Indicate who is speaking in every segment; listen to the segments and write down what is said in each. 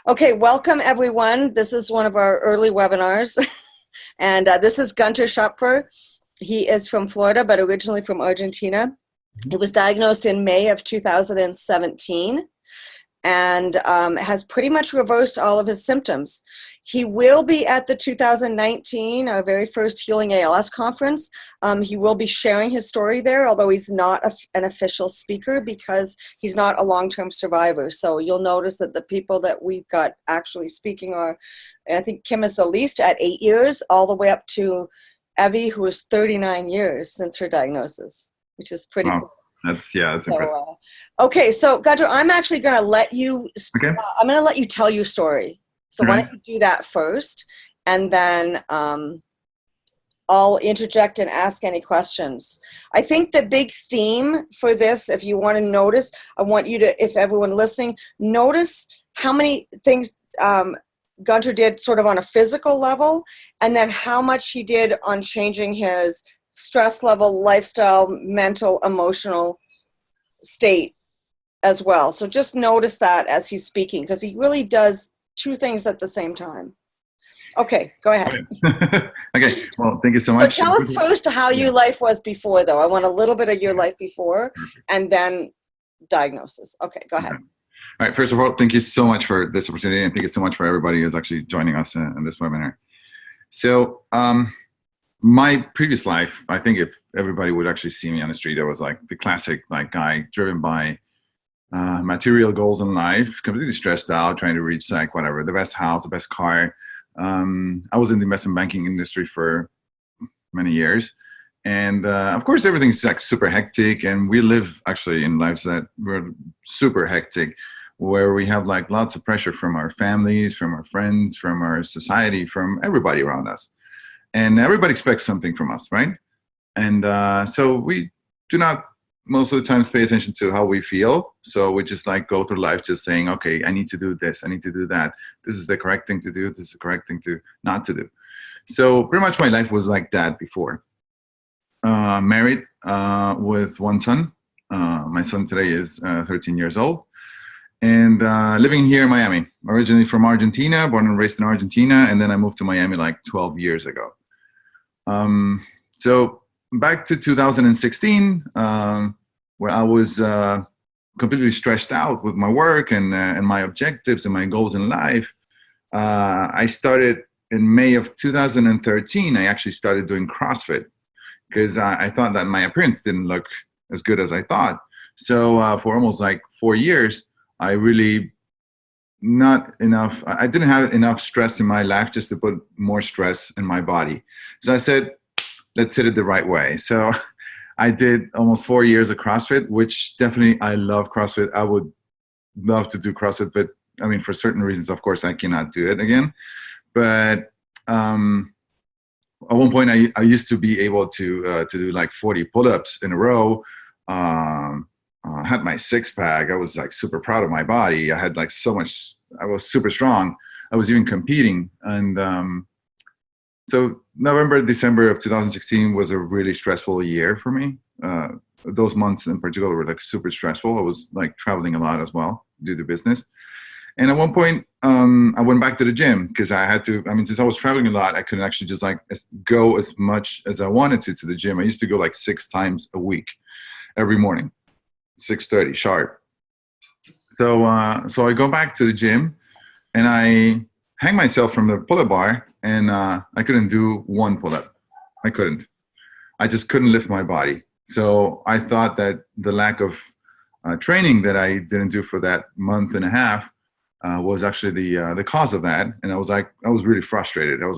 Speaker 1: Okay, welcome everyone. This is one of our early webinars. And this is Gunther Schopfer. He is from Florida, but originally from Argentina. He was diagnosed in May of 2017 and has pretty much reversed all of his symptoms. He will be at the 2019, our very first Healing ALS conference. He will be sharing his story there, although he's not an official speaker because he's not a long-term survivor. So you'll notice that the people that we've got actually speaking are, I think Kim is the least at 8 years, all the way up to Evie, who is 39 years since her diagnosis, which is pretty cool.
Speaker 2: That's impressive.
Speaker 1: Okay, so Gunther, I'm actually going to let you.
Speaker 2: Okay.
Speaker 1: I'm going to let you tell your story. So why don't you do that first, and then I'll interject and ask any questions. I think the big theme for this, if you want to notice, I want you to, if everyone listening, notice how many things Gunther did sort of on a physical level, and then how much he did on changing his stress level, lifestyle, mental, emotional state as well. So just notice that as he's speaking, because he really does two things at the same time. Okay, go ahead.
Speaker 2: Okay, well, thank you so much.
Speaker 1: So tell us first how your life was before, though. I want a little bit of your life before, and then diagnosis. Okay, go ahead.
Speaker 2: All right, first of all, thank you so much for this opportunity, and thank you so much for everybody who's actually joining us in this webinar. So, my previous life, I think if everybody would actually see me on the street, I was like the classic guy driven by material goals in life, completely stressed out, trying to reach whatever, the best house, the best car. I was in the investment banking industry for many years. And of course, everything's super hectic. And we live actually in lives that were super hectic, where we have lots of pressure from our families, from our friends, from our society, from everybody around us. And everybody expects something from us, right? And so we do not most of the times pay attention to how we feel. So we just go through life just saying, okay, I need to do this, I need to do that. This is the correct thing to do. This is the correct thing to not to do. So pretty much my life was like that before. Married with one son. My son today is 13 years old. And living here in Miami, originally from Argentina, born and raised in Argentina. And then I moved to Miami 12 years ago. So back to 2016, where I was completely stressed out with my work and my objectives and my goals in life. I started in May of 2013. I actually started doing CrossFit because I thought that my appearance didn't look as good as I thought. So for almost 4 years, I really I didn't have enough stress in my life just to put more stress in my body. So I said, let's hit it the right way. So I did almost 4 years of CrossFit, which definitely I love CrossFit. I would love to do CrossFit, but I mean, for certain reasons, of course, I cannot do it again. But at one point, I used to be able to do 40 pull-ups in a row. Had my six-pack. I was super proud of my body. I had so much. I was super strong. I was even competing, and so November, December of 2016 was a really stressful year for me. Those months in particular were super stressful. I was traveling a lot as well due to business. And at one point, I went back to the gym because I had to. I mean, since I was traveling a lot, I couldn't actually just go as much as I wanted to the gym. I used to go 6 times a week, every morning. 6:30 sharp. So I go back to the gym and I hang myself from the pull-up bar, and I couldn't do one pull-up. I couldn't. I just couldn't lift my body. So I thought that the lack of training that I didn't do for that month and a half was actually the cause of that. And I was really frustrated. I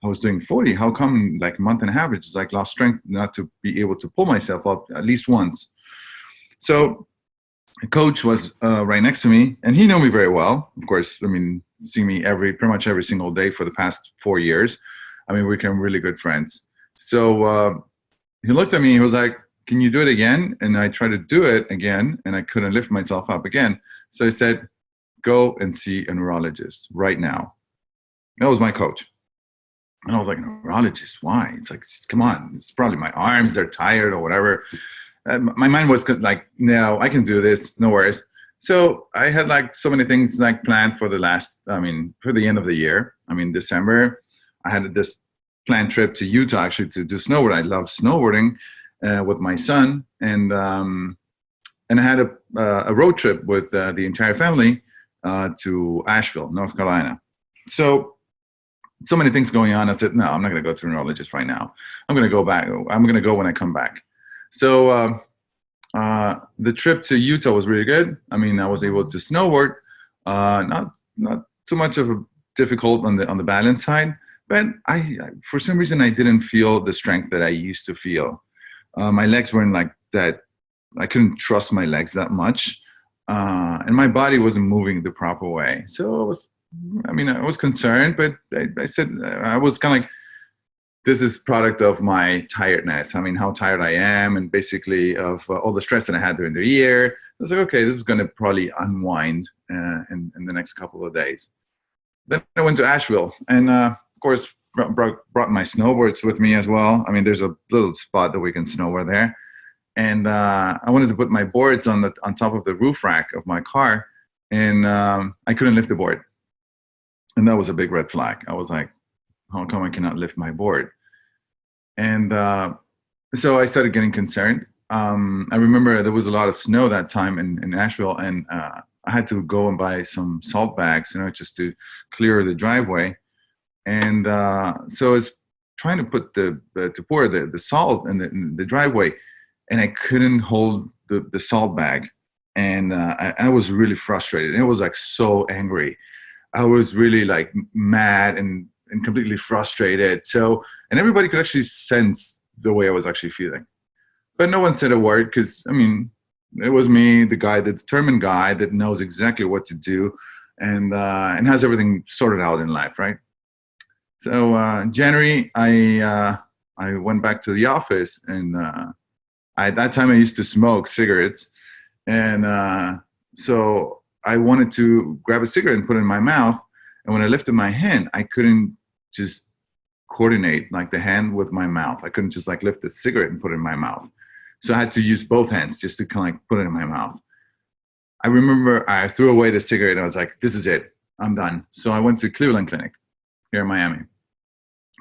Speaker 2: was doing 40. How come a month and a half I just lost strength not to be able to pull myself up at least once? So the coach was right next to me, and he knew me very well. Of course, I mean, seeing me pretty much every single day for the past 4 years. I mean, we became really good friends. So he looked at me, he was like, can you do it again? And I tried to do it again, and I couldn't lift myself up again. So he said, go and see a neurologist right now. That was my coach. And I was like, neurologist, why? It's come on, it's probably my arms, they're tired or whatever. My mind was no, I can do this, no worries. So I had like so many things like planned for for the end of the year. December, I had this planned trip to Utah actually to do snowboard. I love snowboarding with my son, and I had a road trip with the entire family to Asheville, North Carolina. So many things going on. I said, no, I'm not going to go to a neurologist right now. I'm going to go back. I'm going to go when I come back. So the trip to Utah was really good. I was able to snowboard, not too much of a difficult on the balance side, but I for some reason I didn't feel the strength that I used to feel. My legs weren't like that. I couldn't trust my legs that much, and my body wasn't moving the proper way. So I was concerned, but I said I was kind of like, this is product of my tiredness. How tired I am, and basically of all the stress that I had during the year. I was like, okay, this is going to probably unwind in the next couple of days. Then I went to Asheville, and of course brought my snowboards with me as well. There's a little spot that we can snowboard there, and I wanted to put my boards on top of the roof rack of my car, and I couldn't lift the board, and that was a big red flag. I was like, how come I cannot lift my board? And so I started getting concerned. I remember there was a lot of snow that time in Nashville, and I had to go and buy some salt bags, just to clear the driveway. And so I was trying to put to pour the salt in the driveway, and I couldn't hold the salt bag, and I was really frustrated. And it was like so angry. I was really like mad and completely frustrated. So, and everybody could actually sense the way I was actually feeling, but no one said a word, because it was me, the determined guy that knows exactly what to do, and has everything sorted out in life, right? So January, I went back to the office, and at that time I used to smoke cigarettes, and so I wanted to grab a cigarette and put it in my mouth, and when I lifted my hand, I couldn't just coordinate like the hand with my mouth. I couldn't just like lift the cigarette and put it in my mouth. So I had to use both hands just to kind of like put it in my mouth. I remember I threw away the cigarette, and I was like, this is it. I'm done. So I went to Cleveland Clinic here in Miami.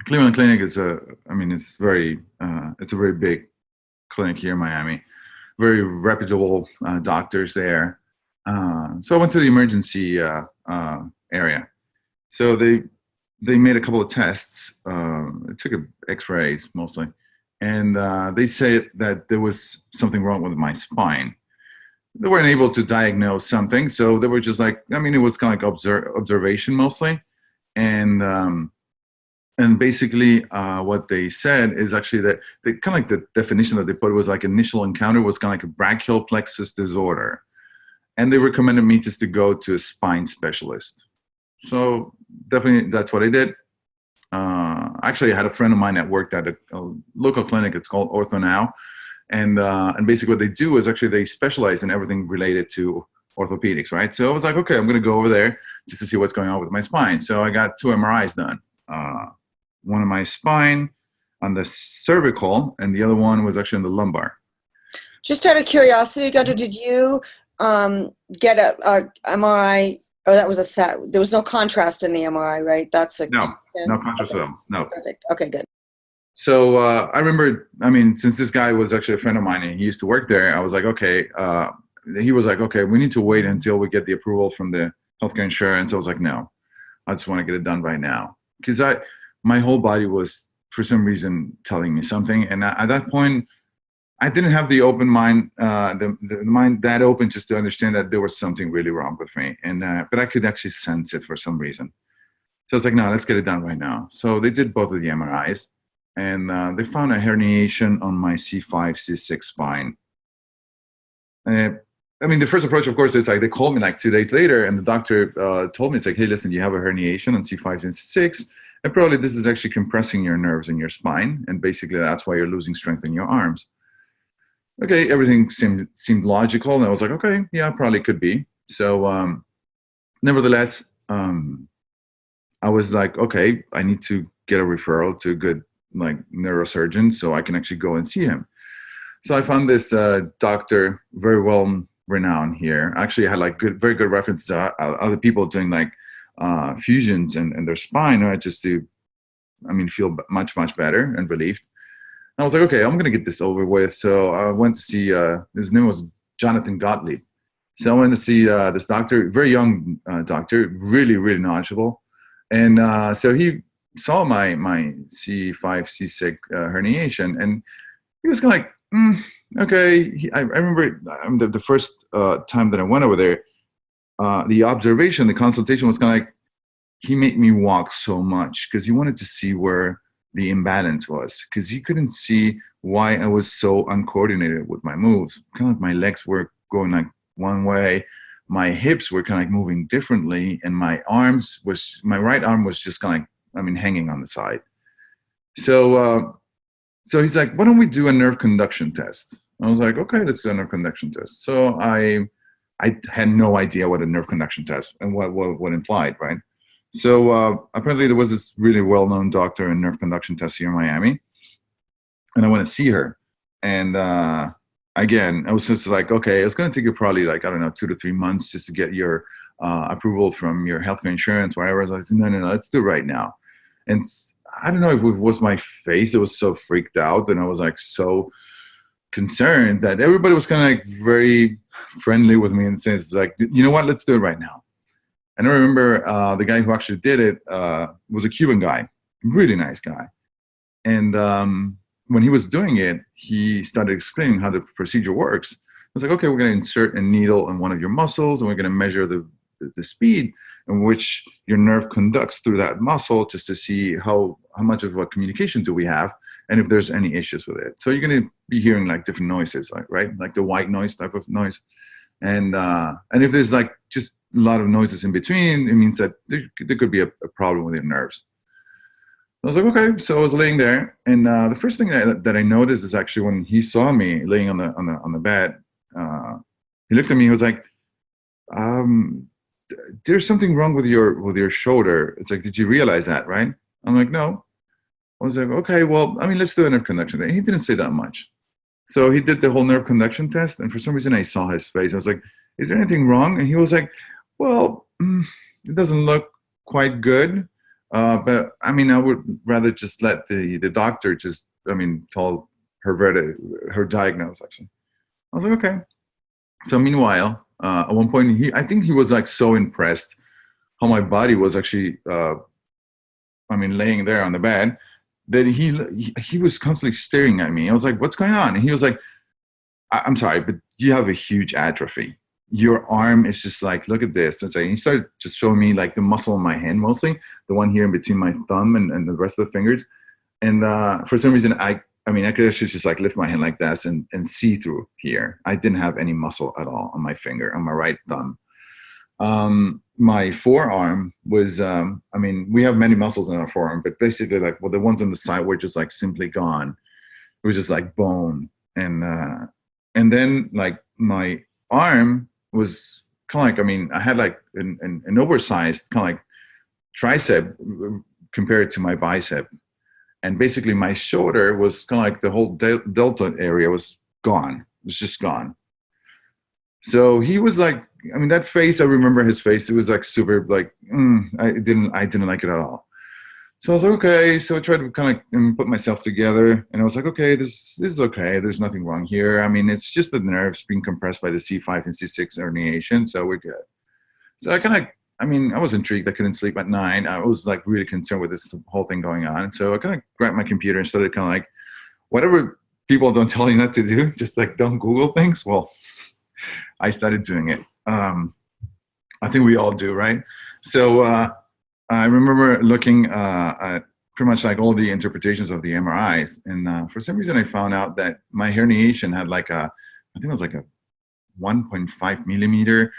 Speaker 2: Cleveland Clinic is it's a very big clinic here in Miami. Very reputable doctors there. So I went to the emergency area. So they made a couple of tests. They took x-rays mostly. And they said that there was something wrong with my spine. They weren't able to diagnose something. So they were just like, it was kind of like observation mostly. And basically what they said is actually that they kind of like the definition that they put was like initial encounter was kind of like a brachial plexus disorder. And they recommended me just to go to a spine specialist. So definitely that's what I did. Actually, I had a friend of mine that worked at a local clinic. It's called Ortho Now. And basically what they do is actually they specialize in everything related to orthopedics, right? So I was like, okay, I'm going to go over there just to see what's going on with my spine. So I got 2 MRIs done. One on my spine, on the cervical, and the other one was actually in the lumbar.
Speaker 1: Just out of curiosity, Gunther, did you get a MRI? Oh, that was a set. There was no contrast in the MRI, right?
Speaker 2: No contrast at all. No.
Speaker 1: Perfect. Okay, good.
Speaker 2: So I remember, since this guy was actually a friend of mine and he used to work there, I was like, okay. He was like, okay, we need to wait until we get the approval from the healthcare insurance. I was like, no, I just want to get it done right now, because my whole body was for some reason telling me something, and at that point, I didn't have the open mind, the mind that open just to understand that there was something really wrong with me. But I could actually sense it for some reason. So I was like, no, let's get it done right now. So they did both of the MRIs, and they found a herniation on my C5, C6 spine. The first approach, of course, is like they called me like 2 days later, and the doctor told me, it's like, hey, listen, you have a herniation on C5 and C6, and probably this is actually compressing your nerves in your spine, and basically that's why you're losing strength in your arms. Okay, everything seemed logical, and I was like, okay, yeah, probably could be. So, nevertheless, I was like, okay, I need to get a referral to a good neurosurgeon so I can actually go and see him. So I found this doctor, very well renowned here. Actually, I had like very good references to other people doing like fusions and their spine. I just do, feel much better and relieved. I was like, okay, I'm gonna get this over with. So I went to see. His name was Jonathan Gottlieb. So I went to see this doctor, very young doctor, really knowledgeable, and so he saw my C5 C6 herniation, and he was kind of like, okay. I remember the first time that I went over there, the observation, the consultation was kind of like, he made me walk so much because he wanted to see where the imbalance was, because he couldn't see why I was so uncoordinated with my moves. Kind of like my legs were going like one way, my hips were kind of like moving differently, and my right arm was just kind of like, hanging on the side. So so he's like, why don't we do a nerve conduction test? I was like, okay, let's do a nerve conduction test. So I had no idea what a nerve conduction test and what implied, right? So apparently there was this really well-known doctor in nerve conduction test here in Miami, and I went to see her. And again, I was just like, okay, it's going to take you probably like, I don't know, 2 to 3 months just to get your approval from your healthcare insurance, whatever. I was like, no, let's do it right now. And I don't know if it was my face that was so freaked out, and I was like so concerned that everybody was kind of like very friendly with me in the sense like, you know what, let's do it right now. And I remember the guy who actually did it was a Cuban guy, really nice guy. And when he was doing it, he started explaining how the procedure works. I was like, okay, we're going to insert a needle in one of your muscles, and we're going to measure the speed in which your nerve conducts through that muscle, just to see how much of a communication do we have, and if there's any issues with it. So you're going to be hearing like different noises, right? Like the white noise type of noise. And if there's like just a lot of noises in between, it means that there could be a problem with your nerves. I was like, okay. So I was laying there, and the first thing that I noticed is actually when he saw me laying on the bed, he looked at me. He was like, "There's something wrong with your shoulder." It's like, did you realize that, right? I'm like, no. I was like, okay, well, let's do a nerve conduction test. He didn't say that much. So he did the whole nerve conduction test, and for some reason I saw his face. I was like, is there anything wrong? And he was like, well, it doesn't look quite good. But I would rather just let the doctor just, tell her diagnose, actually. I was like, okay. So meanwhile, at one point, I think he was like so impressed how my body was actually, laying there on the bed, that he was constantly staring at me. I was like, what's going on? And he was like, I'm sorry, but you have a huge atrophy. Your arm is just like, look at this. And so he started just showing me like the muscle in my hand, mostly the one here in between my thumb and the rest of the fingers. And for some reason, I could actually just like lift my hand like this and see through here. I didn't have any muscle at all on my finger, on my right thumb. My forearm was, we have many muscles in our forearm, but basically like, well, the ones on the side were just like simply gone. It was just like bone. And then like my arm was kind of like, I had like an oversized kind of like tricep compared to my bicep. And basically my shoulder was kind of like the whole delta area was gone. It was just gone. So he was like, that face, I remember his face. It was like super like, I didn't like it at all. So I was like, okay. So I tried to kind of like put myself together, and I was like, okay, this is okay. There's nothing wrong here. It's just the nerves being compressed by the C5 and C6 herniation. So we're good. So I kind of, I was intrigued. I couldn't sleep at night. I was like really concerned with this whole thing going on. So I kind of grabbed my computer and started kind of like, whatever people don't tell you not to do, just like don't Google things. Well, I started doing it. I think we all do, right? So I remember looking at pretty much like all the interpretations of the MRIs. And for some reason, I found out that my herniation had like I think it was like a 1.5 millimeter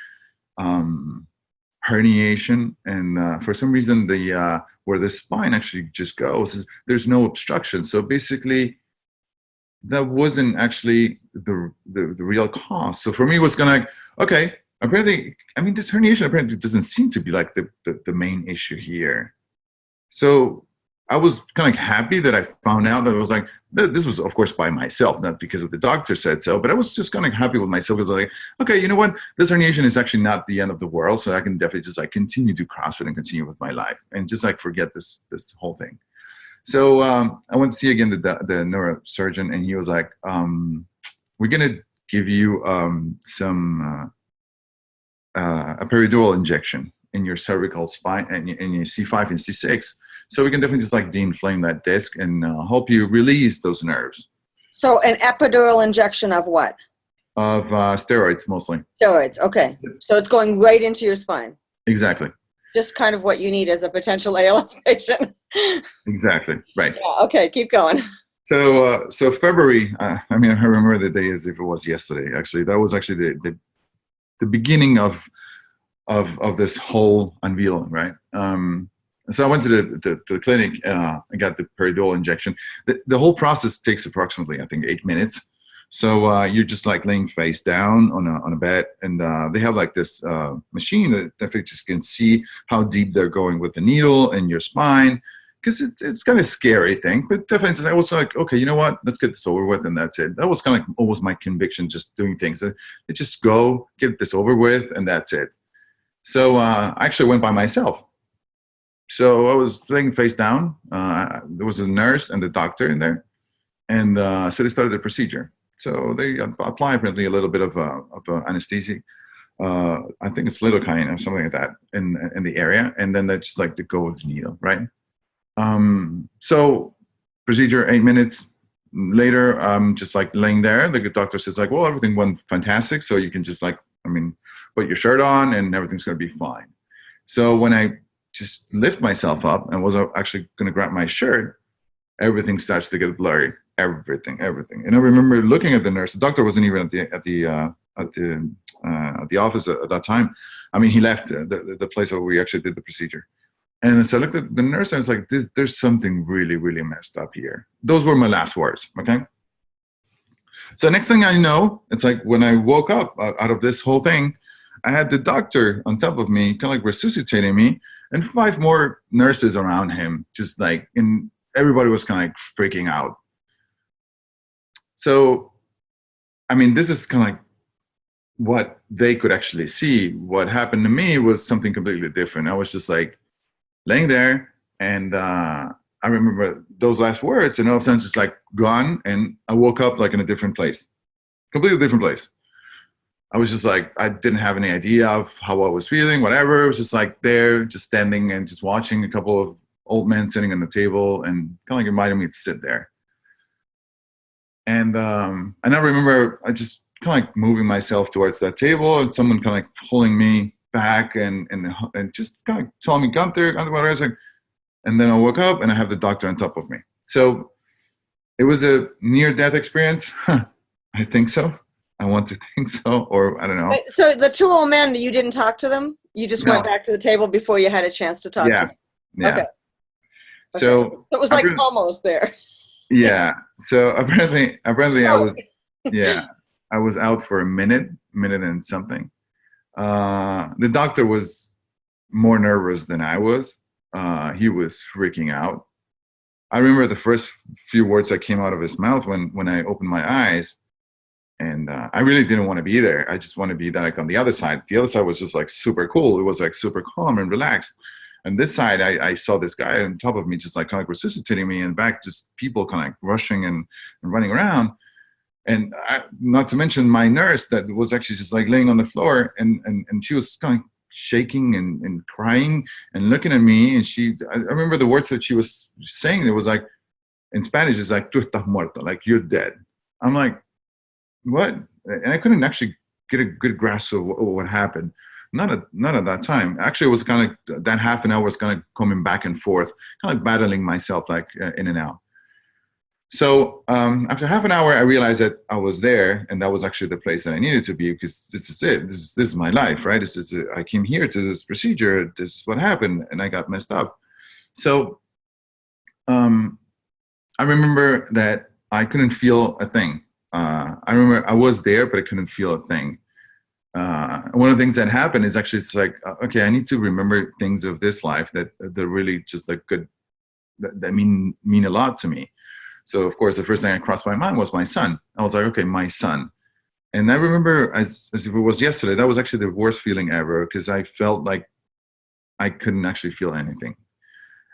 Speaker 2: herniation. And for some reason, where the spine actually just goes, there's no obstruction. So basically, that wasn't actually the real cause. So for me, it was kind of like, okay, apparently, this herniation apparently doesn't seem to be like the main issue here. So I was kind of like happy that I found out that it was like, this was of course by myself, not because of the doctor said so, but I was just kind of happy with myself because I was like, okay, you know what? This herniation is actually not the end of the world. So I can definitely just like continue to CrossFit and continue with my life and just like forget this whole thing. So I went to see again the neurosurgeon, and he was like, we're going to give you a peridural injection in your cervical spine and in your C5 and C6. So we can definitely just like de-inflame that disc and help you release those nerves.
Speaker 1: So an epidural injection of what?
Speaker 2: Of steroids mostly.
Speaker 1: Steroids, okay. So it's going right into your spine.
Speaker 2: Exactly.
Speaker 1: Just kind of what you need as a potential ALS patient.
Speaker 2: Exactly, right.
Speaker 1: Yeah, okay, keep going.
Speaker 2: So February, I remember the day as if it was yesterday, actually. That was actually the beginning of this whole unveiling, right? So I went to the clinic. I got the peridural injection. The whole process takes approximately, I think, 8 minutes. So you're just like laying face down on a bed, and they have like this machine that definitely just can see how deep they're going with the needle in your spine, because it's kind of scary thing. But definitely, I was like, okay, you know what? Let's get this over with, and that's it. That was kind of like almost my conviction, just doing things. It just go get this over with, and that's it. So I actually went by myself. So I was laying face down. There was a nurse and the doctor in there. And so they started the procedure. So they apply apparently a little bit of anesthesia. I think it's lidocaine or something like that in the area. And then they just like to go with the needle, right? So procedure, 8 minutes later, I'm just like laying there. The doctor says like, well, everything went fantastic. So you can just like, put your shirt on and everything's going to be fine. So when I just lift myself up and was actually going to grab my shirt, everything starts to get blurry. Everything. And I remember looking at the nurse. The doctor wasn't even at the office at that time. He left the place where we actually did the procedure. And so I looked at the nurse and I was like, there's something really, really messed up here. Those were my last words. Okay. So next thing I know, it's like when I woke up out of this whole thing, I had the doctor on top of me, kind of like resuscitating me, and 5 more nurses around him, just like, and everybody was kind of like freaking out. So, this is kind of like what they could actually see. What happened to me was something completely different. I was just like laying there, and I remember those last words, and all of a sudden just like gone, and I woke up like in a different place, completely different place. I was just like, I didn't have any idea of how I was feeling, whatever. It was just like there, just standing and just watching a couple of old men sitting on the table and kind of like reminded me to sit there. And I remember I just kind of like moving myself towards that table and someone kind of like pulling me back and just kind of telling me, Gunther, whatever. And then I woke up and I have the doctor on top of me. So it was a near-death experience. I think so. I want to think so, or I don't know.
Speaker 1: So the 2 old men, you didn't talk to them? You just went back to the table before you had a chance to talk to them?
Speaker 2: Yeah.
Speaker 1: Okay.
Speaker 2: So
Speaker 1: it was like almost there.
Speaker 2: Yeah. So apparently I was out for a minute and something. The doctor was more nervous than I was. He was freaking out. I remember the first few words that came out of his mouth when I opened my eyes. And I really didn't want to be there. I just want to be like on the other side. The other side was just like super cool. It was like super calm and relaxed. And this side, I saw this guy on top of me, just like kind of resuscitating me, and back, just people kind of like rushing and running around. And not to mention my nurse that was actually just like laying on the floor, and she was kind of shaking and crying and looking at me. And I remember the words that she was saying. It was like, in Spanish, it's like, tú estás muerto, like you're dead. I'm like, what? And I couldn't actually get a good grasp of what happened. Not at that time. Actually, it was kind of that half an hour was kind of coming back and forth, kind of battling myself like in and out. So after half an hour, I realized that I was there, and that was actually the place that I needed to be, because this is it. This is my life, right? I came here to this procedure. This is what happened, and I got messed up. So I remember that I couldn't feel a thing. I remember I was there, but I couldn't feel a thing. One of the things that happened is actually, it's like, okay, I need to remember things of this life that really just like could that mean a lot to me. So of course, the first thing that crossed my mind was my son. I was like, okay, my son. And I remember as if it was yesterday, that was actually the worst feeling ever, because I felt like I couldn't actually feel anything.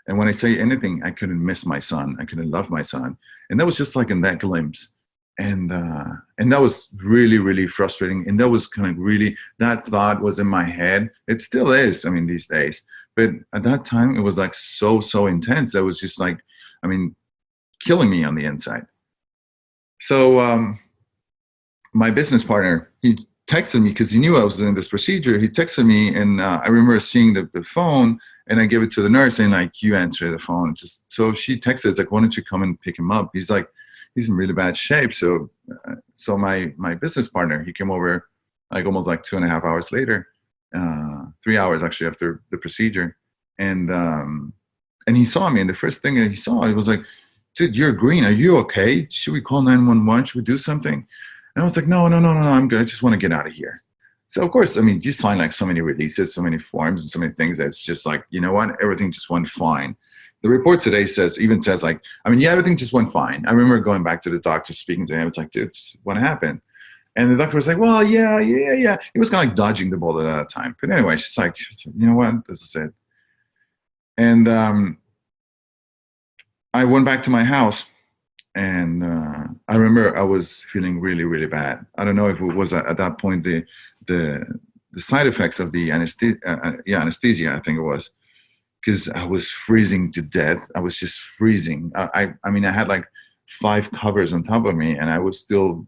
Speaker 2: And when I say anything, I couldn't miss my son. I couldn't love my son. And that was just like in that glimpse. And that was really, really frustrating. And that was kind of really, that thought was in my head. It still is, I mean, these days. But at that time, it was like so intense. That was just like, I mean, killing me on the inside. So my business partner, he texted me because he knew I was doing this procedure. He texted me, and I remember seeing the phone, and I gave it to the nurse, and like, you answer the phone. Just so she texted, it's like, why don't you come and pick him up? He's like, he's in really bad shape. So my business partner, he came over like almost like 2.5 hours later, 3 hours actually after the procedure, and he saw me, and the first thing that he saw, he was like, dude, you're green. Are you okay? Should we call 911? Should we do something? And I was like, no, I'm good. I just want to get out of here. So of course, I mean, you sign like so many releases, so many forms, and so many things that it's just like, you know what, everything just went fine. The report today says like, I mean, yeah, everything just went fine. I remember going back to the doctor, speaking to him. It's like, dude, what happened? And the doctor was like, well, yeah. He was kind of like dodging the ball at that time. But anyway, she's like, you know what, this is it. And I went back to my house, and I remember I was feeling really, really bad. I don't know if it was at that point the side effects of the anesthesia, I think it was, because I was freezing to death. I was just freezing. I mean, I had like 5 covers on top of me, and I was still,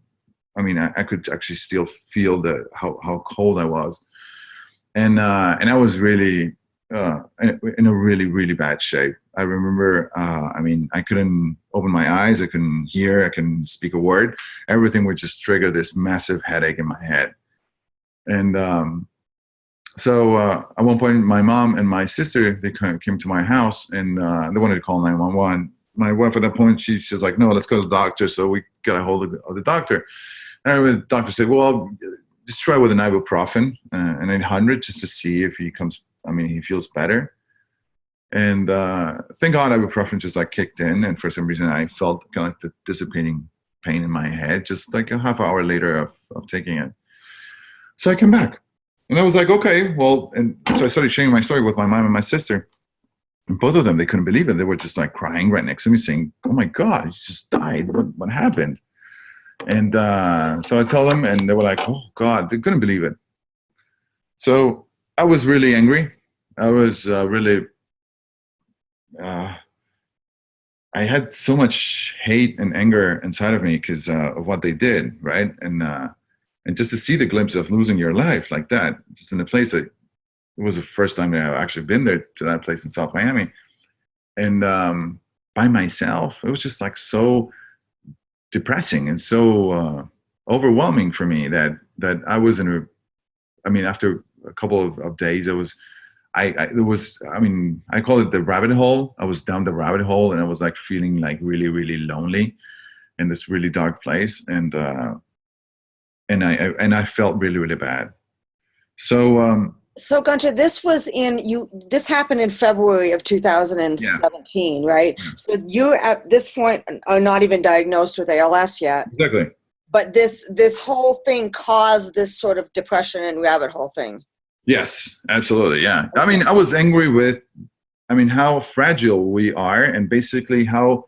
Speaker 2: I mean, I could actually still feel how cold I was, and I was really in a really, really bad shape. I remember, I mean, I couldn't open my eyes. I couldn't hear. I couldn't speak a word. Everything would just trigger this massive headache in my head. And so at one point, my mom and my sister, they came to my house, and they wanted to call 911. My wife at that point, she's like, no, let's go to the doctor. So we got a hold of the doctor. And I remember the doctor said, well, just try with an ibuprofen, an 800, just to see if he feels better. And thank God ibuprofen just like kicked in, and for some reason I felt kind of like the dissipating pain in my head just like a half hour later of taking it. So I came back, and I was like, okay, well, and so I started sharing my story with my mom and my sister, and both of them, they couldn't believe it. They were just like crying right next to me saying, oh my God, you just died. What happened? And so I told them, and they were like, oh God, they couldn't believe it. So I was really angry. I was really, I had so much hate and anger inside of me because of what they did, right? And just to see the glimpse of losing your life like that, just in a place that, it was the first time that I've actually been there, to that place in South Miami. And by myself, it was just like so depressing and so overwhelming for me that I was after a couple of days, I call it the rabbit hole. I was down the rabbit hole, and I was like feeling like really, really lonely in this really dark place. And I felt really, really bad. So,
Speaker 1: So Gunther, this happened in February of 2017,
Speaker 2: yeah.
Speaker 1: right? So you at this point are not even diagnosed with ALS yet.
Speaker 2: Exactly.
Speaker 1: But this whole thing caused this sort of depression and rabbit hole thing.
Speaker 2: Yes, absolutely. Yeah. I mean, I was angry with, how fragile we are, and basically how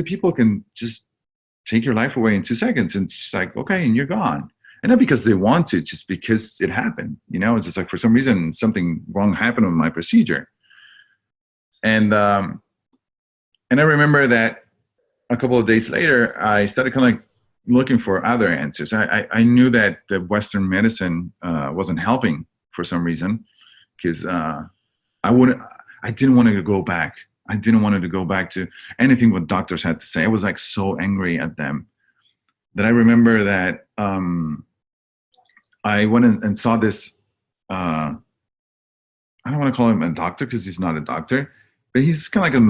Speaker 2: people can just take your life away in 2 seconds, and it's like, okay, and you're gone. And not because they want to, just because it happened. It's just like, for some reason, something wrong happened with my procedure. And I remember that a couple of days later, I started kind of like looking for other answers. I knew that the Western medicine wasn't helping for some reason, because I didn't want to go back. I didn't want to go back to anything what doctors had to say. I was like so angry at them that I remember that I went and saw this, I don't want to call him a doctor because he's not a doctor, but he's kind of like a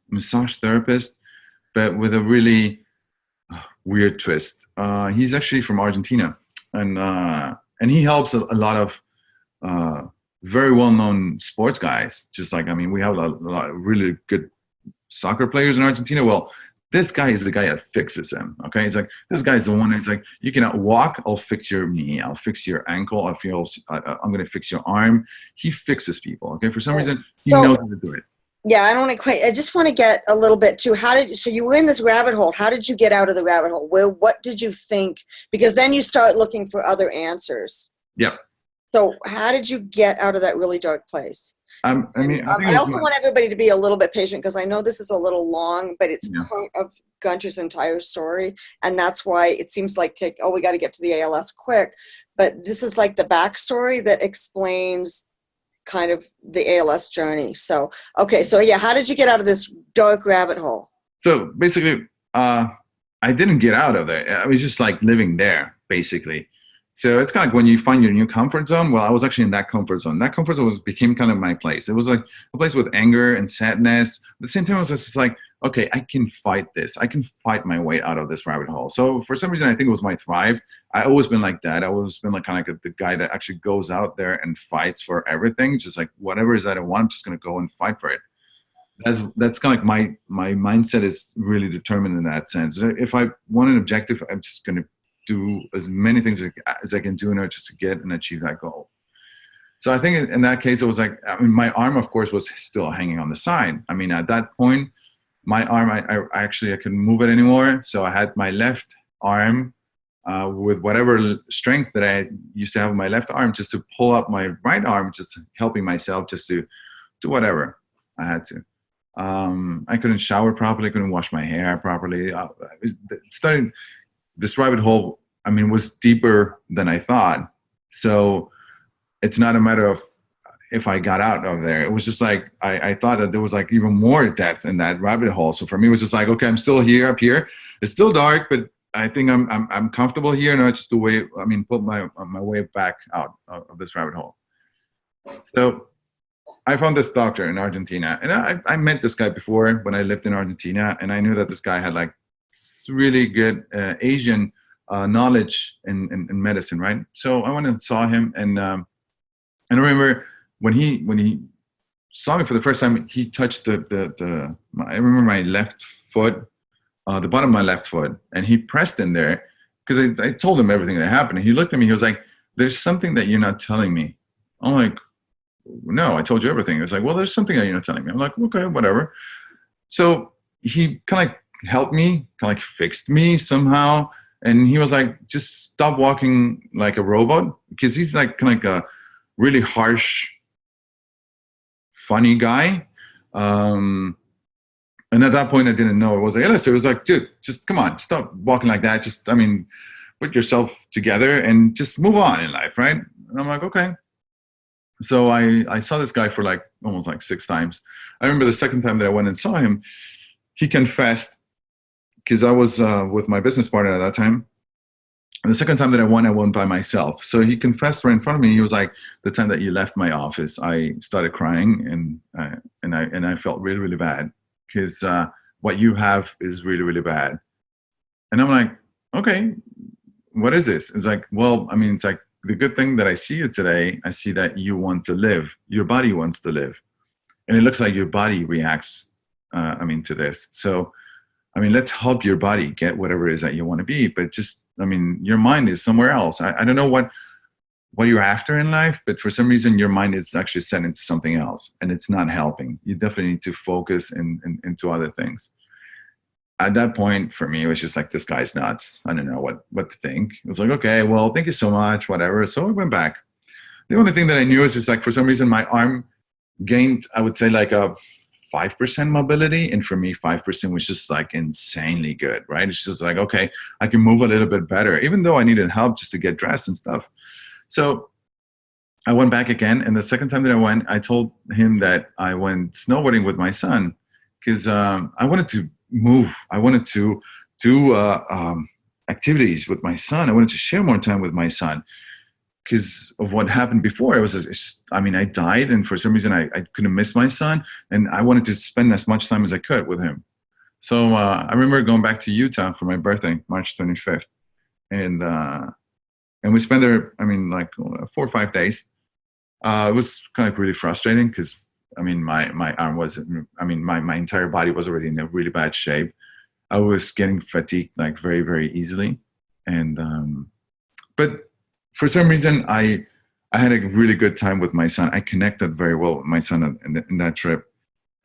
Speaker 2: massage therapist, but with a really weird twist. He's actually from Argentina, and he helps a lot of very well-known sports guys. Just like, we have a lot of really good soccer players in Argentina. Well, this guy is the guy that fixes them. Okay, it's like this guy is the one that's like, you cannot walk, I'll fix your knee, I'll fix your ankle, I'm going to fix your arm. He fixes people. Okay, for some reason he
Speaker 1: So,
Speaker 2: knows how to do it.
Speaker 1: yeah, I just want to get a little bit to so you were in this rabbit hole. How did you get out of the rabbit hole? What did you think? Because then you start looking for other answers.
Speaker 2: Yep.
Speaker 1: So how did you get out of that really dark place?
Speaker 2: I mean,
Speaker 1: I also want everybody to be a little bit patient, because I know this is a little long, but it's part of Gunther's entire story. And that's why it seems like we got to get to the ALS quick. But this is like the backstory that explains kind of the ALS journey. So, okay. So yeah, how did you get out of this dark rabbit hole?
Speaker 2: So basically, I didn't get out of there. I was just like living there, basically. So it's kind of like when you find your new comfort zone. Well, I was actually in that comfort zone. That comfort zone became kind of my place. It was like a place with anger and sadness. At the same time, I was just like, okay, I can fight this. I can fight my way out of this rabbit hole. So for some reason, I think it was my thrive. I always been like that. I always been like kind of like the guy that actually goes out there and fights for everything. Just like whatever is that I want, I'm just going to go and fight for it. That's kind of like my mindset is really determined in that sense. If I want an objective, I'm just going to do as many things as I can do in order just to get and achieve that goal. So I think in that case, it was like, I mean, my arm, of course, was still hanging on the side. I mean, at that point, my arm, I couldn't move it anymore. So I had my left arm with whatever strength that I used to have in my left arm, just to pull up my right arm, just helping myself, just to do whatever I had to. I couldn't shower properly, couldn't wash my hair properly. This rabbit hole, I mean, was deeper than I thought. So it's not a matter of if I got out of there. It was just like, I thought that there was like even more depth in that rabbit hole. So for me, it was just like, okay, I'm still here, up here. It's still dark, but I think I'm comfortable here. And I just put my way back out of this rabbit hole. So I found this doctor in Argentina, and I met this guy before when I lived in Argentina, and I knew that this guy had like really good Asian knowledge in medicine, right? So I went and saw him, and I remember when he saw me for the first time, he touched I remember my left foot, the bottom of my left foot, and he pressed in there because I told him everything that happened. And he looked at me, he was like, "There's something that you're not telling me." I'm like, "No, I told you everything." He was like, "Well, there's something that you're not telling me." I'm like, "Okay, whatever." So he kind of helped me, kind of like fixed me somehow. And he was like, just stop walking like a robot, because he's like kind of like a really harsh, funny guy. And at that point, I didn't know it was ALS. So it was like, dude, just come on, stop walking like that. Just, put yourself together and just move on in life, right? And I'm like, okay. So I saw this guy for like almost like 6 times. I remember the second time that I went and saw him, he confessed, because I was with my business partner at that time. And the second time that I went by myself. So he confessed right in front of me. He was like, "The time that you left my office, I started crying, and I felt really, really bad, because what you have is really, really bad." And I'm like, "Okay, what is this?" It's like, "Well, it's like the good thing that I see you today. I see that you want to live. Your body wants to live, and it looks like your body reacts, to this. So, let's help your body get whatever it is that you want to be. But just, your mind is somewhere else. I don't know what you're after in life, but for some reason, your mind is actually set into something else, and it's not helping. You definitely need to focus into other things." At that point, for me, it was just like, this guy's nuts. I don't know what to think. It was like, okay, well, thank you so much, whatever. So I went back. The only thing that I knew is just like, for some reason, my arm gained, I would say, like a 5% mobility. And for me, 5% was just like insanely good, right? It's just like, okay, I can move a little bit better, even though I needed help just to get dressed and stuff. So I went back again. And the second time that I went, I told him that I went snowboarding with my son, because I wanted to move. I wanted to do activities with my son. I wanted to share more time with my son, because of what happened before. I died, and for some reason I couldn't miss my son, and I wanted to spend as much time as I could with him. So I remember going back to Utah for my birthday, March 25th, and we spent there, like 4 or 5 days. It was kind of really frustrating, because I mean, my arm was, I mean, my entire body was already in a really bad shape. I was getting fatigued like very, very easily. And, but for some reason, I had a really good time with my son. I connected very well with my son in that trip.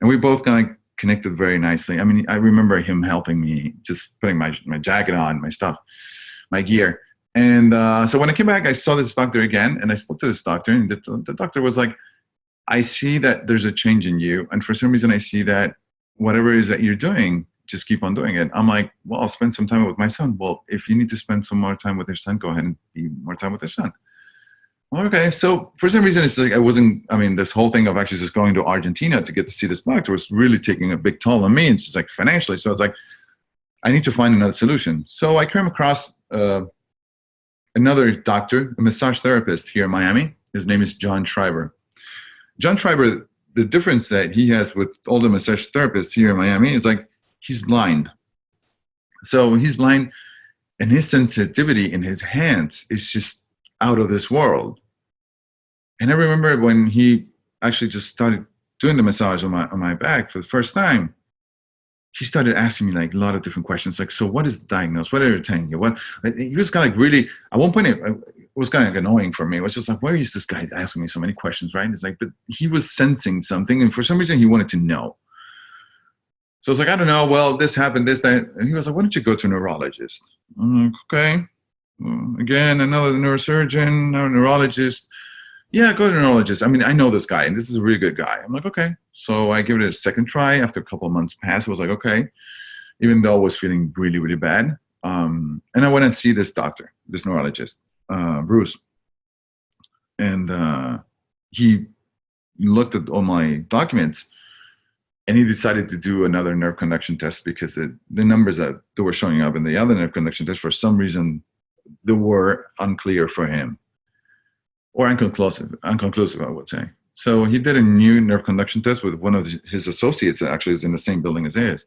Speaker 2: And we both kind of connected very nicely. I mean, I remember him helping me, just putting my jacket on, my stuff, my gear. And so when I came back, I saw this doctor again, and I spoke to this doctor, and the doctor was like, I see that there's a change in you. And for some reason, I see that whatever it is that you're doing, just keep on doing it. I'm like, well, I'll spend some time with my son. Well, if you need to spend some more time with your son, go ahead and be more time with your son. Well, okay. So for some reason, it's like I mean, this whole thing of actually just going to Argentina to get to see this doctor was really taking a big toll on me. It's just like financially. So it's like, I need to find another solution. So I came across another doctor, a massage therapist here in Miami. His name is John Schreiber. John Schreiber, the difference that he has with all the massage therapists here in Miami is like he's blind. So he's blind, and his sensitivity in his hands is just out of this world. And I remember when he actually just started doing the massage on my back for the first time, he started asking me like a lot of different questions. Like, so what is the diagnosis? What are you telling you? What? He was kind of like really, at one point, it was kind of like annoying for me. It was just like, why is this guy asking me so many questions, right? It's like, but he was sensing something. And for some reason, he wanted to know. So I was like, I don't know. Well, this happened, this, that. And he was like, why don't you go to a neurologist? I'm like, okay. Again, another neurosurgeon, another neurologist. Yeah, go to a neurologist. I mean, I know this guy, and this is a really good guy. I'm like, okay. So I give it a second try. After a couple of months passed, I was like, okay. Even though I was feeling really, really bad. And I went and see this doctor, this neurologist, Bruce. And he looked at all my documents, and he decided to do another nerve conduction test because the numbers that were showing up in the other nerve conduction test, for some reason, they were unclear for him. Or inconclusive, I would say. So he did a new nerve conduction test with one of his associates that actually is in the same building as his.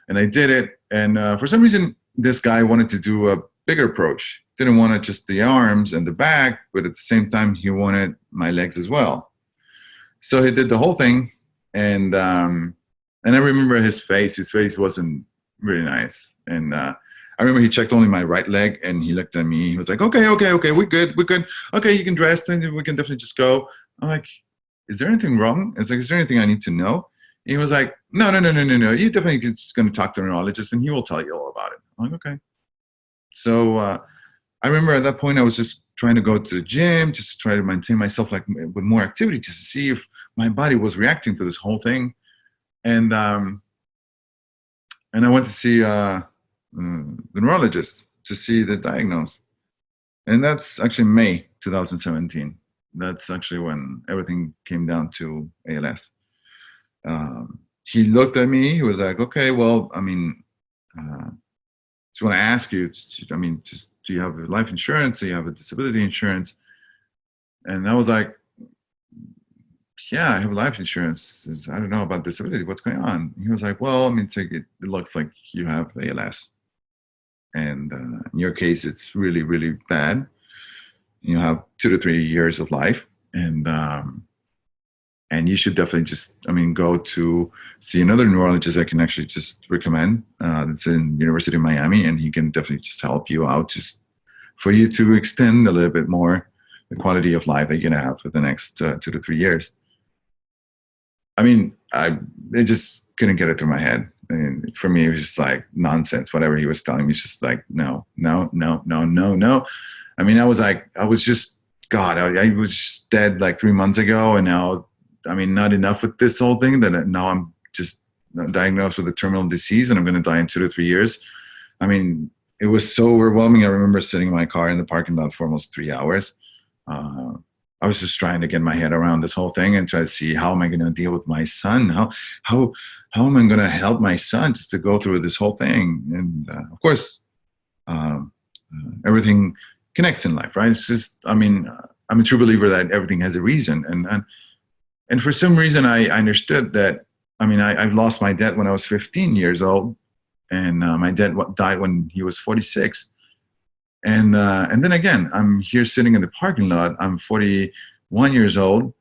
Speaker 2: And I did it, and for some reason, this guy wanted to do a bigger approach. Didn't want it just the arms and the back, but at the same time, he wanted my legs as well. So he did the whole thing, and I remember his face. His face wasn't really nice, and I remember he checked only my right leg, and he looked at me. He was like, okay, we're good. Okay, you can dress, and we can definitely just go. I'm like, is there anything wrong? It's like, is there anything I need to know? And he was like, no. You definitely just going to talk to a neurologist, and he will tell you all about it. I'm like, okay. So I remember at that point, I was just trying to go to the gym, just to try to maintain myself like with more activity, just to see if my body was reacting to this whole thing. And I went to see the neurologist to see the diagnosis. And that's actually May 2017. That's actually when everything came down to ALS. He looked at me. He was like, okay, well, I mean, just want to ask you, do you have life insurance? Do you have a disability insurance? And I was like, yeah, I have life insurance. I don't know about disability. What's going on? He was like, well, I mean, it looks like you have ALS. And in your case, it's really, really bad. You have 2 to 3 years of life. And you should definitely just, go to see another neurologist I can actually just recommend. It's in University of Miami, and he can definitely just help you out just for you to extend a little bit more the quality of life that you're going to have for the next 2 to 3 years. I just couldn't get it through my head. And for me, it was just like nonsense. Whatever he was telling me, it's just like, no. I was just, God, I was just dead like 3 months ago. And now, not enough with this whole thing that now I'm just diagnosed with a terminal disease and I'm going to die in 2 to 3 years. It was so overwhelming. I remember sitting in my car in the parking lot for almost 3 hours. I was just trying to get my head around this whole thing and try to see how am I going to deal with my son? How am I going to help my son just to go through this whole thing? And of course, everything connects in life, right? It's just, I'm a true believer that everything has a reason. And for some reason, I understood that, I've lost my dad when I was 15 years old, and my dad died when he was 46. And then again, I'm here sitting in the parking lot. I'm 41 years old,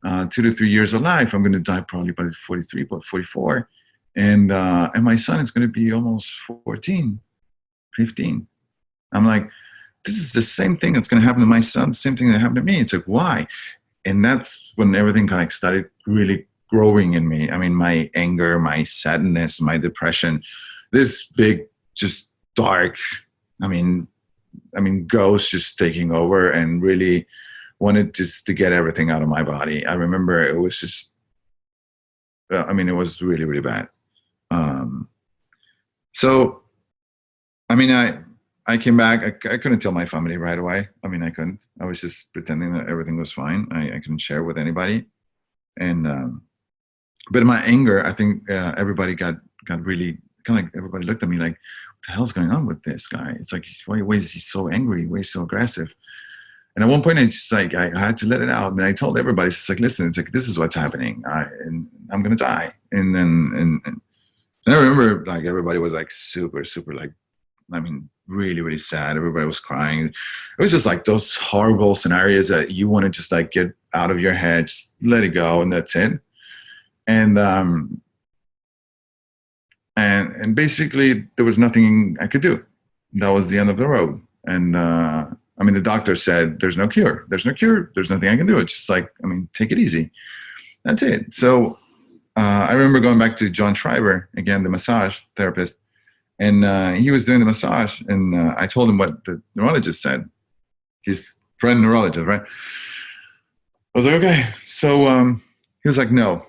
Speaker 2: 2 to 3 years of life. I'm going to die probably by 43, but 44. And my son is going to be almost 14, 15. I'm like, this is the same thing that's going to happen to my son, the same thing that happened to me. It's like, why? And that's when everything kind of started really growing in me. I mean, my anger, my sadness, my depression, this big, just dark, I mean, ghost just taking over, and really wanted just to get everything out of my body. I remember it was just, it was really, really bad. So, I came back. I couldn't tell my family right away. I couldn't. I was just pretending that everything was fine. I couldn't share with anybody. And, but in my anger, I think everybody got really, kind of like everybody looked at me like, what the hell's going on with this guy? It's like, why is he so angry? Why is he so aggressive? And at one point, it's just like, I had to let it out. And I told everybody, it's like, listen, it's like, this is what's happening. And I'm going to die. And then, and I remember like everybody was like super, super like, really, really sad. Everybody was crying. It was just like those horrible scenarios that you want to just like get out of your head, just let it go, and that's it. And basically there was nothing I could do. That was the end of the road. And the doctor said, there's no cure. There's no cure. There's nothing I can do. It's just like, take it easy. That's it. So I remember going back to John Schreiber, again, the massage therapist. And he was doing the massage, and I told him what the neurologist said. His friend neurologist, right? I was like, okay. So he was like, no.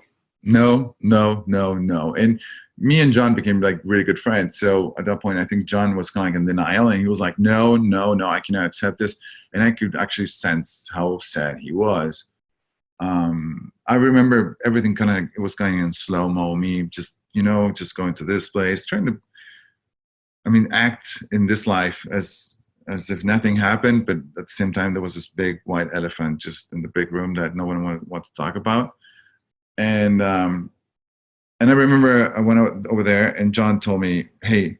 Speaker 2: And me and John became like really good friends. So at that point, I think John was kind of like in denial, and he was like, no, I cannot accept this. And I could actually sense how sad he was. I remember everything kind of, it was going in slow-mo, me just, just going to this place, trying to, act in this life as if nothing happened, but at the same time, there was this big white elephant just in the big room that no one wanted to talk about. And I remember I went over there, and John told me, hey,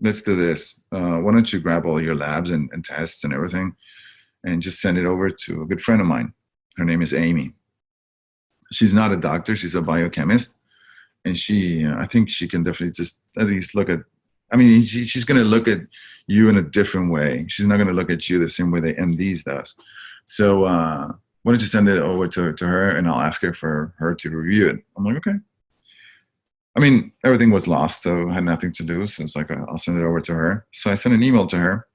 Speaker 2: let's do this. Why don't you grab all your labs and tests and everything, and just send it over to a good friend of mine. Her name is Amy. She's not a doctor. She's a biochemist. And I think she can definitely just at least look at, she's going to look at you in a different way. She's not going to look at you the same way the MDs does. So why don't you send it over to her, and I'll ask her for her to review it. I'm like, okay. Everything was lost, so I had nothing to do. So it's like, I'll send it over to her. So I sent an email to her.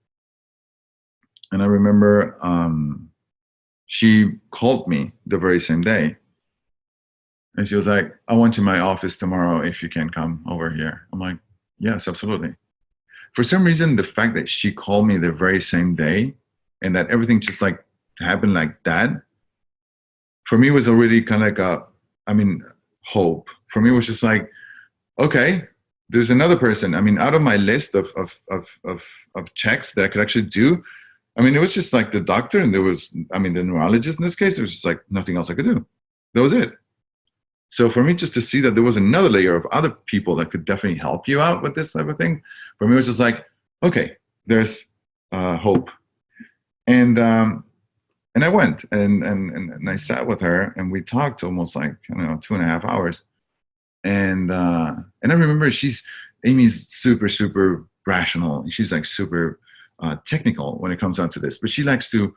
Speaker 2: And I remember she called me the very same day. And she was like, I want you in my office tomorrow if you can come over here. I'm like, yes, absolutely. For some reason, the fact that she called me the very same day and that everything just like happened like that, for me was already kind of like hope. For me, it was just like, okay, there's another person. Out of my list of checks that I could actually do, it was just like the doctor, and there was, the neurologist in this case, there was just like nothing else I could do. That was it. So for me, just to see that there was another layer of other people that could definitely help you out with this type of thing, for me, it was just like, okay, there's hope. And I went and I sat with her, and we talked almost like, 2.5 hours. And I remember Amy's super, super rational. She's like super technical when it comes down to this, but she likes to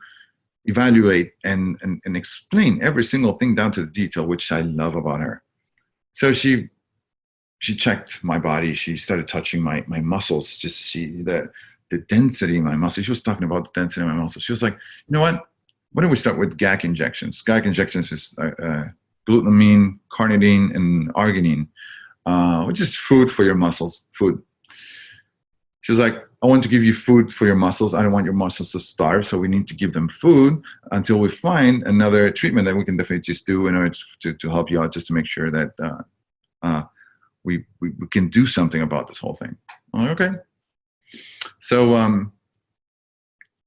Speaker 2: evaluate and explain every single thing down to the detail, which I love about her. So she checked my body. She started touching my muscles just to see the density of my muscles. She was talking about the density of my muscles. She was like, you know what? Why don't we start with GAC injections? GAC injections is glutamine, carnitine, and arginine, which is food for your muscles, food. She was like, I want to give you food for your muscles. I don't want your muscles to starve, so we need to give them food until we find another treatment that we can definitely just do in order to help you out, just to make sure that we can do something about this whole thing. I'm like, okay. So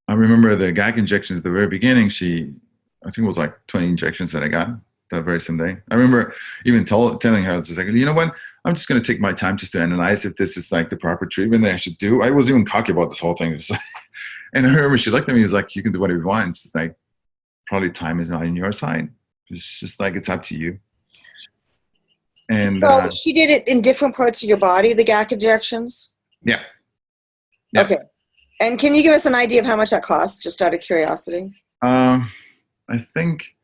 Speaker 2: I remember the GAC injections at the very beginning. I think it was like 20 injections that I got that very same day. I remember even telling her, it's like, you know what? I'm just going to take my time just to analyze if this is like the proper treatment that I should do. I was even cocky about this whole thing. And I remember she looked at me and was like, you can do whatever you want. It's just like, probably time is not on your side. It's just like, it's up to you. And
Speaker 1: So she did it in different parts of your body, the GAC injections?
Speaker 2: yeah. Yeah.
Speaker 1: Okay. And can you give us an idea of how much that costs, just out of curiosity?
Speaker 2: I think,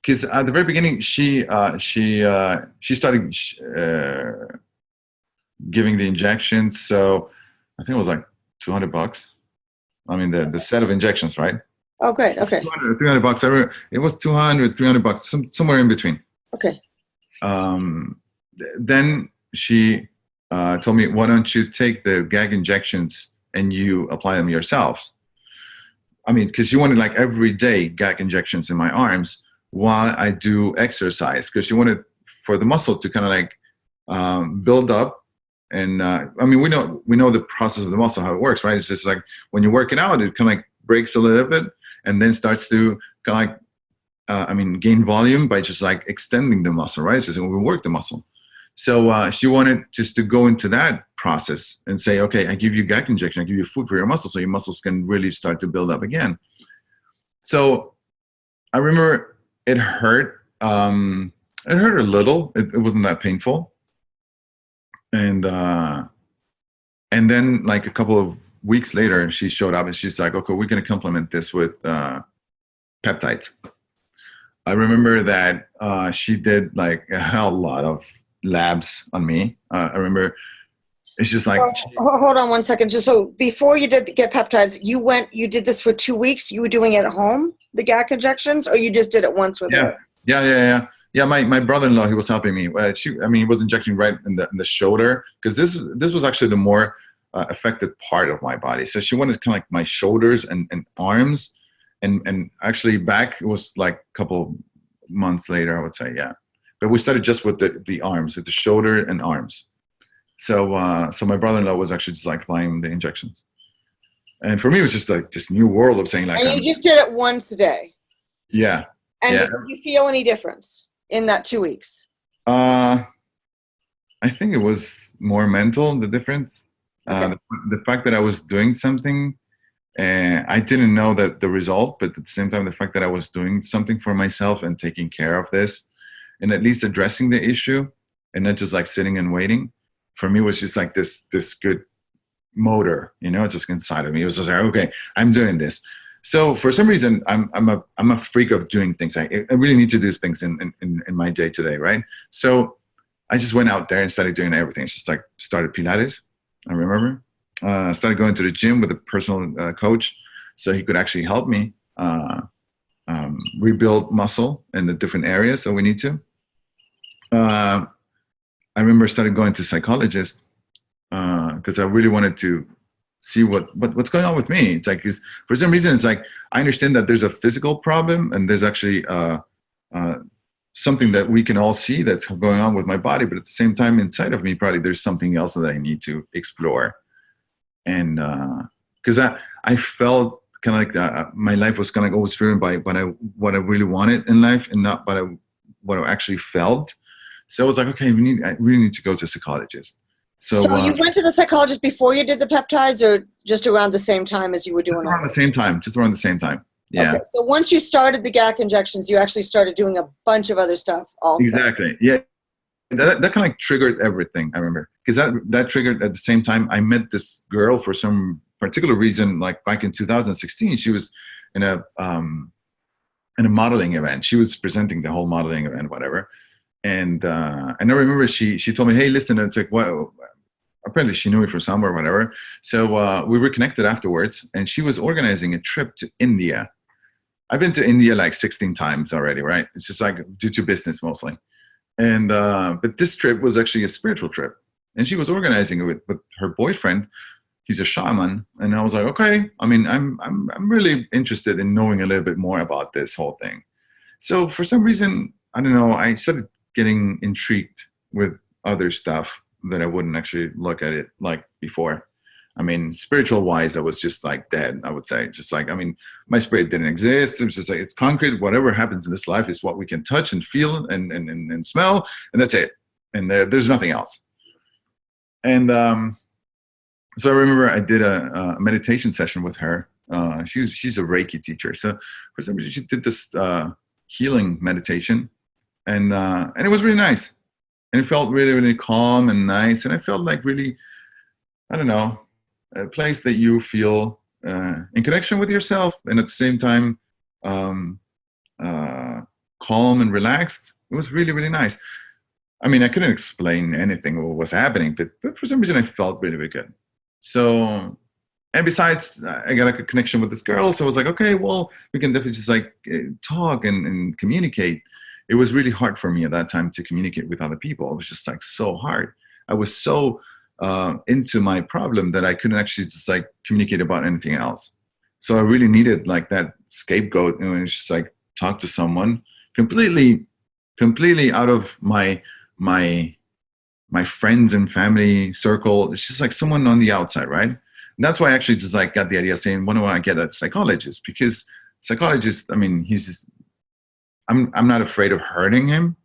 Speaker 2: because at the very beginning, she started giving the injections. So I think it was like $200. I mean, the set of injections, right?
Speaker 1: Oh, great. Okay.
Speaker 2: 200, $300. It was 200, $300, somewhere in between.
Speaker 1: Okay.
Speaker 2: Then she told me, why don't you take the gag injections and you apply them yourself? I mean, because she wanted like everyday gag injections in my arms while I do exercise, because she wanted for the muscle to kind of like build up. And I mean, we know the process of the muscle, how it works, right? It's just like when you're working out, it kind of like breaks a little bit and then starts to kind of like, gain volume by just like extending the muscle, right? So we work the muscle. So she wanted just to go into that process and say, okay, I give you gag injection, I give you food for your muscles, so your muscles can really start to build up again. So I remember it hurt. It hurt a little. It wasn't that painful. And then like a couple of weeks later, she showed up and she's like, okay, we're going to complement this with peptides. I remember that she did like a hell lot of labs on me. I remember it's just like.
Speaker 1: Hold on one second. Just so before you did get peptides, you did this for 2 weeks. You were doing it at home, the GAC injections, or you just did it once with her?
Speaker 2: Yeah. My brother-in-law, he was helping me. He was injecting right in the shoulder, because this was actually the more affected part of my body. So she wanted kind of like my shoulders and arms, and actually back, it was like a couple months later, I would say, yeah. But we started just with the arms, with the shoulder and arms. So my brother-in-law was actually just like applying the injections. And for me, it was just like this new world of saying like.
Speaker 1: And you just did it once a day?
Speaker 2: Yeah.
Speaker 1: And
Speaker 2: yeah.
Speaker 1: did you feel any difference in that 2 weeks?
Speaker 2: I think it was more mental, the difference.
Speaker 1: Okay.
Speaker 2: The fact that I was doing something, and I didn't know that the result, but at the same time, the fact that I was doing something for myself and taking care of this, and at least addressing the issue, and not just like sitting and waiting, for me was just like this good motor, just inside of me. It was just like, okay, I'm doing this. So for some reason, I'm a freak of doing things. I really need to do things in my day to day, right? So I just went out there and started doing everything. It's just like started Pilates. I remember started going to the gym with a personal coach, so he could actually help me rebuild muscle in the different areas that we need to. I remember started going to psychologists because I really wanted to see what's going on with me. It's like, for some reason, it's like I understand that there's a physical problem and there's actually something that we can all see that's going on with my body, but at the same time, inside of me, probably there's something else that I need to explore. And because I felt kind of like my life was kind of always driven by what I really wanted in life and not by what I actually felt. So I was like, okay, I really need to go to a psychologist.
Speaker 1: So you went to the psychologist before you did the peptides, or just around the same time as you were doing it?
Speaker 2: Just around the same time. Yeah.
Speaker 1: Okay. So once you started the GAC injections, you actually started doing a bunch of other stuff also.
Speaker 2: Exactly. Yeah. That kind of like triggered everything, I remember. Because that triggered at the same time. I met this girl for some particular reason, like back in 2016. She was in a modeling event. She was presenting the whole modeling event, whatever. And I remember she told me, hey, listen, it's like, what? Apparently she knew me from somewhere or whatever. So we were connected afterwards, and she was organizing a trip to India. I've been to India like 16 times already, right? It's just like due to business mostly. And but this trip was actually a spiritual trip, and she was organizing it with her boyfriend. He's a shaman, and I was like, okay. I mean, I'm really interested in knowing a little bit more about this whole thing. So for some reason, I don't know, I started getting intrigued with other stuff that I wouldn't actually look at it like before. I mean, spiritual wise, I was just like dead, I would say. Just like, I mean, my spirit didn't exist. It was just like, it's concrete. Whatever happens in this life is what we can touch and feel and smell, and that's it. And there's nothing else. And so I remember I did a meditation session with her. She's a Reiki teacher. So for some reason, she did this healing meditation, and it was really nice, and it felt really, really calm and nice, and I felt like really, I don't know, a place that you feel in connection with yourself, and at the same time um, calm and relaxed. It was really, really nice. I mean, I couldn't explain anything what was happening, but for some reason I felt really, really good. So, and besides, I got like a connection with this girl, so I was like, okay, well, we can definitely just like talk and communicate. It was really hard for me at that time to communicate with other people. It was just like so hard. I was so into my problem that I couldn't actually just like communicate about anything else. So I really needed like that scapegoat, and it's just like talk to someone completely out of my friends and family circle. It's just like someone on the outside, right? And that's why I actually just like got the idea saying, why don't I get a psychologist? Because psychologist, I mean, I'm not afraid of hurting him.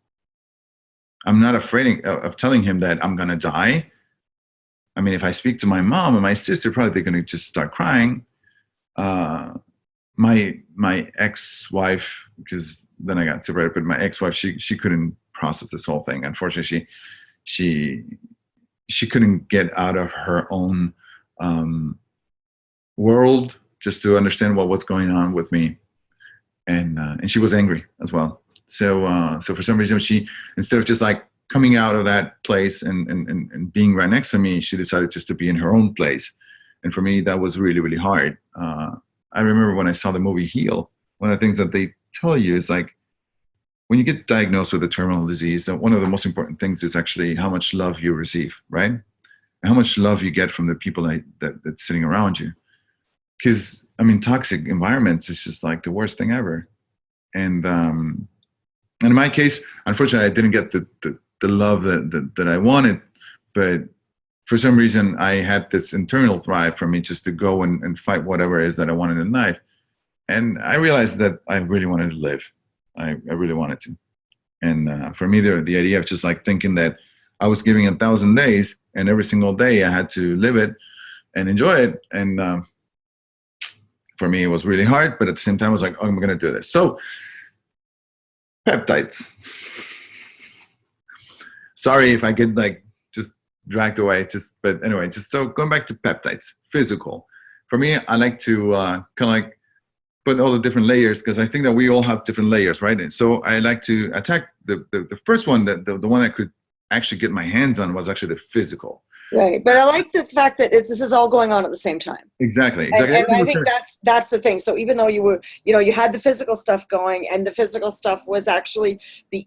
Speaker 2: I'm not afraid of telling him that I'm gonna die. I mean, if I speak to my mom and my sister, probably they're gonna just start crying. My ex-wife, because then I got separated, but my ex-wife, she couldn't process this whole thing. Unfortunately, she couldn't get out of her own world just to understand what was going on with me, and she was angry as well. So for some reason, she, instead of just like coming out of that place and being right next to me, she decided just to be in her own place. And for me, that was really, really hard. I remember when I saw the movie Heal, one of the things that they tell you is like, when you get diagnosed with a terminal disease, one of the most important things is actually how much love you receive, right? And how much love you get from the people that's sitting around you. Because, I mean, toxic environments is just like the worst thing ever. And in my case, unfortunately, I didn't get the love that I wanted, but for some reason, I had this internal drive for me just to go and fight whatever it is that I wanted in life. And I realized that I really wanted to live. I really wanted to. And for me, the idea of just like thinking that I was giving 1,000 days and every single day I had to live it and enjoy it. And for me, it was really hard, but at the same time, I was like, oh, I'm going to do this. So peptides. Sorry if I get like just dragged away, but anyway, just so going back to peptides, physical. For me, I like to kind of like put all the different layers, because I think that we all have different layers, right? And so I like to attack the first one, the one I could actually get my hands on was actually the physical.
Speaker 1: Right, but I like the fact that this is all going on at the same time.
Speaker 2: Exactly.
Speaker 1: And I think that's the thing. So even though you were, you had the physical stuff going, and the physical stuff was actually the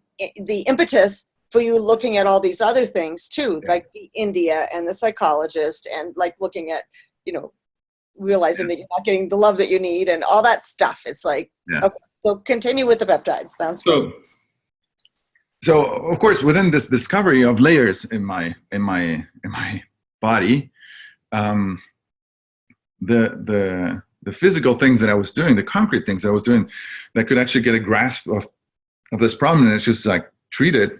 Speaker 1: impetus for you looking at all these other things too, like the India and the psychologist, and like looking at, realizing that you're not getting the love that you need and all that stuff. It's like, okay, so continue with the peptides. Sounds good.
Speaker 2: So of course, within this discovery of layers in my body, the physical things that I was doing, the concrete things that I was doing, that could actually get a grasp of this problem and it's just like treat it,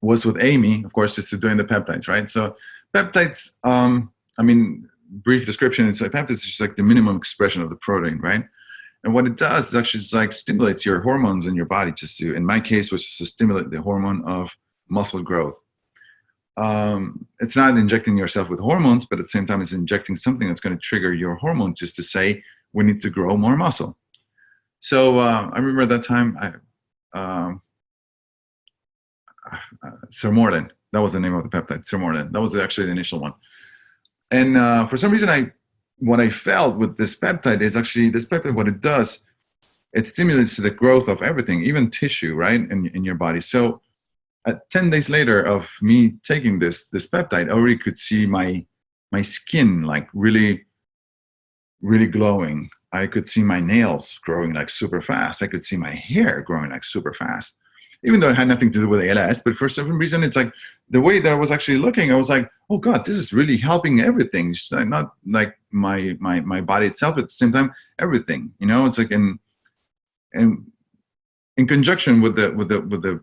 Speaker 2: was with Amy, of course, just doing the peptides, right? So peptides, I mean, brief description, it's like peptides is just like the minimum expression of the protein, right? And what it does is actually just like stimulates your hormones in your body, just to, in my case, was just to stimulate the hormone of muscle growth. It's not injecting yourself with hormones, but at the same time, it's injecting something that's going to trigger your hormone just to say, we need to grow more muscle. So I remember at that time, Sermorelin, that was the name of the peptide, Sermorelin. That was actually the initial one. And for some reason, what I felt with this peptide is actually this peptide, what it does, it stimulates the growth of everything, even tissue, right, in your body. So 10 days later of me taking this peptide, I already could see my skin like really, really glowing. I could see my nails growing like super fast. I could see my hair growing like super fast, even though it had nothing to do with ALS. But for some reason, it's like the way that I was actually looking, I was like, oh God, this is really helping everything. It's not like my body itself, at the same time, everything. It's like in conjunction with the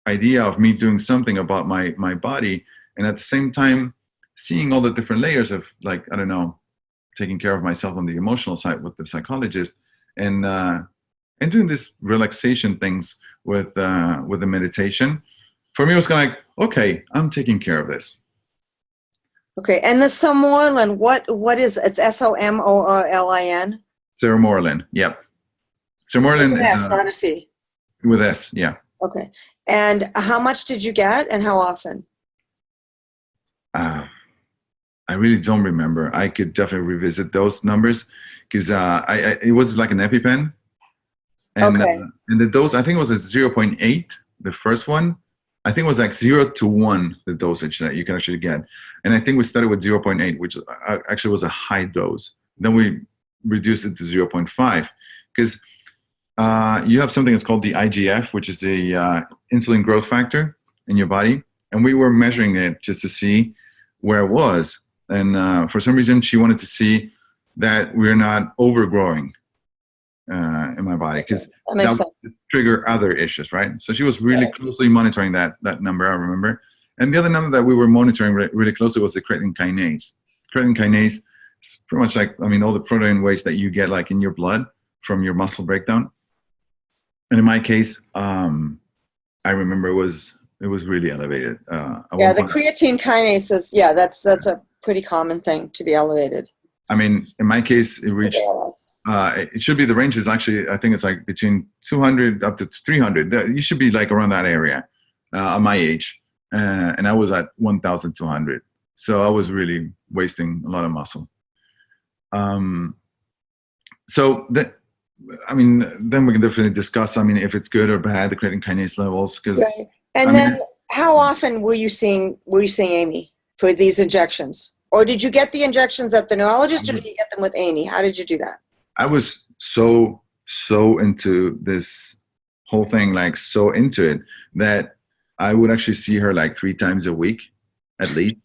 Speaker 2: idea of me doing something about my body, and at the same time seeing all the different layers of, like, I don't know, taking care of myself on the emotional side with the psychologist, and and doing this relaxation things with the meditation. For me, it was kind of like, okay, I'm taking care of this.
Speaker 1: Okay, and the Somorlin, what is it's Somorlin?
Speaker 2: Sarah Moreland, yep. Sarah
Speaker 1: With
Speaker 2: Moreland
Speaker 1: an
Speaker 2: is
Speaker 1: S, not a C.
Speaker 2: with S, yeah.
Speaker 1: Okay, and how much did you get, and how often?
Speaker 2: Uh, I really don't remember. I could definitely revisit those numbers because it was like an EpiPen,
Speaker 1: Okay,
Speaker 2: and the dose I think it was a 0.8. The first one, I think it was like 0 to 1 the dosage that you can actually get, and I think we started with 0.8, which actually was a high dose. Then we reduced it to 0.5 because you have something that's called the IGF, which is the insulin growth factor in your body, and we were measuring it just to see where it was. And for some reason, she wanted to see that we're not overgrowing in my body because
Speaker 1: that
Speaker 2: that
Speaker 1: makes sense.
Speaker 2: would trigger other issues, right? So she was really closely monitoring that number, I remember. And the other number that we were monitoring really closely was the creatine kinase. Creatine kinase is pretty much like, I mean, all the protein waste that you get like in your blood from your muscle breakdown. And in my case, I remember it was really elevated.
Speaker 1: Yeah, the creatine kinase is, that's a pretty common thing to be elevated.
Speaker 2: I mean, in my case, it reached, it should be, the range is actually, I think it's like between 200 up to 300. You should be like around that area at my age. And I was at 1,200. So I was really wasting a lot of muscle. So that, I mean, then we can definitely discuss, I mean, if it's good or bad, the creatine kinase levels. Because,
Speaker 1: right. And then how often were you seeing Amy for these injections? Or did you get the injections at the neurologist, or did you get them with Amy? How did you do that?
Speaker 2: I was so into this whole thing, like so into it, that I would actually see her like 3 times a week, at least.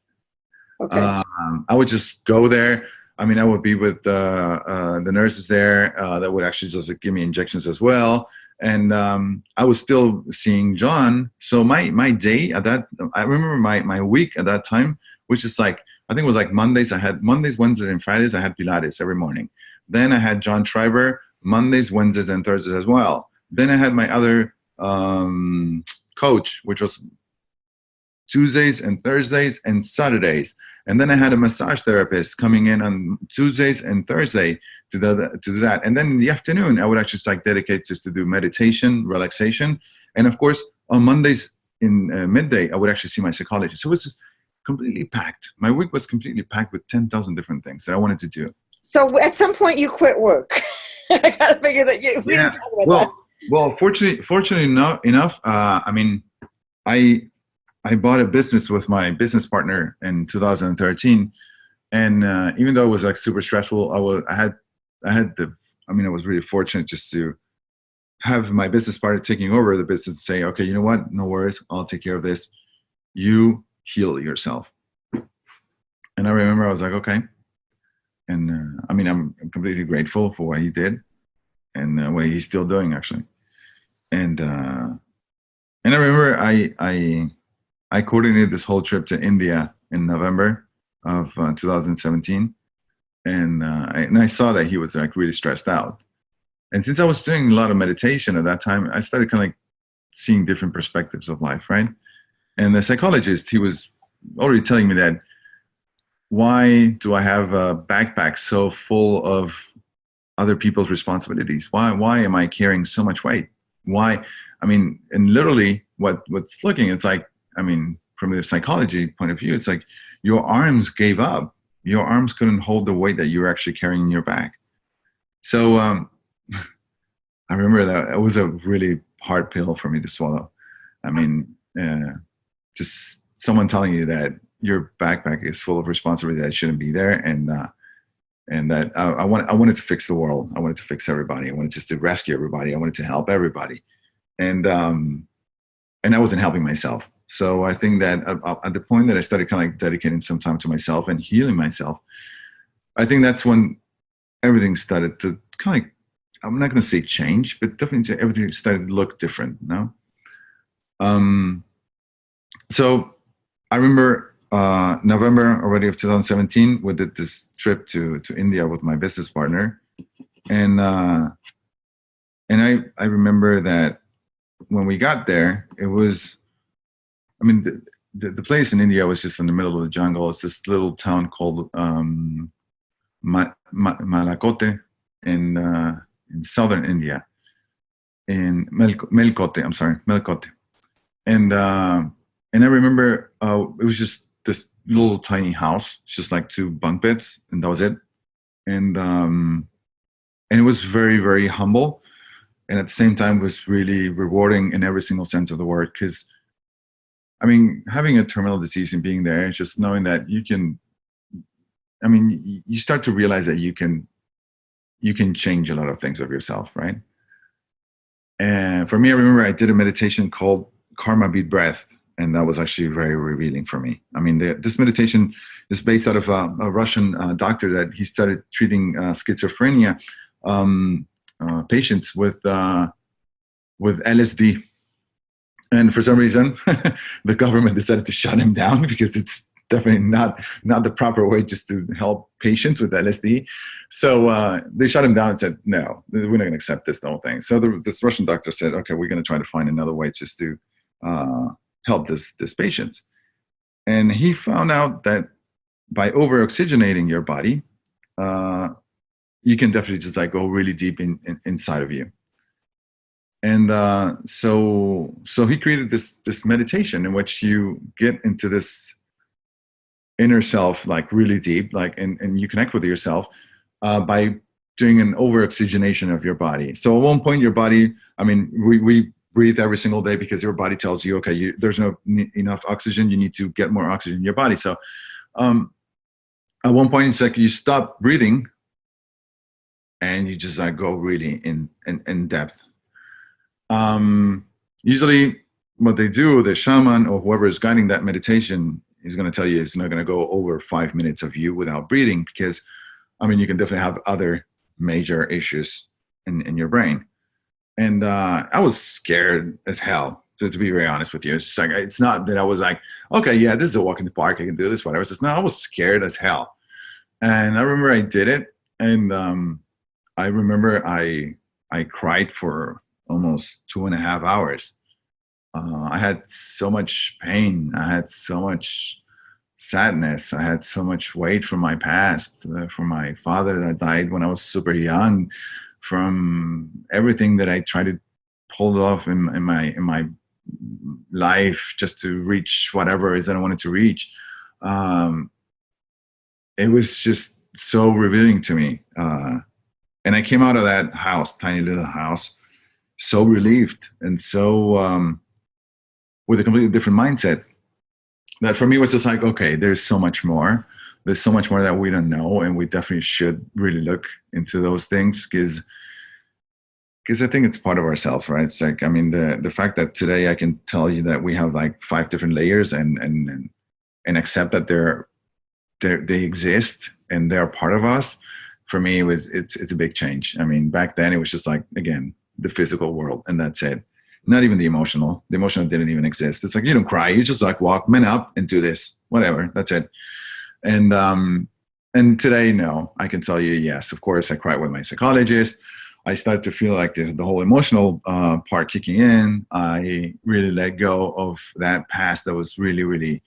Speaker 1: Okay.
Speaker 2: I would just go there. I mean, I would be with the nurses there that would actually just give me injections as well. And I was still seeing John. So my day at that, I remember my week at that time, which is like, I think it was like Mondays. I had Mondays, Wednesdays, and Fridays. I had Pilates every morning. Then I had John Schreiber Mondays, Wednesdays, and Thursdays as well. Then I had my other coach, which was Tuesdays and Thursdays and Saturdays. And then I had a massage therapist coming in on Tuesdays and Thursday to do that. And then in the afternoon, I would actually just like dedicate just to do meditation, relaxation. And of course, on Mondays in midday, I would actually see my psychologist. So it was just completely packed. My week was completely packed with 10,000 different things that I wanted to do.
Speaker 1: So at some point you quit work. I gotta figure that you. We didn't talk about that.
Speaker 2: Well, fortunately enough, I mean, I bought a business with my business partner in 2013, and even though it was like super stressful, I was really fortunate just to have my business partner taking over the business and say, okay, you know what? No worries, I'll take care of this. You heal yourself. And I remember I was like, okay. And I mean, I'm completely grateful for what he did and what he's still doing, actually. And I remember I coordinated this whole trip to India in November of 2017. And I saw that he was like really stressed out. And since I was doing a lot of meditation at that time, I started kind of like seeing different perspectives of life, right? And the psychologist, he was already telling me that, why do I have a backpack so full of other people's responsibilities? Why am I carrying so much weight? Why? I mean, and literally what's looking, it's like, I mean, from the psychology point of view, it's like your arms gave up. Your arms couldn't hold the weight that you were actually carrying in your back. So I remember that it was a really hard pill for me to swallow. I mean, just someone telling you that your backpack is full of responsibility that shouldn't be there, and that I wanted to fix the world. I wanted to fix everybody. I wanted just to rescue everybody. I wanted to help everybody, and I wasn't helping myself. So I think that at the point that I started kind of like dedicating some time to myself and healing myself, I think that's when everything started to kind of like, I'm not going to say change, but definitely everything started to look different. No. So I remember November already of 2017, we did this trip to India with my business partner, and And I remember that when we got there, it was, I mean, the place in India was just in the middle of the jungle. It's this little town called Malakote in southern India, in Melkote. I'm sorry, Melkote. And I remember it was just this little tiny house, just like 2 bunk beds, and that was it. And it was very, very humble, and at the same time was really rewarding in every single sense of the word. Because I mean, having a terminal disease and being there, just knowing that you can, I mean, you start to realize that you can change a lot of things of yourself, right? And for me, I remember I did a meditation called Karma Beat Breath, and that was actually very revealing for me. I mean, this meditation is based out of a Russian doctor that he started treating schizophrenia patients with LSD. And for some reason, the government decided to shut him down because it's definitely not the proper way just to help patients with LSD. So they shut him down and said, no, we're not going to accept this whole thing. So this Russian doctor said, okay, we're going to try to find another way just to help this patients. And he found out that by over-oxygenating your body, you can definitely just like go really deep inside of you. And so he created this meditation in which you get into this inner self, like really deep, like, and you connect with yourself by doing an over-oxygenation of your body. So at one point, your body, I mean, we breathe every single day because your body tells you, okay, there's no enough oxygen. You need to get more oxygen in your body. So at one point, it's like you stop breathing and you just like go really in depth. Usually what they do, the shaman or whoever is guiding that meditation is going to tell you it's not going to go over 5 minutes of you without breathing, because I mean, you can definitely have other major issues in your brain. And I was scared as hell, to be very honest with you. It's just like, it's not that I was like, okay, yeah, this is a walk in the park, I can do this, whatever. It's just, no, I was scared as hell. And I remember I did it, and I remember I cried for almost 2.5 hours. I had so much pain. I had so much sadness. I had so much weight from my past, from my father that died when I was super young, from everything that I tried to pull off in my life just to reach whatever it is that I wanted to reach. It was just so revealing to me. And I came out of that house, tiny little house, so relieved and so with a completely different mindset, that for me was just like, okay, there's so much more. There's so much more that we don't know, and we definitely should really look into those things, because I think it's part of ourselves, right? It's like, I mean, the fact that today I can tell you that we have like 5 different layers and accept that they exist and they're part of us. For me, it's a big change. I mean, back then it was just like, again, the physical world, and that's it. Not even the emotional. The emotional didn't even exist. It's like, you don't cry. You just like walk, man up, and do this, whatever. That's it. And today, no, I can tell you, yes, of course, I cried with my psychologist. I started to feel like the whole emotional part kicking in. I really let go of that past that was really, really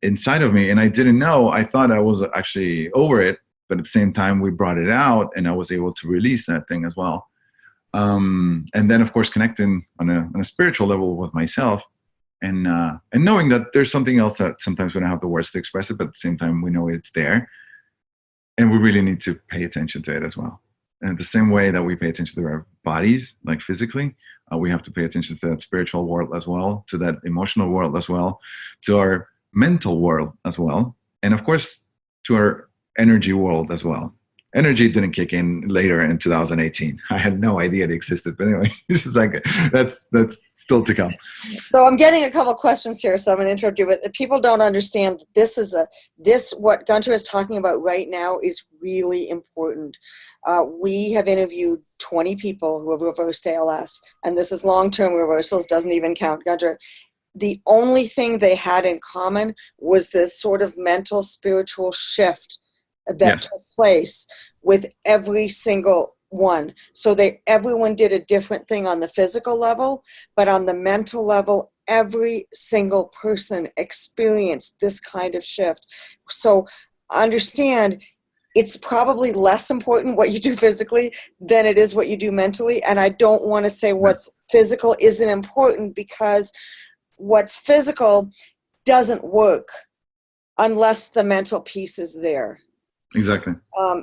Speaker 2: inside of me. And I didn't know. I thought I was actually over it. But at the same time, we brought it out, and I was able to release that thing as well. And then, of course, connecting on a spiritual level with myself, and knowing that there's something else that sometimes we don't have the words to express it, but at the same time, we know it's there. And we really need to pay attention to it as well. And the same way that we pay attention to our bodies, like physically, we have to pay attention to that spiritual world as well, to that emotional world as well, to our mental world as well, and of course, to our energy world as well. Energy didn't kick in later in 2018. I had no idea it existed, but anyway, it's just like, that's still to come.
Speaker 1: So I'm getting a couple questions here, so I'm going to interrupt you. But people don't understand this what Gunther is talking about right now is really important. We have interviewed 20 people who have reversed ALS, and this is long-term reversals, doesn't even count Gunther. The only thing they had in common was this sort of mental, spiritual shift that took place with every single one. So everyone did a different thing on the physical level, but on the mental level, every single person experienced this kind of shift. So understand, it's probably less important what you do physically than it is what you do mentally. And I don't want to say what's physical isn't important, because what's physical doesn't work unless the mental piece is there.
Speaker 2: Exactly.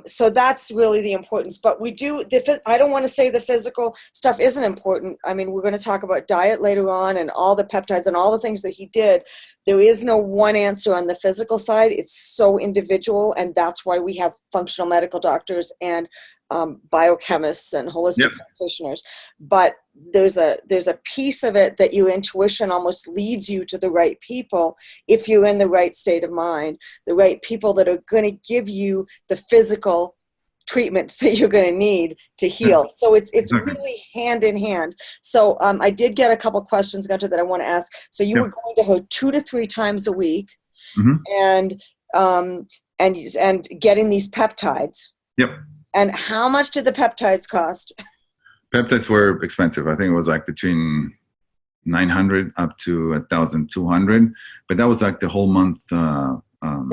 Speaker 1: So that's really the importance. But we do, I don't want to say the physical stuff isn't important. I mean, we're going to talk about diet later on and all the peptides and all the things that he did. There is no one answer on the physical side. It's so individual, and that's why we have functional medical doctors and biochemists and holistic practitioners. But there's a piece of it that your intuition almost leads you to the right people if you're in the right state of mind, the right people that are going to give you the physical treatments that you're going to need to heal. So it's really hand in hand. So I did get a couple questions, Gunther, that I want to ask. So you were going to her 2 to 3 times a week, and getting these peptides.
Speaker 2: Yep.
Speaker 1: And how much did the peptides cost?
Speaker 2: Peptides were expensive. I think it was like between 900 up to 1,200, but that was like the whole month.
Speaker 1: That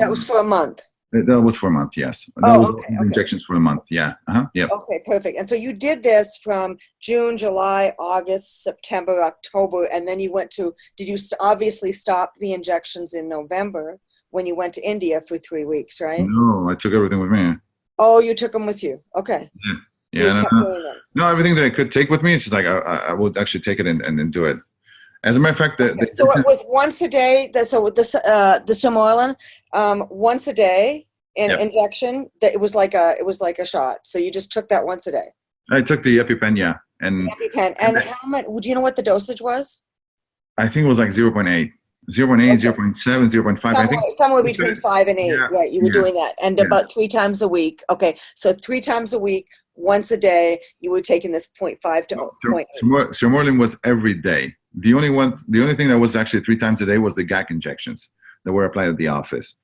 Speaker 1: was for a month.
Speaker 2: That was for a month, yes. That was injections for a month, yeah. Yep.
Speaker 1: Okay, perfect. And so you did this from June, July, August, September, October, and then you went to, did you obviously stop the injections in November when you went to India for 3 weeks, right?
Speaker 2: No, I took everything with me.
Speaker 1: Oh, you took them with you. Okay.
Speaker 2: Yeah. No, everything that I could take with me, it's just like I would actually take it and do it. As a matter of fact,
Speaker 1: so it was once a day. So with the Sermorelin, once a day injection. That it was like a shot. So you just took that once a day.
Speaker 2: I took the EpiPen, yeah,
Speaker 1: and the EpiPen. And how much? Do you know what the dosage was?
Speaker 2: I think it was like 0.8. 0.8, 0.7, 0.5. I think
Speaker 1: somewhere between 5 and 8, right? You were doing that, and about 3 times a week. Okay, so 3 times a week, once a day, you were taking this 0.5 to 0.8.
Speaker 2: Sermorelin was every day. The only thing that was actually 3 times a day was the GAC injections that were applied at the office.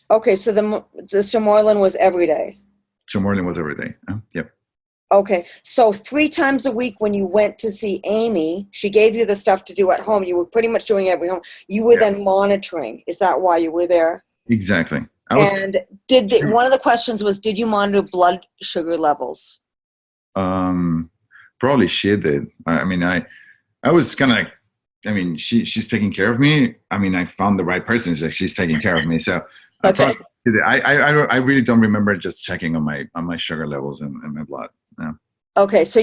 Speaker 1: Okay, so the Sermorelin was every day.
Speaker 2: Sermorelin was every day. Yep.
Speaker 1: Okay, so 3 times a week when you went to see Amy, she gave you the stuff to do at home. You were pretty much doing it every home. You were then monitoring. Is that why you were there?
Speaker 2: Exactly.
Speaker 1: And one of the questions was, did you monitor blood sugar levels?
Speaker 2: Probably she did. I mean, I was kind of like, I mean, she's taking care of me. I mean, I found the right person, so she's taking care of me. So
Speaker 1: okay.
Speaker 2: I really don't remember just checking on my sugar levels and my blood. Yeah.
Speaker 1: Okay, so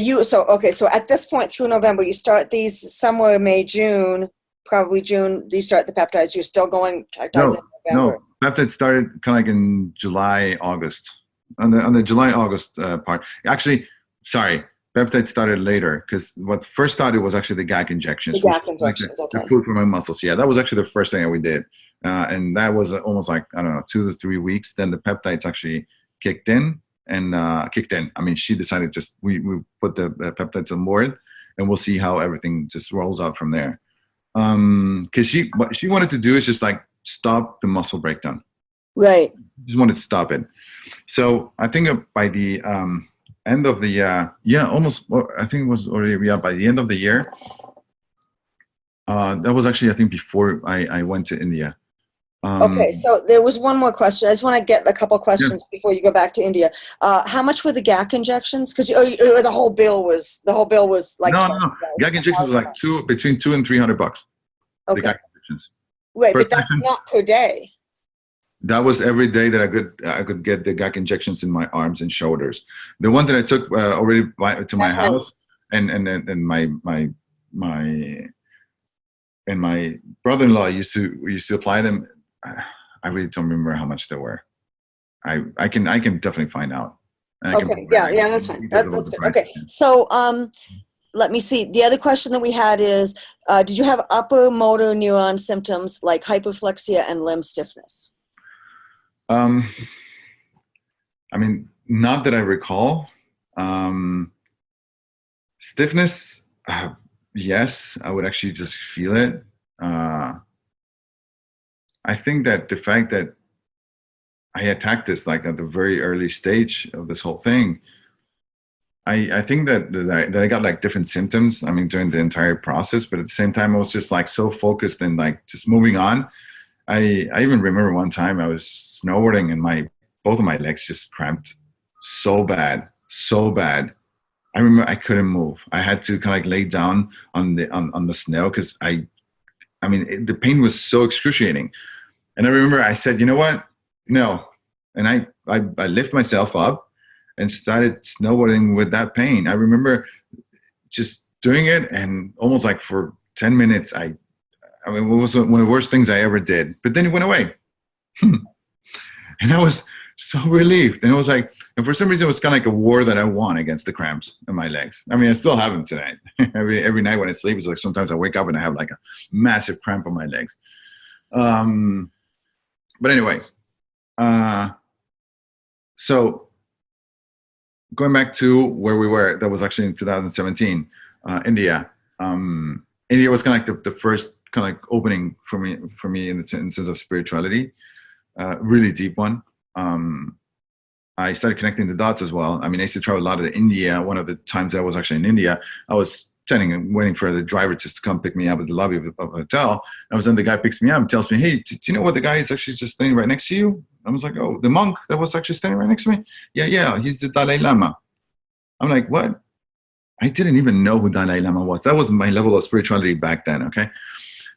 Speaker 1: at this point through November, you start these somewhere May, June, probably June. You start the peptides. You're still going peptides in November.
Speaker 2: No, peptides started kind of like in July, August. On the July, August part. Actually, sorry, peptides started later because what first started was actually the GAC injections.
Speaker 1: The GAC injections,
Speaker 2: the food for my muscles. Yeah, that was actually the first thing that we did, and that was almost like 2 to 3 weeks. Then the peptides actually kicked in. I mean, she decided we put the peptides on board, and we'll see how everything just rolls out from there. Because what she wanted to do is just like stop the muscle breakdown.
Speaker 1: Right.
Speaker 2: Just wanted to stop it. So I think by the end of the I think it was already by the end of the year. That was actually I think before I went to India.
Speaker 1: Okay, so there was one more question. I just want to get a couple questions before you go back to India. How much were the GAC injections? Because the whole bill was like
Speaker 2: no. GAC injections was like between $200 and $300.
Speaker 1: Okay.
Speaker 2: The GAC injections.
Speaker 1: Right, but that's not per day.
Speaker 2: That was every day that I could get the GAC injections in my arms and shoulders. The ones that I took already to my house, and my brother-in-law used to apply them. I really don't remember how much they were. I can definitely find out.
Speaker 1: Okay, that's fine. That's good. Okay, so let me see. The other question that we had is, did you have upper motor neuron symptoms like hyperflexia and limb stiffness?
Speaker 2: I mean, not that I recall. Stiffness, yes, I would actually just feel it. I think that the fact that I attacked this like at the very early stage of this whole thing. I think that I got like different symptoms. I mean, during the entire process, but at the same time, I was just like so focused and like just moving on. I even remember one time I was snowboarding and my both of my legs just cramped so bad. I remember I couldn't move. I had to kind of like lay down on the snow because I mean the pain was so excruciating. And I remember I said, you know what? No. And I lift myself up and started snowboarding with that pain. I remember just doing it and almost like for 10 minutes, I mean, it was one of the worst things I ever did. But then it went away. And I was so relieved. And it was like, and for some reason, it was kind of like a war that I won against the cramps in my legs. I mean, I still have them tonight. every night when I sleep, it's like sometimes I wake up and I have like a massive cramp on my legs. But anyway, so going back to where we were, that was actually in 2017, India. India was kind of like the first kind of like opening for me in the sense of spirituality, really deep one. I started connecting the dots as well. I mean, I used to travel a lot to India. One of the times I was actually in India, I was standing and waiting for the driver just to come pick me up at the lobby of a hotel. And then the guy picks me up and tells me, hey, do you know what the guy is actually just standing right next to you? I was like, oh, the monk that was actually standing right next to me? Yeah, he's the Dalai Lama. I'm like, what? I didn't even know who Dalai Lama was. That was my level of spirituality back then, okay?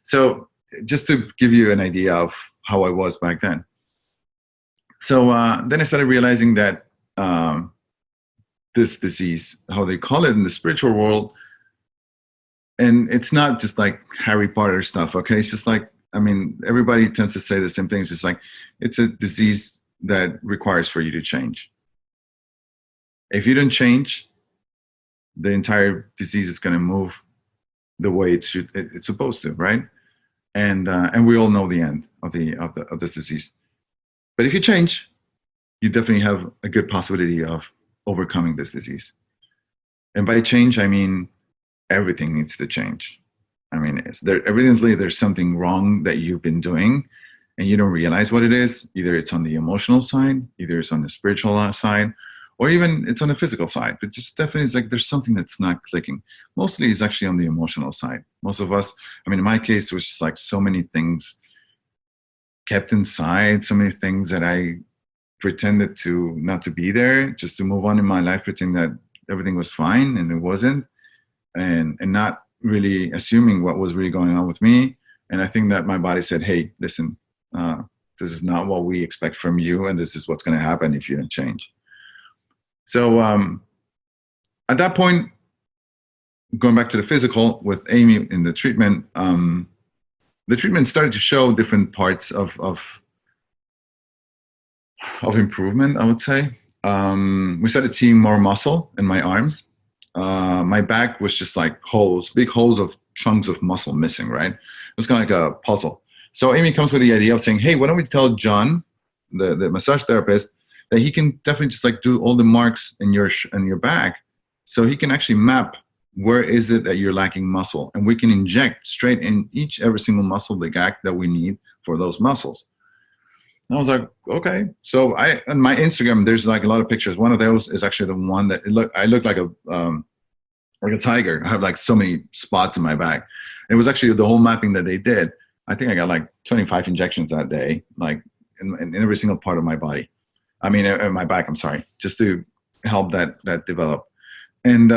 Speaker 2: So just to give you an idea of how I was back then. So then I started realizing that this disease, how they call it in the spiritual world, and it's not just like Harry Potter stuff, okay? It's just like, I mean, everybody tends to say the same things. It's like, it's a disease that requires for you to change. If you don't change, the entire disease is going to move the way it's supposed to, right? And we all know the end of this disease. But if you change, you definitely have a good possibility of overcoming this disease. And by change, I mean everything needs to change. I mean, evidently there's something wrong that you've been doing and you don't realize what it is. Either it's on the emotional side, either it's on the spiritual side, or even it's on the physical side. But just definitely it's like there's something that's not clicking. Mostly it's actually on the emotional side. Most of us, I mean, in my case, it was just like so many things kept inside, so many things that I pretended to not to be there, just to move on in my life, pretending that everything was fine and it wasn't, and not really assuming what was really going on with me. And I think that my body said, hey, listen, this is not what we expect from you, and this is what's going to happen if you don't change. So at that point, going back to the physical with Amy in the treatment started to show different parts of improvement, I would say. We started seeing more muscle in my arms. My back was just like holes, big holes of chunks of muscle missing, right? It was kind of like a puzzle. So Amy comes with the idea of saying, hey, why don't we tell John, the massage therapist, that he can definitely just like do all the marks in your back, so he can actually map where is it that you're lacking muscle, and we can inject straight in every single muscle that we need for those muscles. And I was like, okay. So on my Instagram, there's like a lot of pictures. One of those is actually the one that I look like a tiger. I have like so many spots in my back. It was actually the whole mapping that they did. I think I got like 25 injections that day, like in every single part of my body. I mean, my back, I'm sorry, just to help that develop. And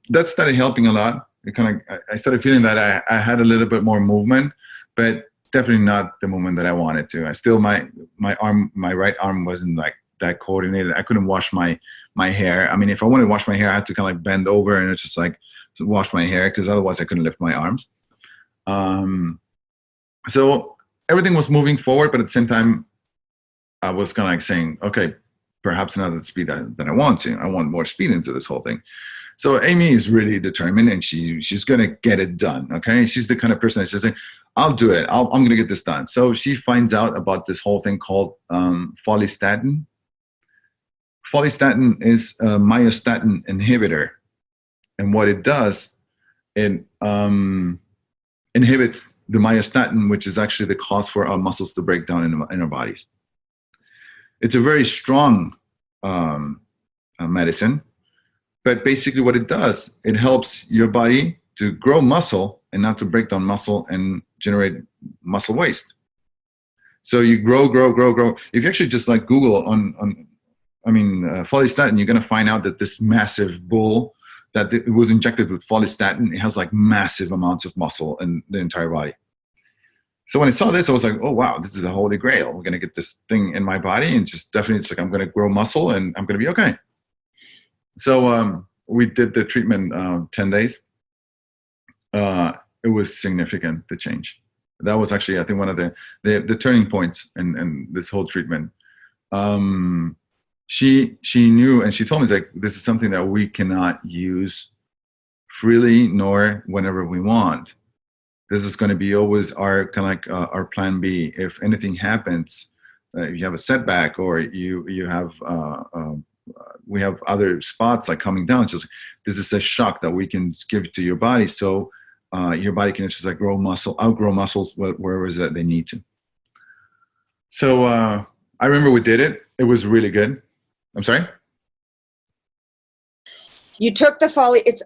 Speaker 2: that started helping a lot. I started feeling that I had a little bit more movement, but definitely not the movement that I wanted to. I still, my right arm wasn't like that coordinated. I couldn't wash my hair. I mean, if I wanted to wash my hair, I had to kind of like bend over and it's just like to wash my hair, because otherwise I couldn't lift my arms. So everything was moving forward, but at the same time, I was kind of like saying, okay, perhaps not at the speed that I want to. I want more speed into this whole thing. So Amy is really determined, and she's going to get it done, okay? She's the kind of person that's just saying, I'll do it. I'm going to get this done. So she finds out about this whole thing called follistatin. Follistatin is a myostatin inhibitor. And what it does, it inhibits the myostatin, which is actually the cause for our muscles to break down in our bodies. It's a very strong medicine, but basically what it does, it helps your body to grow muscle and not to break down muscle and generate muscle waste. So you grow. If you actually just like Google follistatin, you're going to find out that this massive bull that it was injected with follistatin, it has like massive amounts of muscle in the entire body. So when I saw this, I was like, oh, wow, this is a holy grail. We're going to get this thing in my body and just definitely it's like I'm going to grow muscle and I'm going to be okay. So we did the treatment 10 days. It was significant, the change. That was actually, I think, one of the turning points in this whole treatment. She knew, and she told me, like, this is something that we cannot use freely nor whenever we want. This is going to be always our kind of like our plan B. If anything happens, if you have a setback or you have we have other spots like coming down, just this is a shock that we can give to your body, so your body can just like outgrow muscles wherever is that they need to. So I remember we did it. It was really good. I'm sorry?
Speaker 1: You took the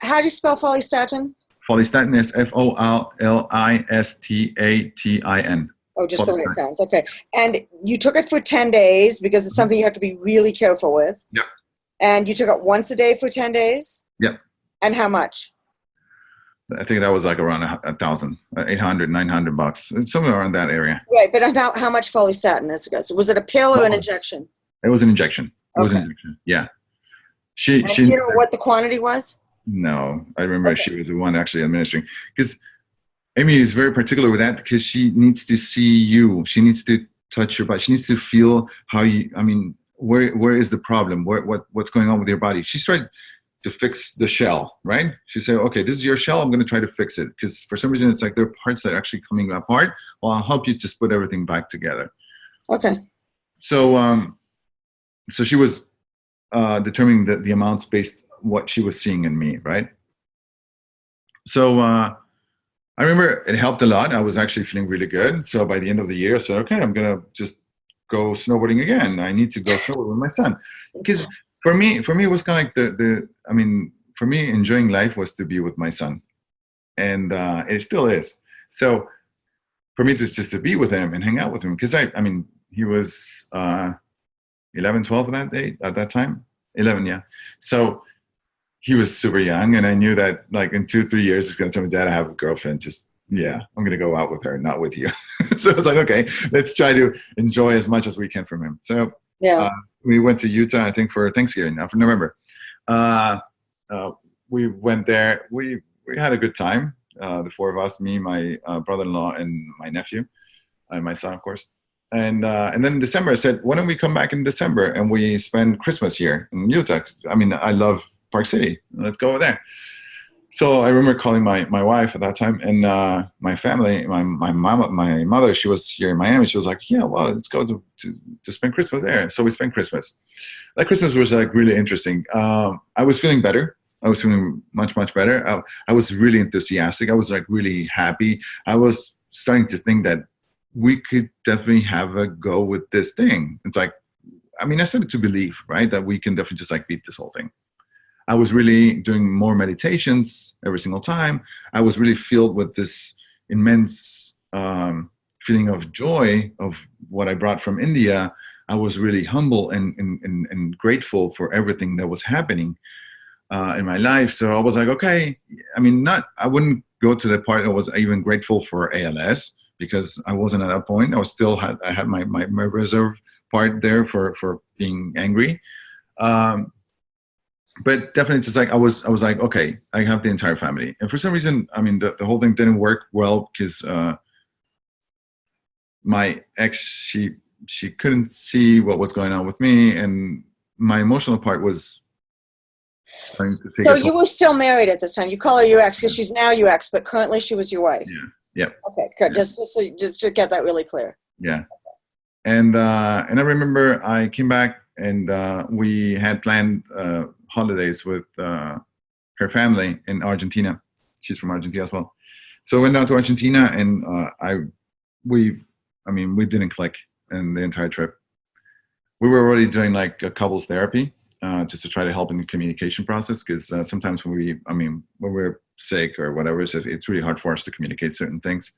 Speaker 1: how do you spell follistatin?
Speaker 2: Follistatin is Follistatin.
Speaker 1: Oh, just the way it sounds. Okay. And you took it for 10 days because it's something you have to be really careful with.
Speaker 2: Yep.
Speaker 1: And you took it once a day for 10 days?
Speaker 2: Yep.
Speaker 1: And how much?
Speaker 2: I think that was like around $1,000, $800, $900. It's somewhere around that area.
Speaker 1: Right. But how much follistatin is it? So was it a pill or an injection?
Speaker 2: It was an injection. It was an injection. Yeah. She
Speaker 1: you know what the quantity was?
Speaker 2: No, I remember she was the one actually administering, because Amy is very particular with that, because she needs to see you. She needs to touch your body. She needs to feel how you, where is the problem? What's going on with your body? She's trying to fix the shell, right? She said, okay, this is your shell. I'm going to try to fix it. Because for some reason, it's like there are parts that are actually coming apart. Well, I'll help you just put everything back together.
Speaker 1: Okay.
Speaker 2: So, so she was determining the amounts based what she was seeing in me, right? So I remember it helped a lot. I was actually feeling really good. So by the end of the year, I said, okay, I'm going to just go snowboarding again. I need to go snowboard with my son. Because for me, it was kind of like for me, enjoying life was to be with my son. And it still is. So for me just to be with him and hang out with him, because he was 11, 12 at that time. 11, yeah. So he was super young, and I knew that like in 2-3 years he's going to tell me, Dad, I have a girlfriend. Just, yeah, I'm going to go out with her, not with you. So I was like, okay, let's try to enjoy as much as we can from him. So we went to Utah, I think, for Thanksgiving, now for November. We went there. We had a good time. The four of us, me, my brother-in-law, and my nephew, and my son, of course. And then in December, I said, why don't we come back in December and we spend Christmas here in Utah? I love Park City. Let's go over there. So I remember calling my wife at that time, and my family, my mother, she was here in Miami. She was like, yeah, well, let's go to spend Christmas there. So we spent Christmas. That Christmas was like really interesting. I was feeling better. I was feeling much, much better. I was really enthusiastic. I was like really happy. I was starting to think that we could definitely have a go with this thing. It's like, I started to believe, right, that we can definitely just like beat this whole thing. I was really doing more meditations every single time. I was really filled with this immense feeling of joy of what I brought from India. I was really humble and grateful for everything that was happening in my life. So I was like, okay, I wouldn't go to the part I was even grateful for ALS, because I wasn't at that point. I had my reserve part there for being angry. But definitely just like, I was like, okay, I have the entire family. And for some reason, the whole thing didn't work well, because my ex, she couldn't see what was going on with me. And my emotional part was starting to take.
Speaker 1: So you were still married at this time. You call her your ex because she's now your ex, but currently she was your wife.
Speaker 2: Yeah. Yep.
Speaker 1: Okay, good.
Speaker 2: Yeah.
Speaker 1: Just to get that really clear.
Speaker 2: Yeah. And I remember I came back, and we had planned holidays with her family in Argentina. She's from Argentina as well. So I went down to Argentina, and we didn't click in the entire trip. we were already doing like a couples therapy, just to try to help in the communication process. Because sometimes when we're sick or whatever, it's really hard for us to communicate certain things.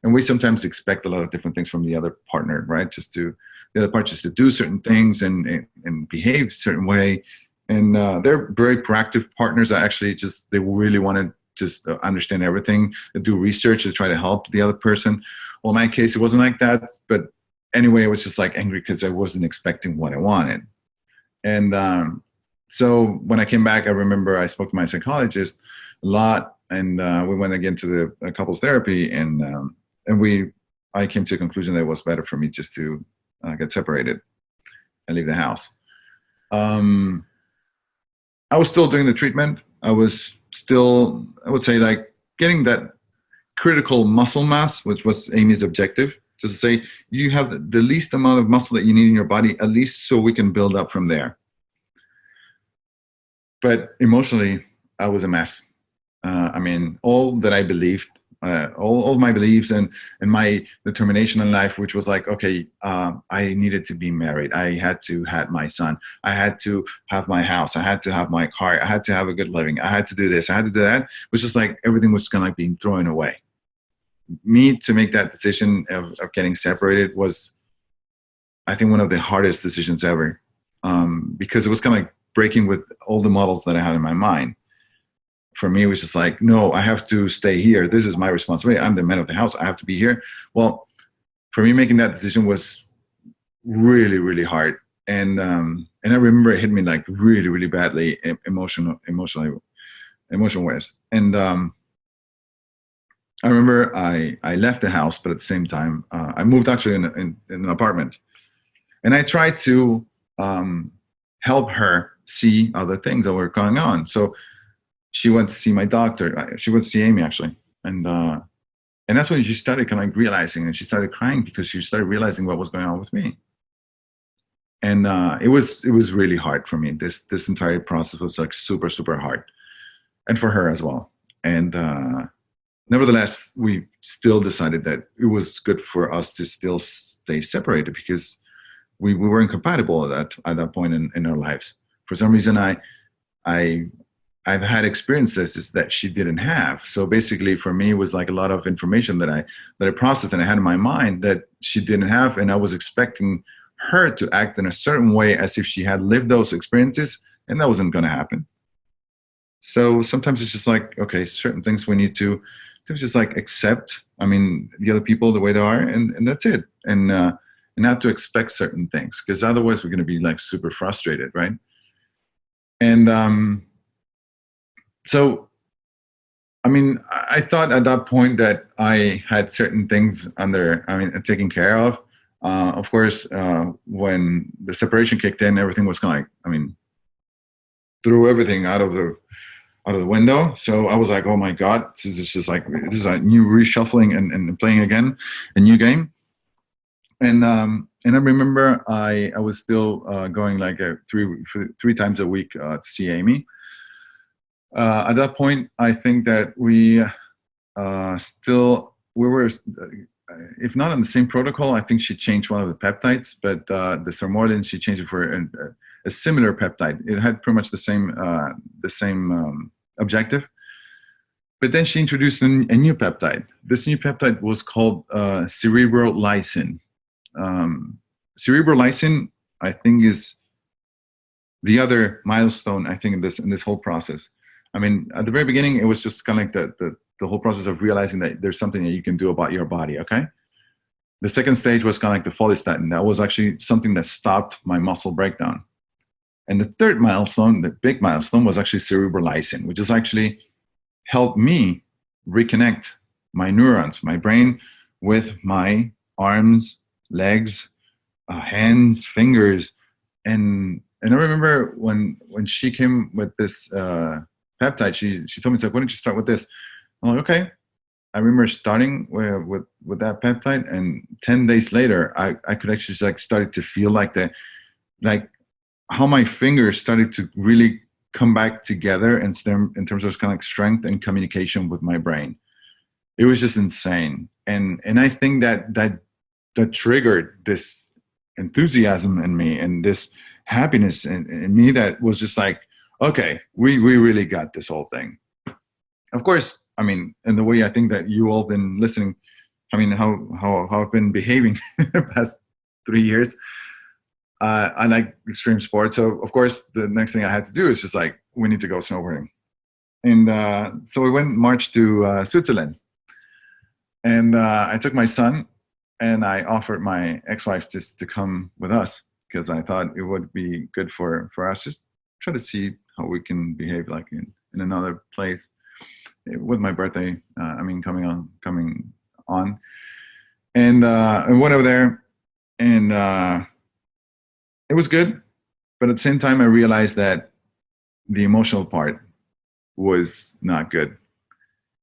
Speaker 2: And we sometimes expect a lot of different things from the other partner, right? The other part just to do certain things and behave a certain way. And they're very proactive partners that actually they really want to just understand everything, they do research to try to help the other person. Well, in my case, it wasn't like that. But anyway, I was just like angry because I wasn't expecting what I wanted. And so when I came back, I remember I spoke to my psychologist a lot, and we went again to the couples therapy, and I came to a conclusion that it was better for me just to get separated and leave the house. I was still doing the treatment. I was still, I would say, like getting that critical muscle mass, which was Amy's objective, just to say you have the least amount of muscle that you need in your body, at least so we can build up from there. But emotionally, I was a mess. All that I believed, all of my beliefs and my determination in life, which was like, okay, I needed to be married. I had to have my son. I had to have my house. I had to have my car. I had to have a good living. I had to do this. I had to do that. It was just like everything was kind of like being thrown away. Me to make that decision of getting separated was, I think, one of the hardest decisions ever, because it was kind of like breaking with all the models that I had in my mind. For me, it was just like, no, I have to stay here. This is my responsibility. I'm the man of the house. I have to be here. Well, for me, making that decision was really, really hard. And I remember it hit me like really, really badly, emotional ways. And I remember I left the house, but at the same time, I moved actually in an apartment. And I tried to help her see other things that were going on. So she went to see my doctor. She went to see Amy, actually. And that's when she started kind of like realizing, and she started crying because she started realizing what was going on with me. And it was really hard for me. This entire process was like super, super hard. And for her as well. And nevertheless, we still decided that it was good for us to still stay separated because we were incompatible at that point in our lives. For some reason, I've had experiences that she didn't have. So basically for me, it was like a lot of information that I processed and I had in my mind that she didn't have. And I was expecting her to act in a certain way as if she had lived those experiences, and that wasn't going to happen. So sometimes it's just like, okay, certain things we need to just like accept, the other people the way they are, and that's it. And not to expect certain things, because otherwise we're going to be like super frustrated, right? And so, I thought at that point that I had certain things taken care of. Of course, when the separation kicked in, everything was kind of like, threw everything out of the window. So I was like, oh my God, this is a new reshuffling and playing again, a new game. And I remember I was still going like three times a week to see Amy. At that point, I think that we were, if not on the same protocol, I think she changed one of the peptides, but the Sermorelin, she changed it for a similar peptide. It had pretty much the same objective. But then she introduced a new peptide. This new peptide was called cerebrolysin. Cerebrolysin, I think, is the other milestone, I think, in this whole process. At the very beginning, it was just kind of like the whole process of realizing that there's something that you can do about your body, okay? The second stage was kind of like the follistatin. That was actually something that stopped my muscle breakdown. And the third milestone, the big milestone, was actually cerebrolysin, which has actually helped me reconnect my neurons, my brain, with my arms, legs, hands, fingers. And I remember when she came with this peptide, she told me, it's like, why don't you start with this? I'm like, okay. I remember starting with that peptide, and 10 days later, I could actually like started to feel like how my fingers started to really come back together in terms of kind of like strength and communication with my brain. It was just insane. And I think that triggered this enthusiasm in me and this happiness in me that was just like, okay, we really got this whole thing. Of course, I mean, and the way I think that you all been listening, I mean, how I've been behaving the past 3 years. I like extreme sports, so of course the next thing I had to do is just like, we need to go snowboarding, and so we went March to Switzerland, and I took my son, and I offered my ex-wife just to come with us because I thought it would be good for us, just try to see how we can behave like in another place with my birthday. I mean, coming on, and I went over there, and it was good, but at the same time, I realized that the emotional part was not good,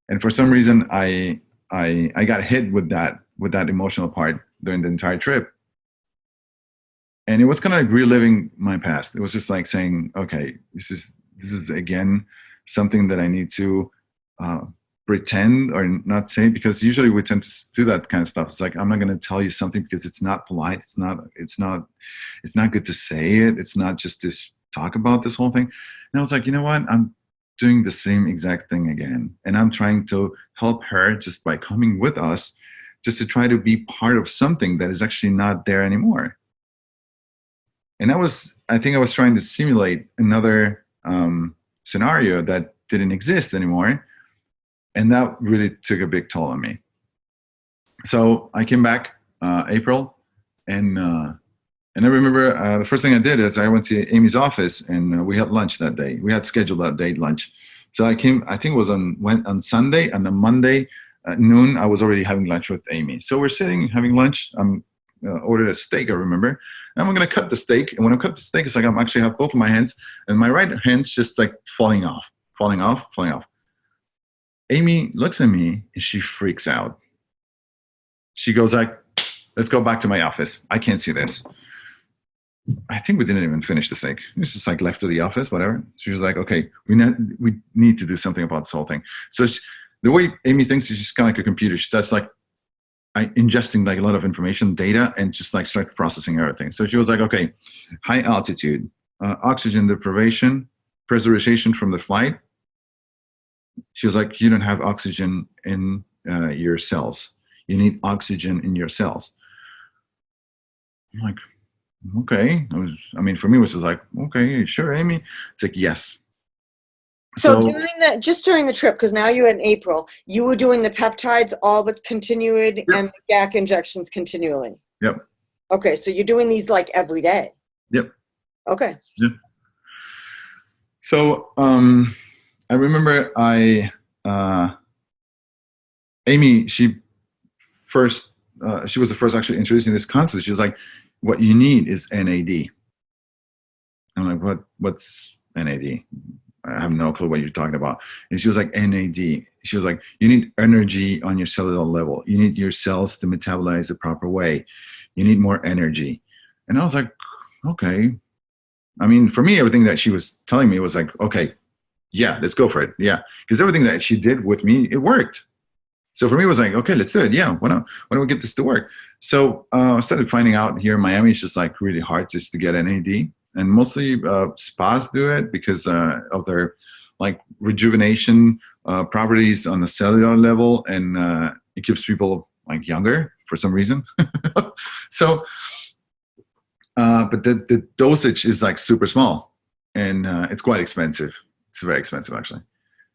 Speaker 2: and for some reason, I got hit with that emotional part during the entire trip, and it was kind of like reliving my past. It was just like saying, okay, this is again something that I need to pretend or not say, because usually we tend to do that kind of stuff. It's like, I'm not going to tell you something because it's not polite. It's not good to say it. It's not just to talk about this whole thing. And I was like, you know what? I'm doing the same exact thing again. And I'm trying to help her just by coming with us, just to try to be part of something that is actually not there anymore. And I think I was trying to simulate another scenario that didn't exist anymore. And that really took a big toll on me. So I came back April, and I remember the first thing I did is I went to Amy's office, and we had lunch that day. We had scheduled that day lunch. So I think it was on Sunday, and on Monday at noon, I was already having lunch with Amy. So we're sitting having lunch. Ordered a steak, I remember. And I'm going to cut the steak. And when I cut the steak, it's like I'm actually have both of my hands, and my right hand's just like falling off. Amy looks at me and she freaks out. She goes like, let's go back to my office. I can't see this. I think we didn't even finish the steak. It's just like left to the office, whatever. She was like, okay, we need to do something about this whole thing. So the way Amy thinks is just kind of like a computer. She starts like ingesting like a lot of information, data, and just like start processing everything. So she was like, okay, high altitude, oxygen deprivation, pressurization from the flight. She was like, you don't have oxygen in your cells. You need oxygen in your cells. I'm like, okay. For me, it was just like, okay, sure, Amy. It's like, yes.
Speaker 1: So during the trip, because now you're in April, you were doing the peptides all but continued,
Speaker 2: yep.
Speaker 1: And the GAC injections continually.
Speaker 2: Yep.
Speaker 1: Okay, so you're doing these like every day.
Speaker 2: Yep.
Speaker 1: Okay.
Speaker 2: Yep. So I remember Amy, she was the first actually introducing this concept. She was like, what you need is NAD. I'm like, what's NAD? I have no clue what you're talking about. And she was like, NAD. She was like, you need energy on your cellular level. You need your cells to metabolize the proper way. You need more energy. And I was like, okay. I mean, for me, everything that she was telling me was like, okay, yeah, let's go for it. Yeah. Because everything that she did with me, it worked. So for me, it was like, okay, let's do it. Yeah. Why don't we get this to work? So I started finding out here in Miami, it's just like really hard just to get NAD. And mostly spas do it because of their like rejuvenation properties on the cellular level, and it keeps people like younger for some reason. So, but the dosage is like super small, and it's quite expensive. It's very expensive actually.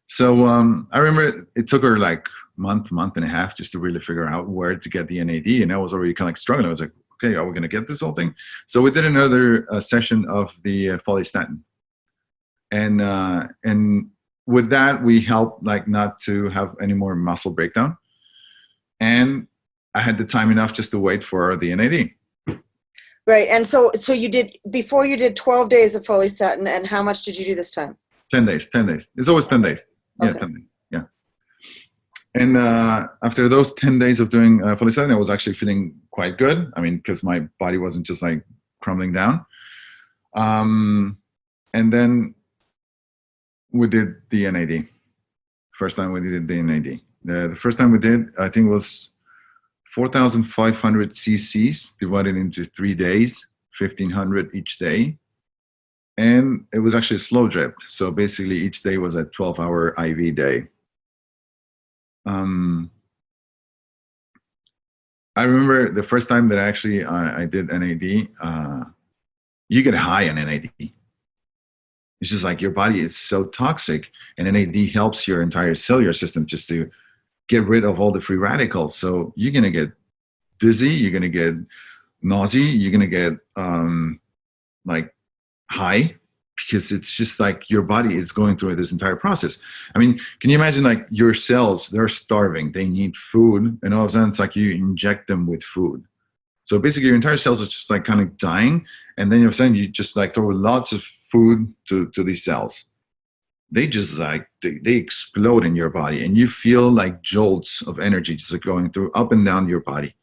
Speaker 2: So I remember it took her like month and a half just to really figure out where to get the NAD, and I was already kind of like struggling. I was like, okay, are we going to get this whole thing? So we did another session of the follistatin, and with that we helped like not to have any more muscle breakdown, and I had the time enough just to wait for the NAD.
Speaker 1: Right, and so you did 12 days of follistatin, and how much did you do this time?
Speaker 2: 10 days. It's always 10 days. Yeah, okay. 10 days. Yeah. And after those 10 days of doing follistatin, I was actually feeling quite good. I mean, because my body wasn't just like crumbling down. And then we did the NAD. First time we did the NAD. The first time we did, I think it was 4,500 cc's divided into 3 days, 1,500 each day. And it was actually a slow drip. So basically each day was a 12-hour IV day. I remember the first time that actually I did NAD, you get high on NAD. It's just like your body is so toxic, and NAD helps your entire cellular system just to get rid of all the free radicals. So you're going to get dizzy, you're going to get nausea, you're going to get like high, because it's just like your body is going through this entire process. I mean, can you imagine like your cells, they're starving, they need food, and all of a sudden it's like you inject them with food. So basically your entire cells are just like kind of dying, and then all of a sudden you just like throw lots of food to these cells. They just like, they explode in your body, and you feel like jolts of energy just like going through up and down your body.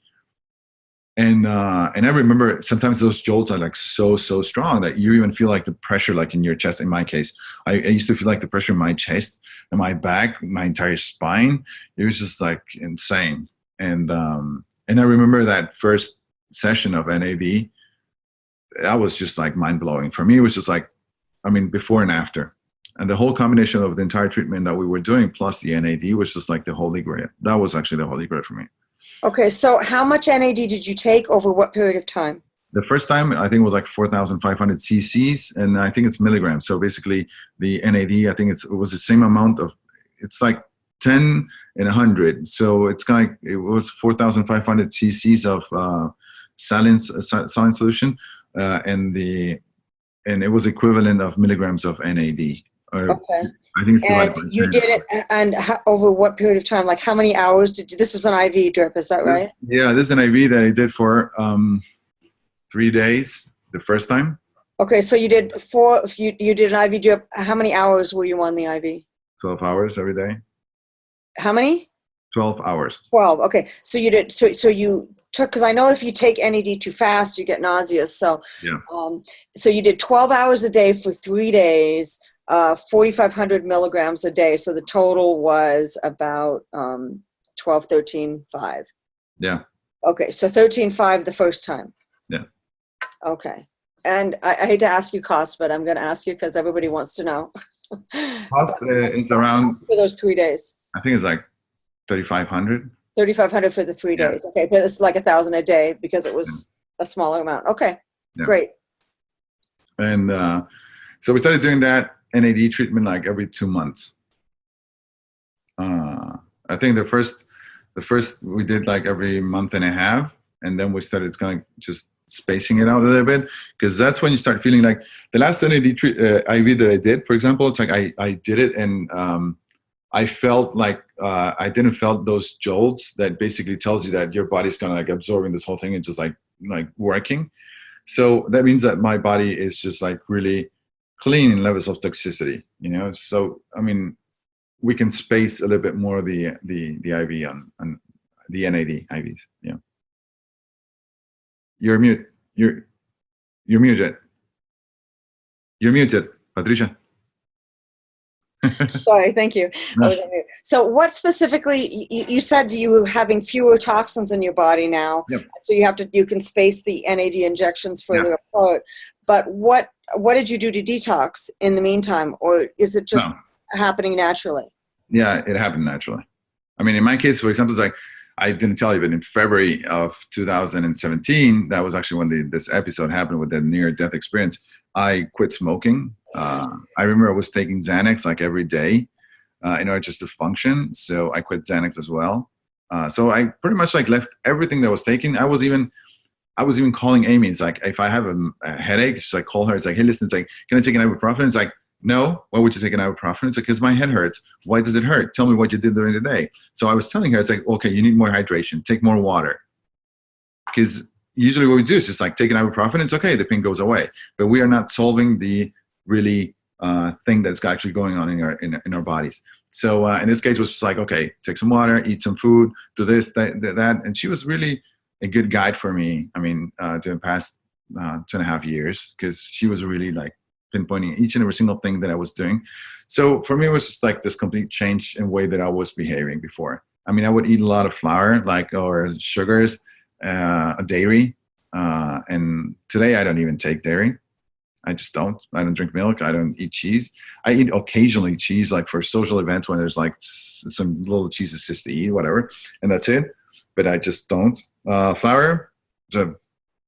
Speaker 2: And I remember sometimes those jolts are like so strong that you even feel like the pressure like in your chest. In my case, I used to feel like the pressure in my chest and my back, my entire spine. It was just like insane. And I remember that first session of NAD, that was just like mind blowing. For me, it was just like, I mean, before and after. And the whole combination of the entire treatment that we were doing plus the NAD was just like the holy grail. That was actually the holy grail for me.
Speaker 1: Okay, so how much NAD did you take over what period of time?
Speaker 2: The first time, I think it was like 4,500 cc's, and I think it's milligrams. So basically, the NAD, I think it was the same amount of, it's like 10 and 100. So it's kind of, it was 4,500 cc's of saline solution, and it was equivalent of milligrams of NAD.
Speaker 1: Okay.
Speaker 2: I think it's
Speaker 1: and you did it, and over what period of time? Like how many hours did you? This was an IV drip, is that right?
Speaker 2: Yeah, this is an IV that I did for 3 days the first time.
Speaker 1: Okay, so you did you did an IV drip. How many hours were you on the IV?
Speaker 2: 12 hours every day.
Speaker 1: How many?
Speaker 2: 12 hours.
Speaker 1: 12. Okay, so you did. So you took, because I know if you take NAD too fast, you get nauseous. So
Speaker 2: yeah.
Speaker 1: So you did 12 hours a day for 3 days. 4,500 milligrams a day. So the total was about 12, 13, 5.
Speaker 2: Yeah.
Speaker 1: Okay. So 13.5 the first time.
Speaker 2: Yeah.
Speaker 1: Okay. And I hate to ask you cost, but I'm going to ask you because everybody wants to know.
Speaker 2: Cost is around,
Speaker 1: for those 3 days.
Speaker 2: I think it's like 3,500.
Speaker 1: 3,500 for the 3 days. Okay. But it's like 1,000 a day because it was a smaller amount. Okay. Yeah. Great.
Speaker 2: And so we started doing that NAD treatment like every 2 months. I think the first we did like every month and a half, and then we started kind of just spacing it out a little bit, because that's when you start feeling like the last NAD IV that I did, for example, it's like I did it, and I felt like I didn't felt those jolts that basically tells you that your body's kind of like absorbing this whole thing and just like working. So that means that my body is just like really clean in levels of toxicity, you know. So I mean, we can space a little bit more the IV on the NAD IVs. Yeah. You're muted. You're muted. You're muted, Patricia.
Speaker 1: Sorry, thank you. No. So what specifically, you said you were having fewer toxins in your body now.
Speaker 2: Yep.
Speaker 1: So you can space the NAD injections further apart. But what did you do to detox in the meantime? Or is it just happening naturally?
Speaker 2: Yeah, it happened naturally. I mean, in my case, for example, it's like, I didn't tell you, but in February of 2017, that was actually when this episode happened with the near-death experience, I quit smoking. I remember I was taking Xanax like every day in order just to function. So I quit Xanax as well. So I pretty much like left everything that I was taking. I was even calling Amy. It's like, if I have a headache, just like call her. It's like, hey, listen, it's like, can I take an ibuprofen? It's like, no. Why would you take an ibuprofen? It's like, because my head hurts. Why does it hurt? Tell me what you did during the day. So I was telling her, it's like, okay, you need more hydration. Take more water. Because usually what we do is just like take an ibuprofen. It's okay. The pain goes away. But we are not solving the really thing that's actually going on in our bodies. So in this case, it was just like, okay, take some water, eat some food, do this, that. And she was really a good guide for me. I mean, during the past 2.5 years, because she was really like pinpointing each and every single thing that I was doing. So for me, it was just like this complete change in way that I was behaving before. I mean, I would eat a lot of flour, like, or sugars, dairy. And today I don't even take dairy. I just don't. I don't drink milk. I don't eat cheese. I eat occasionally cheese, like for social events when there's like some little cheeses just to eat, whatever, and that's it. But I just don't. Flour,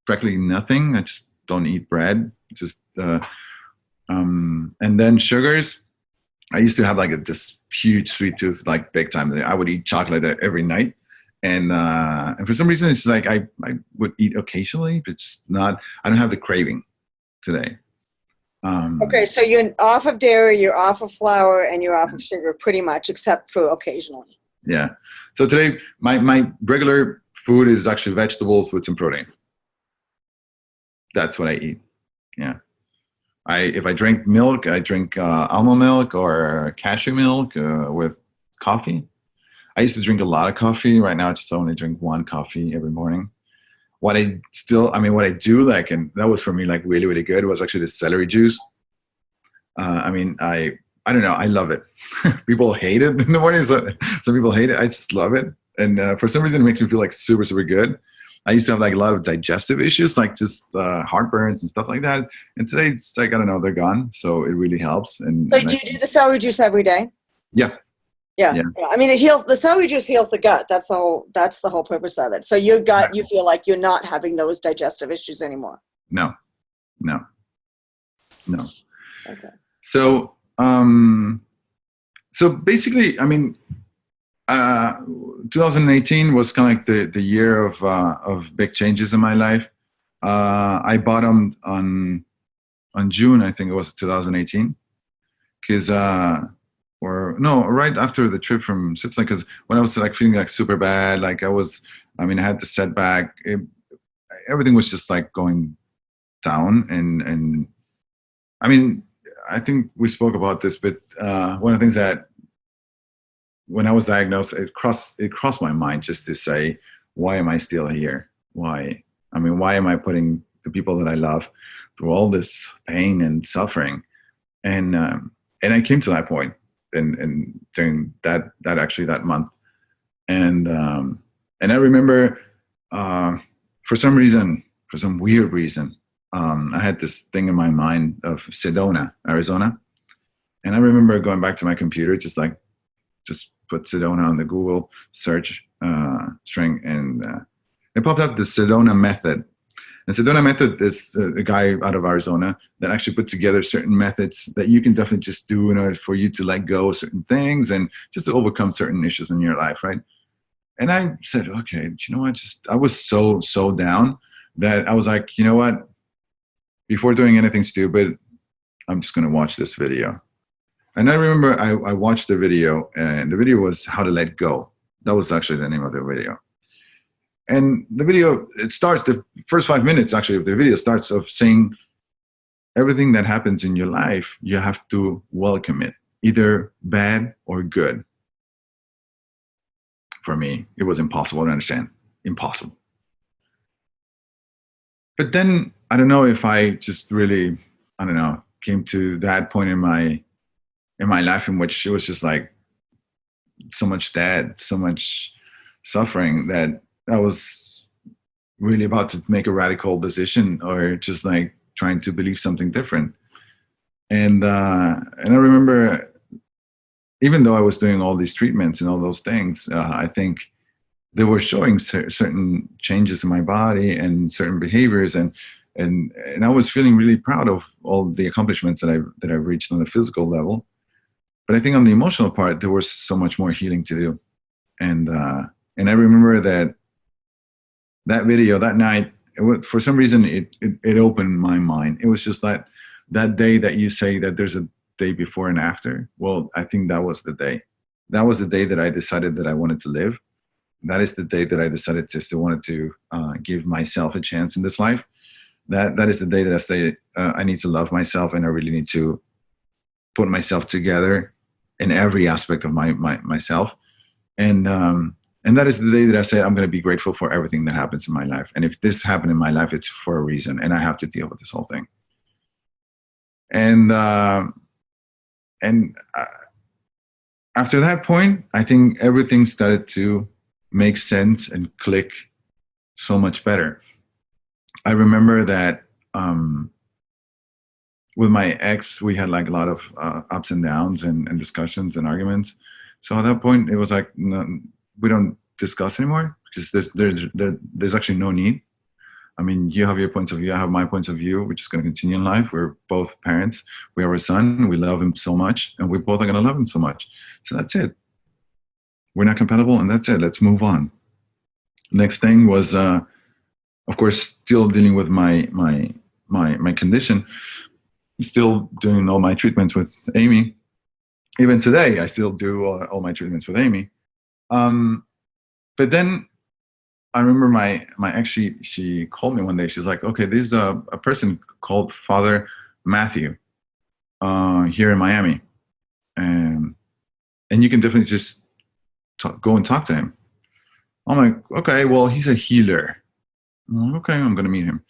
Speaker 2: practically nothing. I just don't eat bread. Just and then sugars. I used to have like this huge sweet tooth, like big time. I would eat chocolate every night, and for some reason, it's like I would eat occasionally, but it's not. I don't have the craving today.
Speaker 1: Okay, so you're off of dairy, you're off of flour, and you're off of sugar pretty much, except for occasionally.
Speaker 2: Yeah. So today, my regular food is actually vegetables with some protein. That's what I eat. Yeah. If I drink milk, I drink almond milk or cashew milk with coffee. I used to drink a lot of coffee. Right now, I just only drink one coffee every morning. What I do like, and that was for me like really, really good, was actually the celery juice. I mean, I don't know. I love it. People hate it in the morning. So some people hate it. I just love it. And for some reason, it makes me feel like super, super good. I used to have like a lot of digestive issues, like just heartburns and stuff like that. And today it's like, I don't know, they're gone. So it really helps. And
Speaker 1: So do you do the celery juice every day?
Speaker 2: Yeah.
Speaker 1: Yeah. I mean, the celery juice heals the gut. That's the whole purpose of it. So your gut, you feel like you're not having those digestive issues anymore.
Speaker 2: No.
Speaker 1: Okay.
Speaker 2: So, so basically, I mean, 2018 was kind of like the year of big changes in my life. I bottomed on June, I think it was 2018, because right after the trip from Switzerland, because when I was like feeling like super bad, like I had the setback, everything was just like going down, and I mean, I think we spoke about this, but one of the things that when I was diagnosed, it crossed my mind just to say, why am I still here? Why? I mean, why am I putting the people that I love through all this pain and suffering? And I came to that point, and during that month, and I remember for some weird reason, I had this thing in my mind of Sedona, Arizona, and I remember going back to my computer, just put Sedona on the Google search string, and it popped up the Sedona method. And Sedona method is a guy out of Arizona that actually put together certain methods that you can definitely just do in order for you to let go of certain things and just to overcome certain issues in your life, right? And I said, okay, you know what? I was so down that I was like, you know what? Before doing anything stupid, I'm just going to watch this video. And I remember I watched the video, and the video was How to Let Go. That was actually the name of the video. And the video, the first 5 minutes actually of the video starts of saying everything that happens in your life, you have to welcome it, either bad or good. For me, it was impossible to understand. Impossible. But then, I don't know if I just really, came to that point in my life in which it was just like so much death, so much suffering that I was really about to make a radical decision or just like trying to believe something different. And I remember, even though I was doing all these treatments and all those things, I think they were showing certain changes in my body and certain behaviors, and I was feeling really proud of all the accomplishments that I've reached on a physical level. But I think on the emotional part, there was so much more healing to do. And I remember that video that night, for some reason, it opened my mind. It was just that day that you say that there's a day before and after. Well, I think that was the day. That was the day that I decided that I wanted to live. That is the day that I decided to wanted to give myself a chance in this life. That is the day that I say I need to love myself, and I really need to put myself together in every aspect of myself. And that is the day that I say I'm going to be grateful for everything that happens in my life. And if this happened in my life, it's for a reason, and I have to deal with this whole thing. And after that point, I think everything started to make sense and click so much better. I remember that with my ex, we had like a lot of ups and downs and discussions and arguments. So at that point, it was like, no, we don't discuss anymore because there's actually no need. I mean, you have your points of view, I have my points of view, which is going to continue in life. We're both parents. We have a son. We love him so much, and we both are going to love him so much. So that's it. We're not compatible, and that's it. Let's move on. Next thing was, of course, still dealing with my condition. Still doing all my treatments with Amy. Even today, I still do all my treatments with Amy. But then I remember my ex, she called me one day. She's like, okay, there's a person called Father Matthew here in Miami. And you can definitely just go and talk to him. I'm like, okay, well, he's a healer. I'm like, okay, I'm going to meet him.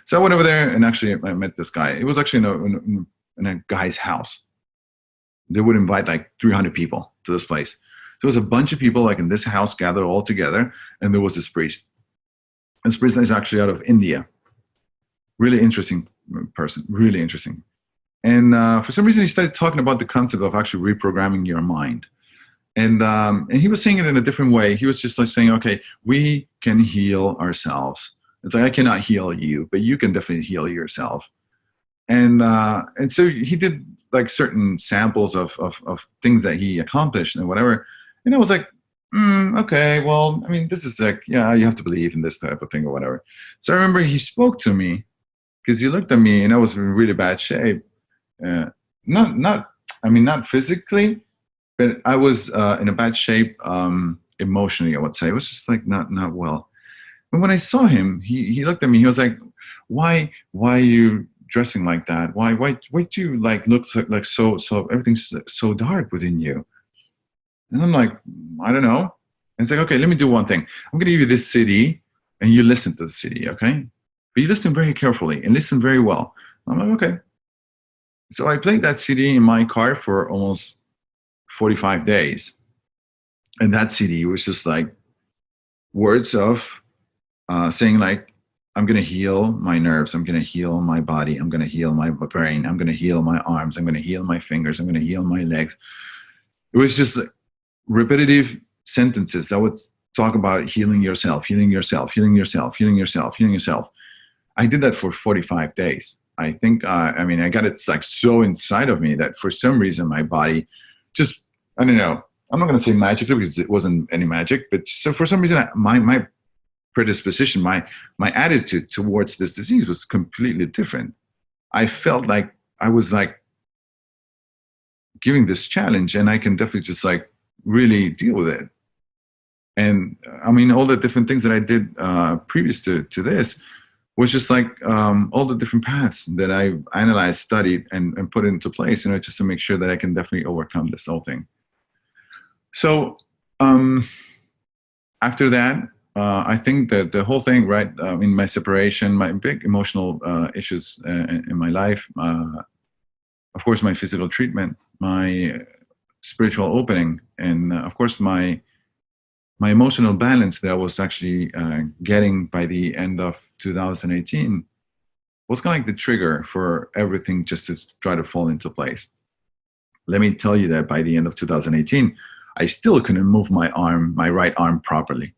Speaker 2: So I went over there and actually I met this guy. It was actually in a guy's house. They would invite like 300 people to this place. There was a bunch of people like in this house gathered all together, and there was this priest. This priest is actually out of India. Really interesting person, really interesting. And for some reason, he started talking about the concept of actually reprogramming your mind. And he was saying it in a different way. He was just like saying, okay, we can heal ourselves. It's like, I cannot heal you, but you can definitely heal yourself. And so he did like certain samples of things that he accomplished and whatever. And I was like, okay, well, I mean, this is like, yeah, you have to believe in this type of thing or whatever. So I remember he spoke to me because he looked at me and I was in really bad shape. Not physically, but I was in a bad shape emotionally, I would say. It was just like not well. And when I saw him, he looked at me. He was like, why are you dressing like that? Why do you like look like so everything's so dark within you? And I'm like, I don't know. And it's like, okay, let me do one thing. I'm going to give you this CD and you listen to the CD, okay? But you listen very carefully and listen very well. I'm like, okay. So I played that CD in my car for almost 45 days. And that CD was just like words of saying like, I'm going to heal my nerves. I'm going to heal my body. I'm going to heal my brain. I'm going to heal my arms. I'm going to heal my fingers. I'm going to heal my legs. It was just repetitive sentences that would talk about healing yourself, healing yourself, healing yourself, healing yourself, healing yourself. I did that for 45 days. I think, I got it like so inside of me that for some reason my body just, I don't know, I'm not going to say magically because it wasn't any magic, but so for some reason my predisposition, my attitude towards this disease was completely different. I felt like I was like giving this challenge and I can definitely just like really deal with it. And I mean, all the different things that I did previous to this was just like all the different paths that I analyzed, studied, and put into place, just to make sure that I can definitely overcome this whole thing. So after that, I think that the whole thing, right, in my separation, my big emotional issues in my life, of course, my physical treatment, my spiritual opening, and of course, my emotional balance that I was actually getting by the end of 2018 was kind of like the trigger for everything just to try to fall into place. Let me tell you that by the end of 2018, I still couldn't move my right arm properly.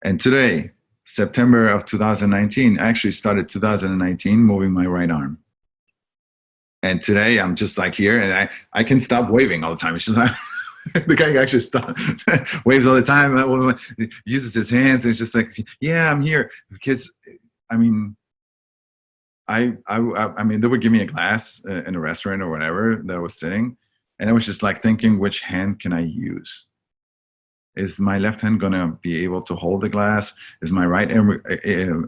Speaker 2: And today, September of 2019, I actually started 2019 moving my right arm. And today I'm just like here and I can stop waving all the time. It's just like, the guy actually waves all the time, uses his hands, and it's just like, yeah, I'm here. Because, I mean, I mean, they would give me a glass in a restaurant or whatever that I was sitting, and I was just like thinking, which hand can I use? Is my left hand gonna be able to hold the glass? Is my right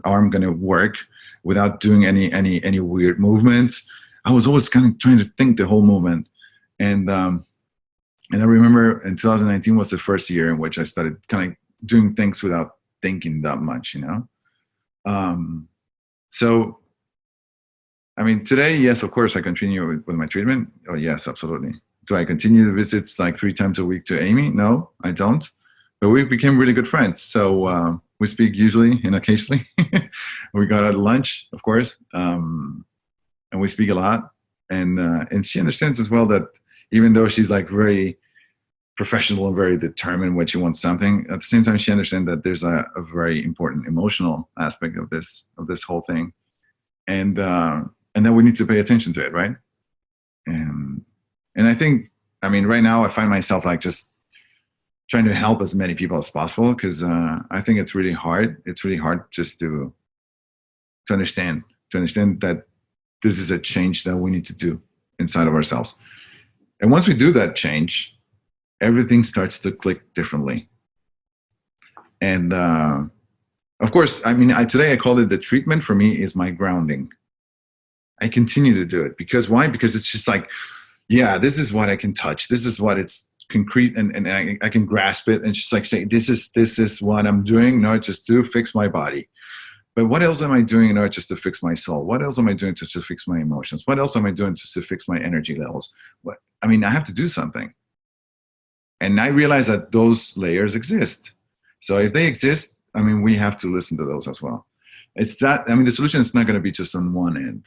Speaker 2: arm gonna work without doing any weird movements? I was always kind of trying to think the whole movement, and I remember in 2019 was the first year in which I started kind of doing things without thinking that much, So, I mean, today, yes, of course, I continue with my treatment. Oh, yes, absolutely. Do I continue the visits like 3 times a week to Amy? No, I don't. But we became really good friends. So we speak usually and occasionally. We got out to lunch, of course, and we speak a lot. And she understands as well that even though she's like very professional and very determined when she wants something, at the same time she understands that there's a very important emotional aspect of this whole thing, and that we need to pay attention to it, right? And I think, I mean, right now I find myself like just trying to help as many people as possible, because I think it's really hard. It's really hard just to understand that this is a change that we need to do inside of ourselves. And once we do that change, everything starts to click differently. And of course, I mean, today I call it the treatment. For me, is my grounding. I continue to do it because why? Because it's just like, yeah, this is what I can touch. This is what it's concrete, and I can grasp it. And just like say, this is what I'm doing, not just to fix my body. But what else am I doing in order just to fix my soul? What else am I doing to fix my emotions? What else am I doing just to fix my energy levels? I mean, I have to do something. And I realize that those layers exist. So if they exist, I mean, we have to listen to those as well. It's that, I mean, the solution is not going to be just on one end.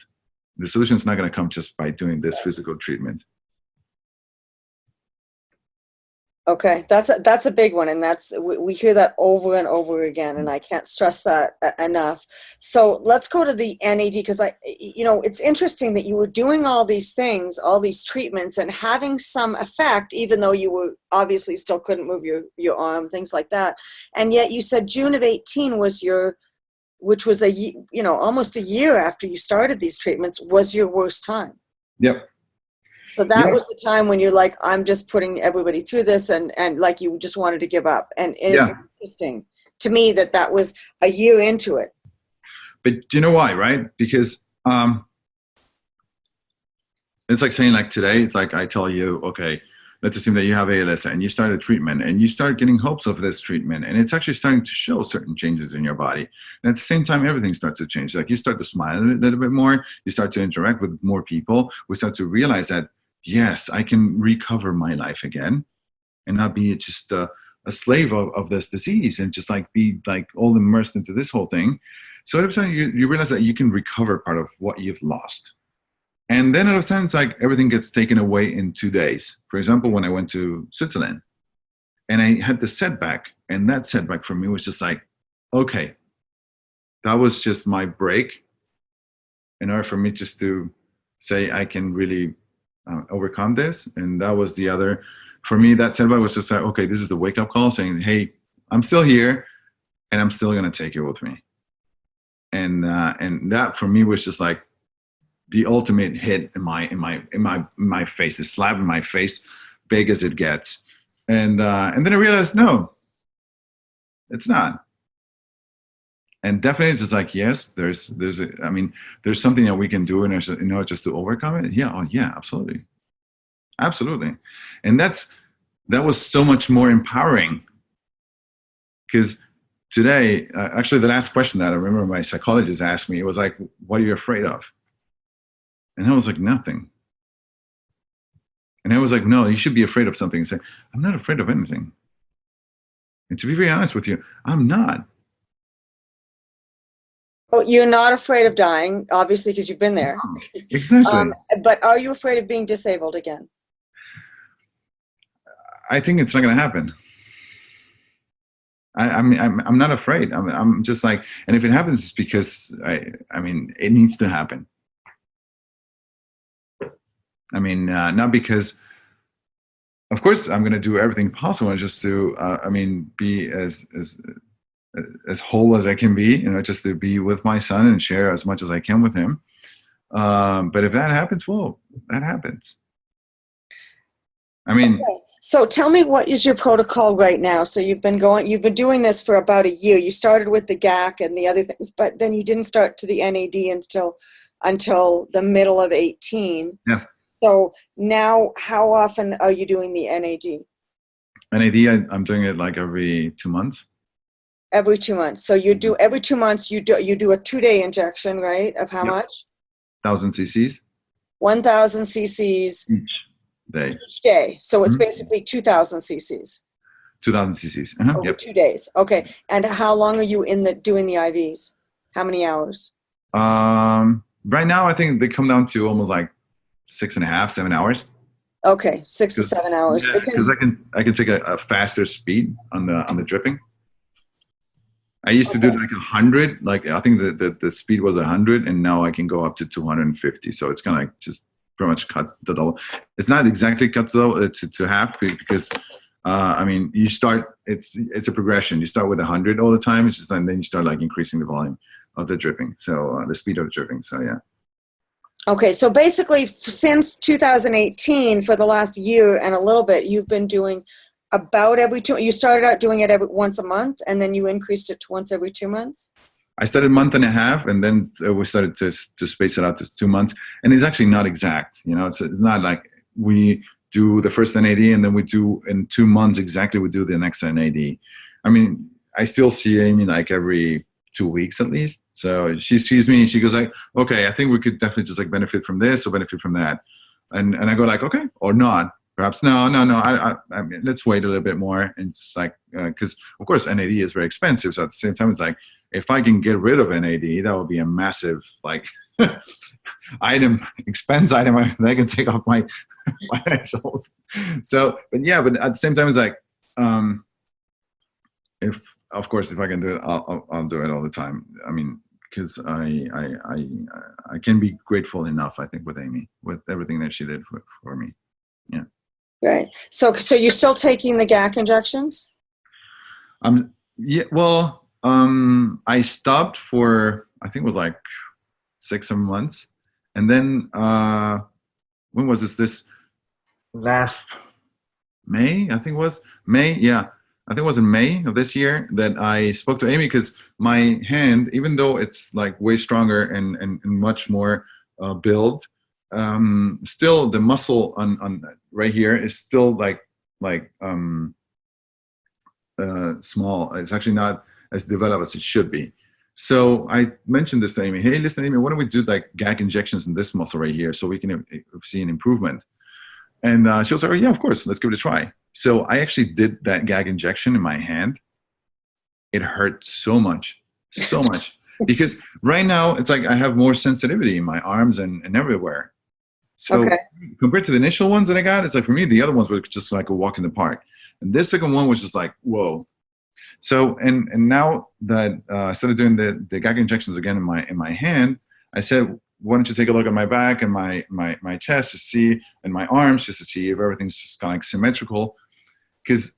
Speaker 2: The solution is not going to come just by doing this physical treatment.
Speaker 1: Okay, that's a big one, and we hear that over and over again, and I can't stress that enough. So let's go to the NAD, because it's interesting that you were doing all these things, all these treatments, and having some effect, even though you were obviously still couldn't move your arm, things like that, and yet you said June of 18 was which was almost a year after you started these treatments, was your worst time.
Speaker 2: Yep.
Speaker 1: So that was the time when you're like, I'm just putting everybody through this, and like you just wanted to give up. And it's interesting to me that was a year into it.
Speaker 2: But do you know why, right? Because it's like saying, like today, it's like I tell you, okay, let's assume that you have ALS and you start a treatment and you start getting hopes of this treatment, and it's actually starting to show certain changes in your body. And at the same time, everything starts to change. Like you start to smile a little bit more, you start to interact with more people. We start to realize that, yes, I can recover my life again and not be just a slave of this disease and just like be like all immersed into this whole thing. So every time you realize that you can recover part of what you've lost. And then all of a sudden, it's like everything gets taken away in 2 days. For example, when I went to Switzerland and I had the setback, and that setback for me was just like, okay, that was just my break in order for me just to say I can really overcome this. And that was the other, for me, that setback was just like, okay, this is the wake-up call saying, hey, I'm still here and I'm still going to take you with me. And that for me was just like the ultimate hit in my face, the slap in my face, big as it gets. And then I realized, no, it's not. And definitely it's just like, yes, there's something that we can do in order just to overcome it. Yeah. Oh yeah, absolutely. Absolutely. And that was so much more empowering, because today, actually the last question that I remember my psychologist asked me, it was like, what are you afraid of? And I was like, nothing. And I was like, no, you should be afraid of something. And say, I'm not afraid of anything. And to be very honest with you, I'm not.
Speaker 1: Oh, you're not afraid of dying, obviously, because you've been there.
Speaker 2: Exactly.
Speaker 1: But are you afraid of being disabled again?
Speaker 2: I think it's not going to happen. I'm not afraid. I'm just like, and if it happens, it's because I mean, it needs to happen. I mean, not because, of course, I'm going to do everything possible just to, be as whole as I can be, just to be with my son and share as much as I can with him. But if that happens, well, that happens. I mean,
Speaker 1: okay. So tell me, what is your protocol right now? So you've been doing this for about a year. You started with the GAC and the other things, but then you didn't start to the NAD until the middle of 18.
Speaker 2: Yeah.
Speaker 1: So now, how often are you doing the NAD?
Speaker 2: NAD, I'm doing it like every 2 months.
Speaker 1: Every 2 months. So you do every 2 months. You do a 2-day injection, right? Of how much?
Speaker 2: 1,000 cc's.
Speaker 1: 1,000 cc's.
Speaker 2: Each. day.
Speaker 1: Each day. So it's
Speaker 2: Mhm.
Speaker 1: basically 2,000 cc's
Speaker 2: 2,000 cc's.
Speaker 1: over
Speaker 2: Yep.
Speaker 1: 2 days. Okay. And how long are you doing the IVs? How many hours?
Speaker 2: Right now, I think they come down to almost like 6.5, 7 hours.
Speaker 1: Okay, 6 to 7 hours.
Speaker 2: Yeah, because
Speaker 1: Because
Speaker 2: I can take a faster speed on the dripping. I used to do
Speaker 1: okay,
Speaker 2: like 100, like I think the speed was 100, and now I can go up to 250. So it's kind of like just pretty much cut the double. It's not exactly cut to half because I mean you start it's a progression. You start with 100 all the time. It's just and then you start like increasing the volume of the dripping. So the speed of the dripping. So yeah.
Speaker 1: okay, so basically since 2018, for the last year and a little bit, you've been doing about every two. You started out doing it once a month, and then you increased it to once every 2 months.
Speaker 2: I started a month and a half, and then we started to space it out to 2 months. And it's actually not exact. You know, it's not like we do the first NAD and then we do in 2 months exactly we do the next NAD. I mean, I still see Amy like every 2 weeks at least. So she sees me and she goes like, okay, I think we could definitely just like benefit from this or benefit from that. And I go like, okay, or not. Perhaps no. I mean, let's wait a little bit more. And it's like, because of course NAD is very expensive. So at the same time, it's like, if I can get rid of NAD, that would be a massive like expense item that I can take off my financials. So, but yeah, but at the same time, it's like, if of course if I can do it, I'll do it all the time. I mean, because I can be grateful enough, I think, with Amy, with everything that she did for me. Yeah.
Speaker 1: Right. So you're still taking the GAC injections?
Speaker 2: Yeah. Well, I stopped for I think it was like 6 7 months, and then when was this last May? I think it was May. Yeah, I think it was in May of this year that I spoke to Amy because my hand, even though it's like way stronger and much more build, still the muscle on right here is still like small. It's actually not as developed as it should be. So I mentioned this to Amy. Hey, listen, Amy, why don't we do like GAC injections in this muscle right here so we can see an improvement? And she was like, oh, yeah, of course. Let's give it a try. So I actually did that GAC injection in my hand. It hurt so much, because right now it's like I have more sensitivity in my arms and everywhere. So
Speaker 1: Okay.
Speaker 2: compared to the initial ones that I got, it's like for me, the other ones were just like a walk in the park. And this second one was just like, whoa. So and now that I started doing the GAG injections again in my hand, I said, why don't you take a look at my back and my chest to see, and my arms just to see if everything's just kind of like symmetrical. Because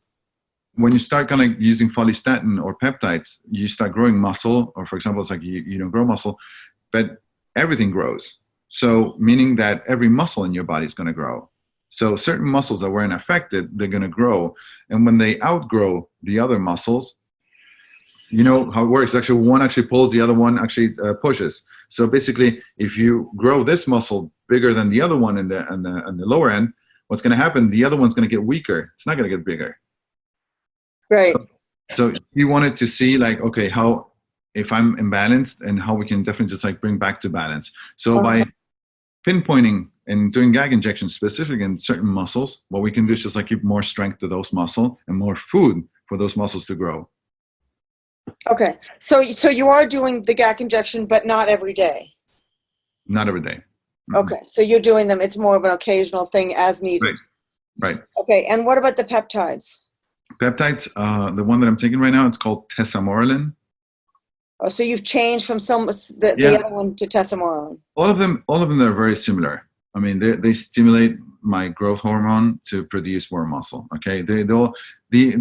Speaker 2: when you start kind of using follistatin or peptides, you start growing muscle, or for example, it's like you don't grow muscle, but everything grows. So meaning that every muscle in your body is going to grow. So certain muscles that weren't affected, they're going to grow. And when they outgrow the other muscles, you know how it works. Actually, one actually pulls, the other one actually pushes. So basically, if you grow this muscle bigger than the other one on the lower end, what's going to happen? The other one's going to get weaker. It's not going to get bigger.
Speaker 1: Right.
Speaker 2: So you wanted to see like, okay, how, if I'm imbalanced and how we can definitely just like bring back to balance. So by pinpointing and doing GAG injections specific in certain muscles, what we can do is just like give more strength to those muscles and more food for those muscles to grow.
Speaker 1: Okay. So you are doing the GAC injection, but not every day.
Speaker 2: Not every day.
Speaker 1: Mm-hmm. Okay. So you're doing them. It's more of an occasional thing as needed.
Speaker 2: Right.
Speaker 1: Okay. And what about the peptides?
Speaker 2: Peptides, the one that I'm taking right now, it's called tesamorelin.
Speaker 1: Oh, so you've changed from the other one to tesamorelin.
Speaker 2: All of them are very similar. I mean, they stimulate my growth hormone to produce more muscle. Okay, the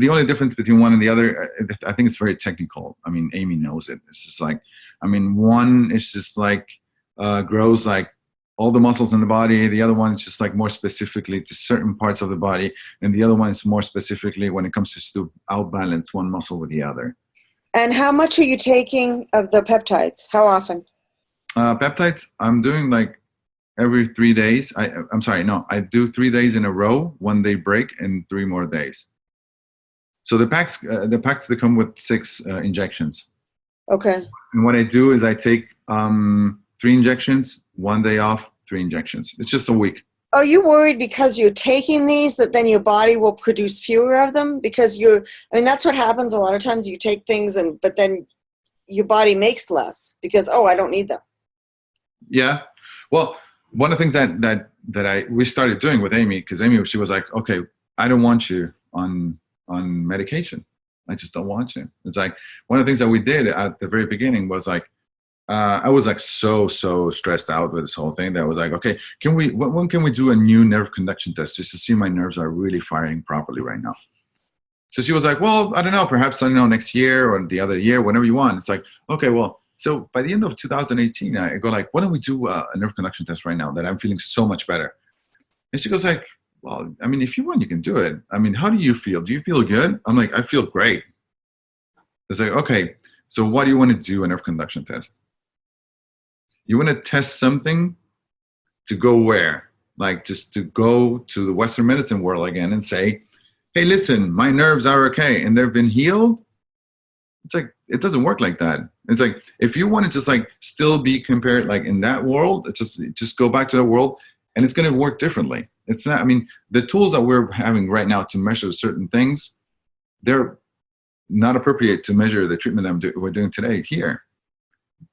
Speaker 2: only difference between one and the other, I think it's very technical. I mean, Amy knows it. It's just like, I mean, one is just like grows like all the muscles in the body. The other one is just like more specifically to certain parts of the body, and the other one is more specifically when it comes to outbalance one muscle with the other.
Speaker 1: And how much are you taking of the peptides? How often?
Speaker 2: Peptides, I'm doing like every 3 days. I'm sorry, no, I do 3 days in a row, 1 day break, and 3 more days. So the packs that come with 6 injections.
Speaker 1: Okay.
Speaker 2: And what I do is I take 3 injections, 1 day off, 3 injections. It's just a week.
Speaker 1: are you worried because you're taking these that then your body will produce fewer of them? Because that's what happens a lot of times. You take things but then your body makes less because, oh, I don't need them.
Speaker 2: Yeah. Well, one of the things that we started doing with Amy, because Amy, she was like, okay, I don't want you on medication. I just don't want you. It's like one of the things that we did at the very beginning was like, I was like so stressed out with this whole thing that I was like, okay, when can we do a new nerve conduction test just to see my nerves are really firing properly right now? So she was like, well, I don't know, perhaps, I don't know, next year or the other year, whenever you want. It's like, okay, well, so by the end of 2018, I go like, why don't we do a nerve conduction test right now that I'm feeling so much better? And she goes like, well, I mean, if you want, you can do it. I mean, how do you feel? Do you feel good? I'm like, I feel great. It's like, okay, so what do you want to do a nerve conduction test? You want to test something to go where? Like just to go to the Western medicine world again and say, hey, listen, my nerves are okay and they've been healed. It's like, it doesn't work like that. It's like, if you want to just like still be compared like in that world, it's just go back to the world and it's going to work differently. It's not, I mean, the tools that we're having right now to measure certain things, they're not appropriate to measure the treatment that we're doing today here.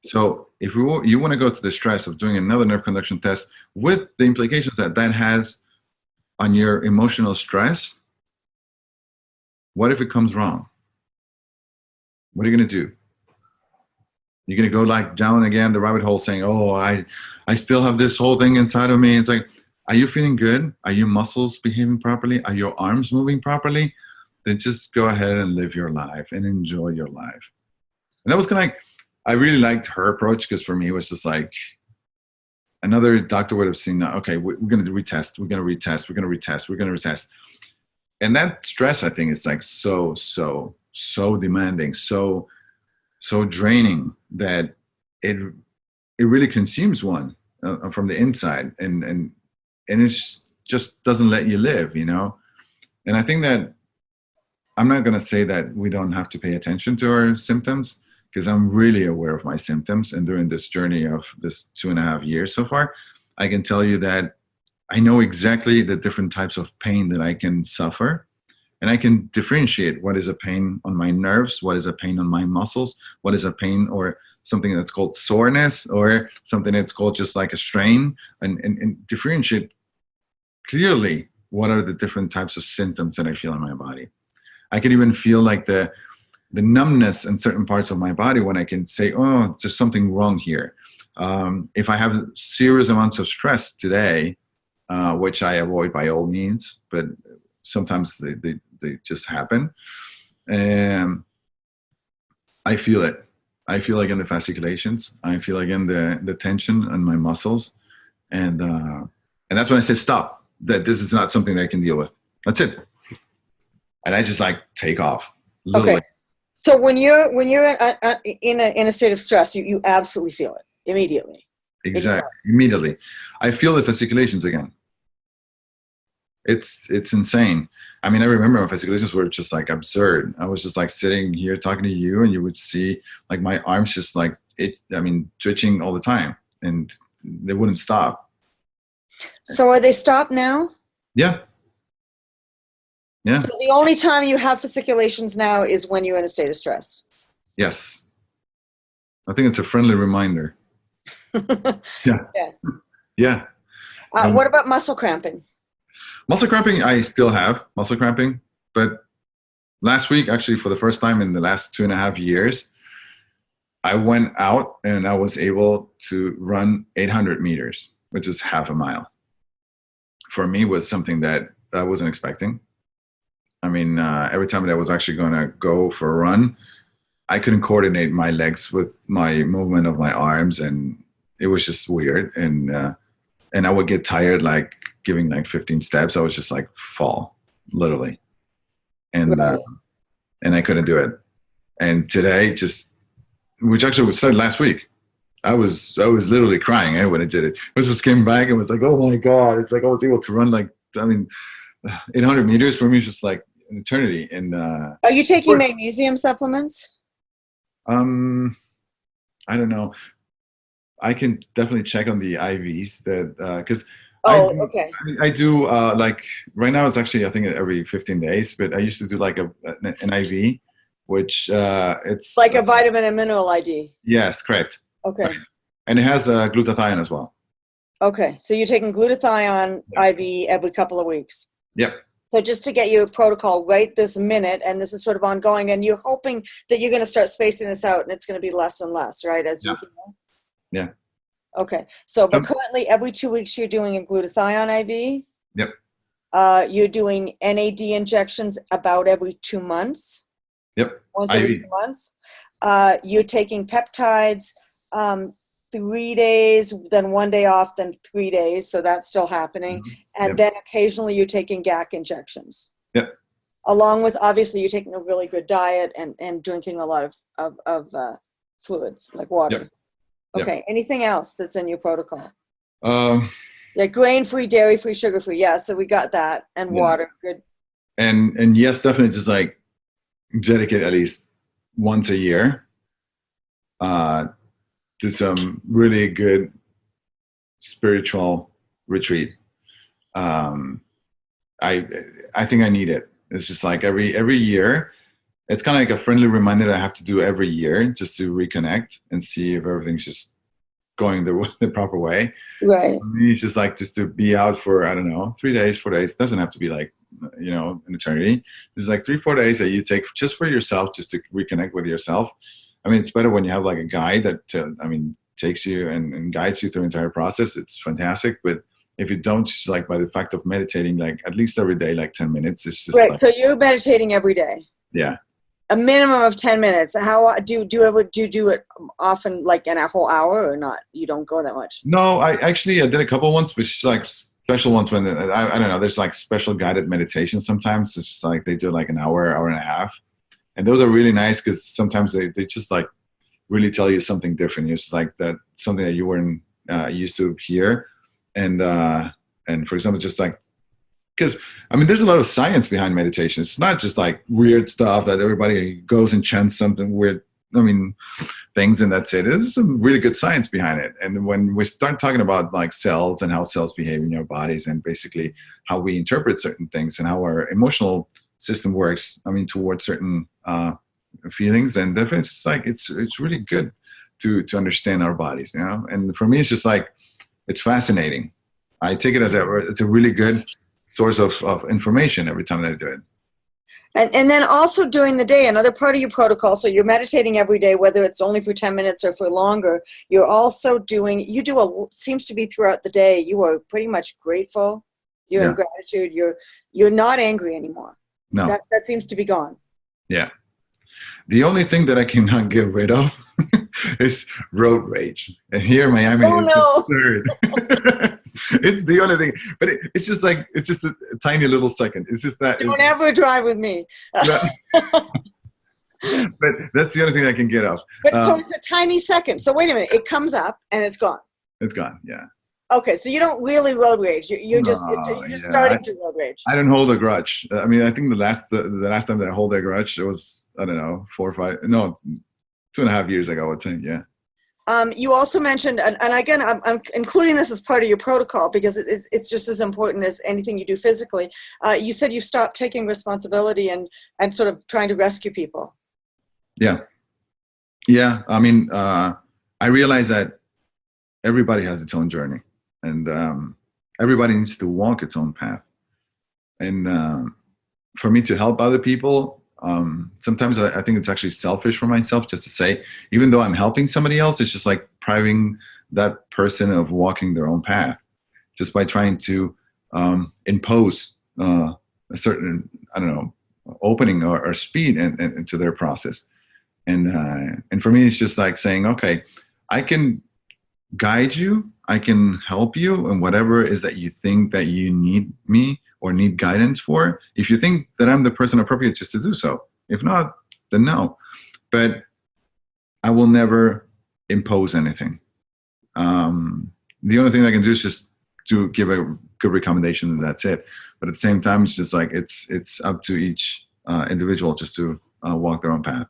Speaker 2: So if you want to go to the stress of doing another nerve conduction test with the implications that has on your emotional stress, what if it comes wrong? What are you going to do? You're going to go like down again the rabbit hole saying, oh, I still have this whole thing inside of me. It's like, are you feeling good? Are your muscles behaving properly? Are your arms moving properly? Then just go ahead and live your life and enjoy your life. And that was kind of like, I really liked her approach because for me, it was just like another doctor would have seen, okay, we're going to retest. We're going to retest. We're going to retest. We're going to retest. And that stress, I think, is like so demanding, so draining that it really consumes one from the inside, and it just doesn't let you live, you know. And I think that I'm not going to say that we don't have to pay attention to our symptoms, because I'm really aware of my symptoms, and during this journey of this 2.5 years so far, I can tell you that I know exactly the different types of pain that I can suffer. And I can differentiate what is a pain on my nerves, what is a pain on my muscles, what is a pain or something that's called soreness, or something that's called just like a strain, and differentiate clearly what are the different types of symptoms that I feel in my body. I can even feel like the numbness in certain parts of my body when I can say, oh, there's something wrong here. If I have serious amounts of stress today, which I avoid by all means, but sometimes they just happen, and I feel it. I feel like in the fasciculations. I feel like in the tension in my muscles, and that's when I say stop. That this is not something that I can deal with. That's it. And I just like take off. Literally.
Speaker 1: Okay. So when you're in a state of stress, you absolutely feel it immediately.
Speaker 2: Exactly. Immediately, I feel the fasciculations again. It's insane. I mean, I remember my fasciculations were just like absurd. I was just like sitting here talking to you, and you would see like my arms just like twitching all the time, and they wouldn't stop.
Speaker 1: So are they stopped now?
Speaker 2: Yeah. Yeah.
Speaker 1: So the only time you have fasciculations now is when you're in a state of stress.
Speaker 2: Yes. I think it's a friendly reminder. Yeah.
Speaker 1: Yeah.
Speaker 2: Yeah.
Speaker 1: What about muscle cramping?
Speaker 2: Muscle cramping, I still have muscle cramping, but last week, actually, for the first time in the last 2.5 years, I went out and I was able to run 800 meters, which is half a mile. For me, was something that I wasn't expecting. I mean, every time that I was actually going to go for a run, I couldn't coordinate my legs with my movement of my arms, and it was just weird. And I would get tired, like giving like 15 steps. I was just like fall, literally, and
Speaker 1: Right.
Speaker 2: And I couldn't do it. And today, which actually started last week, I was literally crying when I did it. I just came back and was like, oh my god! It's like I was able to run 800 meters for me is just like an eternity. And
Speaker 1: Are you taking magnesium supplements?
Speaker 2: I don't know. I can definitely check on the IVs that because
Speaker 1: Oh, okay.
Speaker 2: I do like right now it's actually I think every 15 days, but I used to do like an IV, which it's
Speaker 1: Like a vitamin and mineral ID.
Speaker 2: yes, correct.
Speaker 1: Okay.
Speaker 2: And it has glutathione as well.
Speaker 1: Okay. So you're taking glutathione
Speaker 2: Yep.
Speaker 1: IV every couple of weeks.
Speaker 2: Yep.
Speaker 1: So just to get your protocol right this minute, and this is sort of ongoing, and you're hoping that you're going to start spacing this out, and it's going to be less and less, right? As
Speaker 2: Yeah.
Speaker 1: you heal.
Speaker 2: Yeah.
Speaker 1: Okay. So, but
Speaker 2: Um,
Speaker 1: currently, every 2 weeks, you're doing a glutathione IV.
Speaker 2: Yep.
Speaker 1: You're doing NAD injections about every 2 months.
Speaker 2: Yep.
Speaker 1: Once every
Speaker 2: IV.
Speaker 1: 2 months. You're taking peptides 3 days, then 1 day off, then 3 days. So that's still happening.
Speaker 2: Mhm.
Speaker 1: And
Speaker 2: Yep.
Speaker 1: then occasionally you're taking GAC injections.
Speaker 2: Yep.
Speaker 1: Along with, obviously, you're taking a really good diet and drinking a lot of fluids, like water.
Speaker 2: Yep.
Speaker 1: Okay.
Speaker 2: Yep.
Speaker 1: Anything else that's in your protocol?
Speaker 2: Um,
Speaker 1: Yeah, grain-free, dairy-free, sugar-free. Yeah, so we got that. And
Speaker 2: yeah.
Speaker 1: water. Good.
Speaker 2: And yes, definitely just like dedicate at least once a year uh, to some really good spiritual retreat. Um, I I think I need it. It's just like every year. It's kind of like a friendly reminder that I have to do every year just to reconnect and see if everything's just going the proper way.
Speaker 1: Right.
Speaker 2: For me, it's just like just to be out for I don't know 3 days, 4 days. It doesn't have to be like an eternity. It's like 3, 4 days that you take just for yourself, just to reconnect with yourself. I mean, it's better when you have like a guide that takes you and guides you through the entire process. It's fantastic, but if you don't, just like by the fact of meditating, like at least every day, like 10 minutes, it's just
Speaker 1: Right.
Speaker 2: like
Speaker 1: So you're meditating every day.
Speaker 2: yeah.
Speaker 1: A minimum of 10 minutes. How do you do it often, like in a whole hour, or not? You don't go that much.
Speaker 2: No, I did a couple ones, but it's like special ones when I don't know. There's like special guided meditation sometimes. It's just like they do like an hour and a half, and those are really nice because sometimes they just like really tell you something different. It's like that something that you weren't used to hear, and for example, just like because I mean, there's a lot of science behind meditation. It's not just like weird stuff that everybody goes and chants something weird. I mean, things and that's it. There's some really good science behind it. And when we start talking about like cells and how cells behave in your bodies and basically how we interpret certain things and how our emotional system works, I mean, towards certain feelings, then definitely it's like it's really good to understand our bodies, you know. And for me, it's just like it's fascinating. I take it as it's a really good source of information every time that I do it.
Speaker 1: And then also during the day, another part of your protocol, so you're meditating every day, whether it's only for 10 minutes or for longer, you're also seems to be throughout the day, you are pretty much grateful. You're in gratitude. You're not angry anymore.
Speaker 2: No.
Speaker 1: That seems to be gone.
Speaker 2: Yeah. The only thing that I cannot get rid of is road rage. And here in Miami,
Speaker 1: Oh,
Speaker 2: absurd. It's the only thing. But it's just like, it's just a tiny little second. It's just that.
Speaker 1: Don't ever drive with me.
Speaker 2: But that's the only thing I can get off.
Speaker 1: But so it's a tiny second. So wait a minute. It comes up and it's gone.
Speaker 2: It's gone, yeah.
Speaker 1: Okay, so you don't really road rage. You're just starting to road rage.
Speaker 2: I don't hold a grudge. I mean, I think the last time that I hold a grudge, it was, I don't know, 2.5 years ago, I would say, yeah.
Speaker 1: You also mentioned, and again, I'm including this as part of your protocol because it's just as important as anything you do physically. You said you've stopped taking responsibility and sort of trying to rescue people.
Speaker 2: Yeah. Yeah, I mean, I realize that everybody has its own journey. And everybody needs to walk its own path. And for me to help other people, sometimes I think it's actually selfish for myself just to say, even though I'm helping somebody else, it's just like depriving that person of walking their own path just by trying to impose a certain, I don't know, opening or speed into their process. And for me, it's just like saying, okay, I can guide you, I can help you in whatever it is that you think that you need me or need guidance for. If you think that I'm the person appropriate just to do so. If not, then no. But I will never impose anything. The only thing I can do is just to give a good recommendation, and that's it. But at the same time, it's just like it's up to each individual just to walk their own path.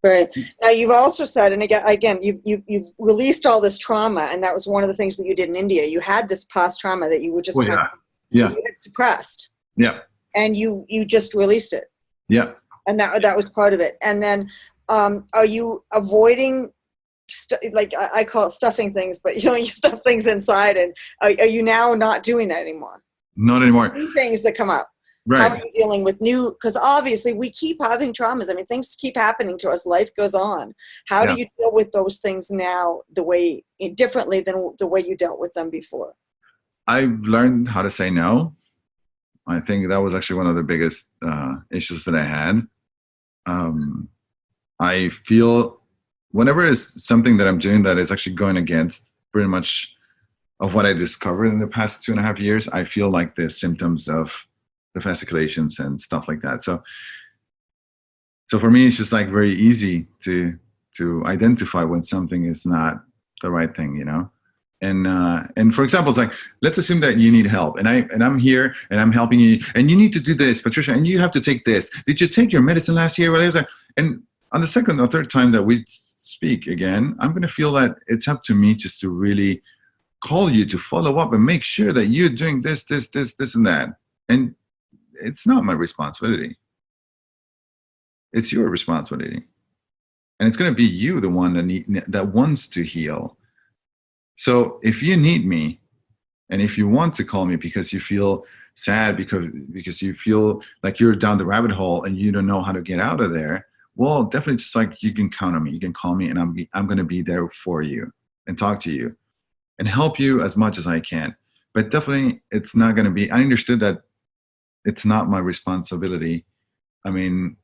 Speaker 1: Right. Now you've also said, and again, you've released all this trauma, and that was one of the things that you did in India. You had this past trauma that you were just
Speaker 2: Well,
Speaker 1: kind
Speaker 2: yeah.
Speaker 1: of,
Speaker 2: Yeah.
Speaker 1: you had suppressed,
Speaker 2: Yeah.
Speaker 1: and you just released it,
Speaker 2: Yeah.
Speaker 1: and that was part of it. And then, are you avoiding, like I call it stuffing things, but you stuff things inside, and are you now not doing that anymore?
Speaker 2: Not anymore.
Speaker 1: New things that come up. How are
Speaker 2: Right.
Speaker 1: you dealing with new? Because obviously we keep having traumas. I mean, things keep happening to us. Life goes on. How do
Speaker 2: Yeah.
Speaker 1: you deal with those things now differently than the way you dealt with them before?
Speaker 2: I've learned how to say no. I think that was actually one of the biggest issues that I had. I feel whenever it's something that I'm doing that is actually going against pretty much of what I discovered in the past 2.5 years, I feel like the symptoms of the fasciculations and stuff like that. So for me, it's just like very easy to identify when something is not the right thing, And for example, it's like, let's assume that you need help, and I'm here and I'm helping you, and you need to do this, Patricia, and you have to take this. Did you take your medicine last year? And on the second or third time that we speak again, I'm going to feel that it's up to me just to really call you to follow up and make sure that you're doing this, and that. And it's not my responsibility. It's your responsibility. And it's going to be you, the one that wants to heal. So if you need me, and if you want to call me because you feel sad, because you feel like you're down the rabbit hole and you don't know how to get out of there, well, definitely just like you can count on me. You can call me, and I'm going to be there for you and talk to you and help you as much as I can. But definitely, it's not going to be. I understood that it's not my responsibility. I mean,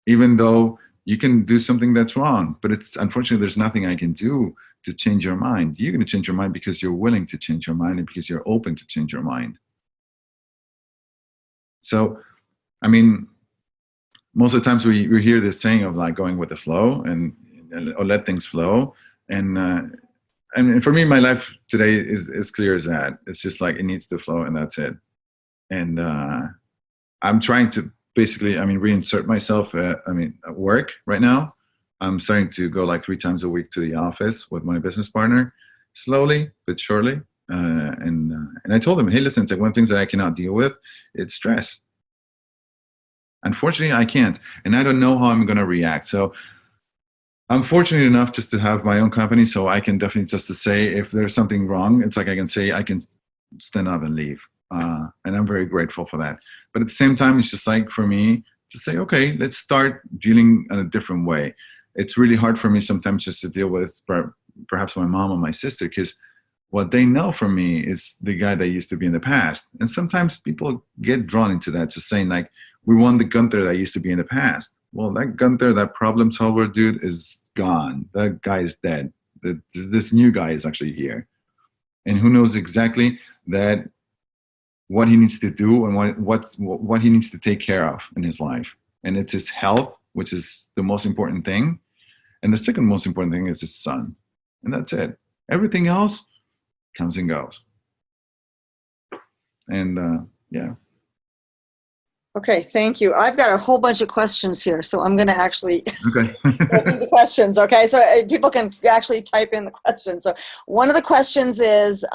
Speaker 2: even though you can do something that's wrong, but it's unfortunately there's nothing I can do to change your mind. You're going to change your mind because you're willing to change your mind and because you're open to change your mind. So, I mean, most of the times we hear this saying of like going with the flow or let things flow. And for me, my life today is as clear as that. It's just like it needs to flow, and that's it. And I'm trying to basically, reinsert myself at work right now. I'm starting to go like 3 times a week to the office with my business partner, slowly but surely. And I told him, hey, listen, it's like one of the things that I cannot deal with, it's stress. Unfortunately, I can't, and I don't know how I'm going to react. So I'm fortunate enough just to have my own company, so I can definitely just to say if there's something wrong, it's like I can stand up and leave. And I'm very grateful for that. But at the same time, it's just like for me to say, okay, let's start dealing in a different way. It's really hard for me sometimes just to deal with perhaps my mom or my sister, because what they know from me is the guy that used to be in the past. And sometimes people get drawn into that, just saying like, we want the Gunther that used to be in the past. Well, that Gunther, that problem solver dude is gone. That guy is dead. This new guy is actually here. And who knows exactly that what he needs to do and what he needs to take care of in his life. And it's his health, which is the most important thing. And the second most important thing is his son. And that's it. Everything else comes and goes. And yeah.
Speaker 1: Okay, thank you. I've got a whole bunch of questions here, so I'm going to actually
Speaker 2: Okay.
Speaker 1: go through the questions. Okay, so people can actually type in the questions. So one of the questions is,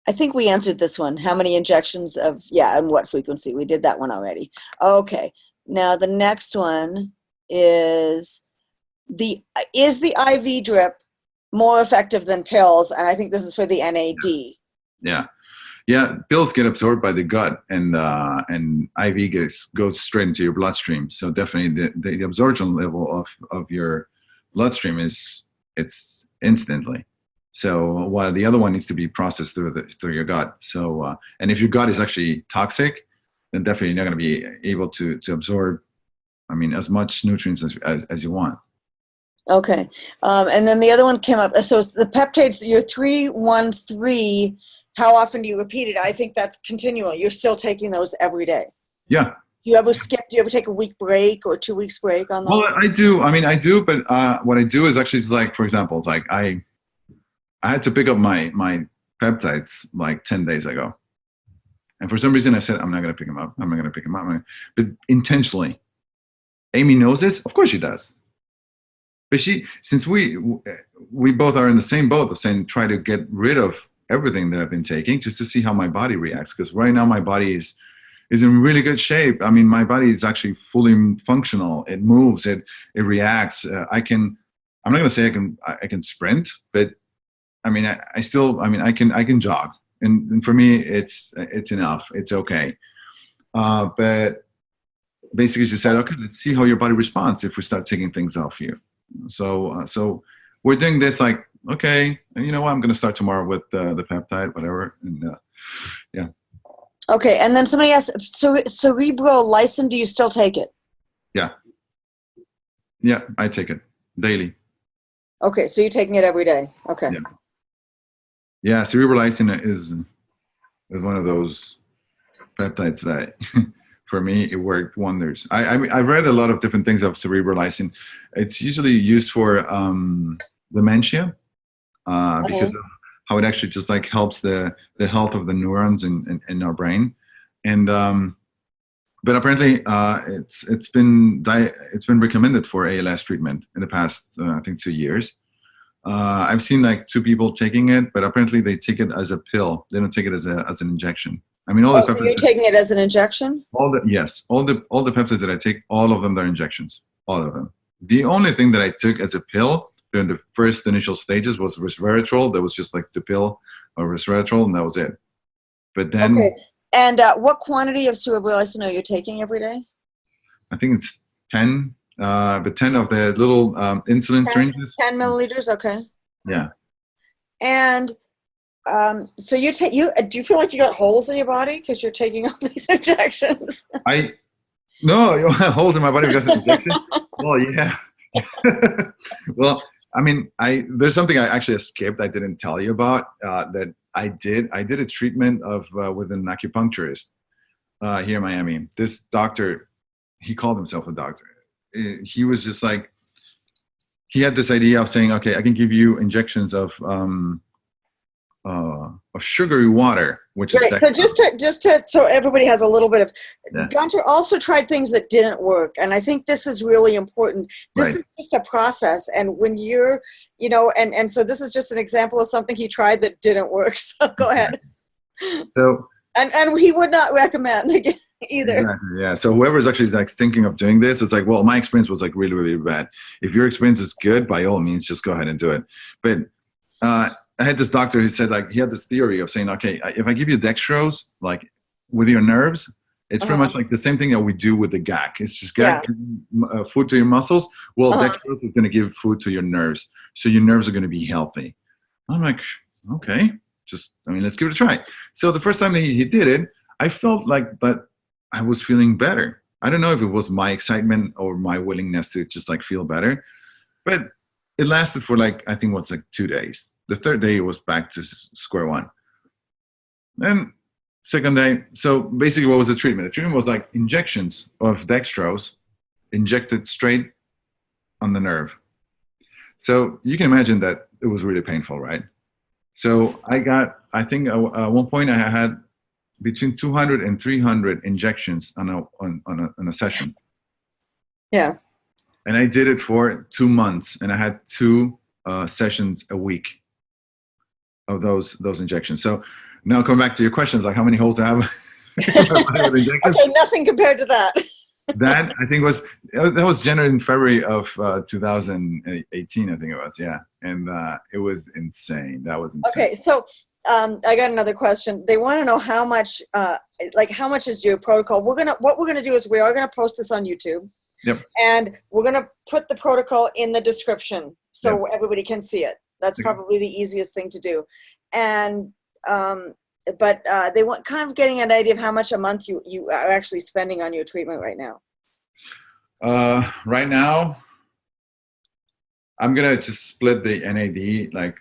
Speaker 1: I think we answered this one. How many injections and what frequency? We did that one already. Okay. Now the next one is the IV drip more effective than pills? And I think this is for the NAD.
Speaker 2: Yeah. Pills get absorbed by the gut, and IV goes straight into your bloodstream. So definitely the absorption level of your bloodstream it's instantly. So while the other one needs to be processed through your gut. So and if your gut is actually toxic, then definitely you're not going to be able to absorb, as much nutrients as you want.
Speaker 1: Okay, and then the other one came up. So the peptides, your 313. How often do you repeat it? I think that's continual. You're still taking those every day.
Speaker 2: Yeah.
Speaker 1: Do you ever skip? Do you ever take a week break or 2 weeks break on those?
Speaker 2: Well, I do. I do, but what I do is actually, it's like, for example, it's like I had to pick up my peptides like 10 days ago. And for some reason I said, I'm not going to pick them up. I'm not going to pick them up. But intentionally. Amy knows this. Of course she does. But since we both are in the same boat of saying try to get rid of everything that I've been taking just to see how my body reacts. Because right now my body is in really good shape. I mean, my body is actually fully functional. It moves. It reacts. I'm not going to say I can sprint, but I mean, I still. I mean, I can jog, and for me, it's enough. It's okay. But basically, she said, okay, let's see how your body responds if we start taking things off you. So we're doing this like, okay, you know what? I'm going to start tomorrow with the peptide, whatever, and yeah.
Speaker 1: Okay, and then somebody asked, cerebral lysin, do you still take it?
Speaker 2: Yeah, I take it daily.
Speaker 1: Okay, so you're taking it every day. Okay.
Speaker 2: Yeah, cerebral lysin is one of those peptides that for me it worked wonders. I read a lot of different things of cerebral lysin. It's usually used for dementia because of how it actually just like helps the health of the neurons in our brain, and but apparently it's been recommended for ALS treatment in the past I think 2 years. I've seen like 2 people taking it, but apparently they take it as a pill. They don't take it as an injection. I mean, all the
Speaker 1: so you're taking it as an injection?
Speaker 2: all the peptides that I take, all of them are injections. All of them. The only thing that I took as a pill during the first initial stages was resveratrol. That was just like the pill of resveratrol, and that was it. But then,
Speaker 1: okay. And what quantity of cerebral lysin are you taking every day?
Speaker 2: I think it's 10, but 10 of the little insulin syringes.
Speaker 1: 10 milliliters, okay.
Speaker 2: Yeah.
Speaker 1: And so do you feel like you got holes in your body because you're taking all these injections?
Speaker 2: No, holes in my body because of injections. Well, yeah. Well, I mean, there's something I actually skipped. I didn't tell you about that. I did a treatment with an acupuncturist here in Miami. This doctor, he called himself a doctor. He was just like, he had this idea of saying, okay, I can give you injections of sugary water, which
Speaker 1: right.
Speaker 2: is
Speaker 1: So just to so everybody has a little bit of.
Speaker 2: Yeah.
Speaker 1: Gunther also tried things that didn't work, and I think this is really important. This is just a process, and when you're, and so this is just an example of something he tried that didn't work. So go ahead.
Speaker 2: So.
Speaker 1: And he would not recommend again either.
Speaker 2: Exactly, yeah. So whoever's actually like thinking of doing this, it's like, well, my experience was like really, really bad. If your experience is good, by all means, just go ahead and do it. But I had this doctor who said like he had this theory of saying, okay, if I give you dextrose, like with your nerves, it's pretty much like the same thing that we do with the GAC. It's just GAC food to your muscles. Well, dextrose is going to give food to your nerves, so your nerves are going to be healthy. I'm like, okay. Let's give it a try. So the first time that he did it, I felt like that I was feeling better. I don't know if it was my excitement or my willingness to just like feel better, but it lasted for like, I think what's like 2 days. The third day it was back to square one. Then second day, so basically what was the treatment? The treatment was like injections of dextrose injected straight on the nerve. So you can imagine that it was really painful, right? So I think at one point I had between 200 and 300 injections on a session.
Speaker 1: Yeah.
Speaker 2: And I did it for 2 months, and I had 2 sessions a week of those injections. So now coming back to your questions, like how many holes I have.
Speaker 1: Okay, nothing compared to that.
Speaker 2: That I think was January and February of 2018. I think it was, yeah, and it was insane. That was insane.
Speaker 1: Okay, so I got another question. They want to know how much is your protocol. What we're gonna do is we are gonna post this on YouTube.
Speaker 2: Yep.
Speaker 1: And we're gonna put the protocol in the description so everybody can see it. That's probably the easiest thing to do. And but they want kind of getting an idea of how much a month you are actually spending on your treatment right now.
Speaker 2: Right now, I'm gonna just split the NAD like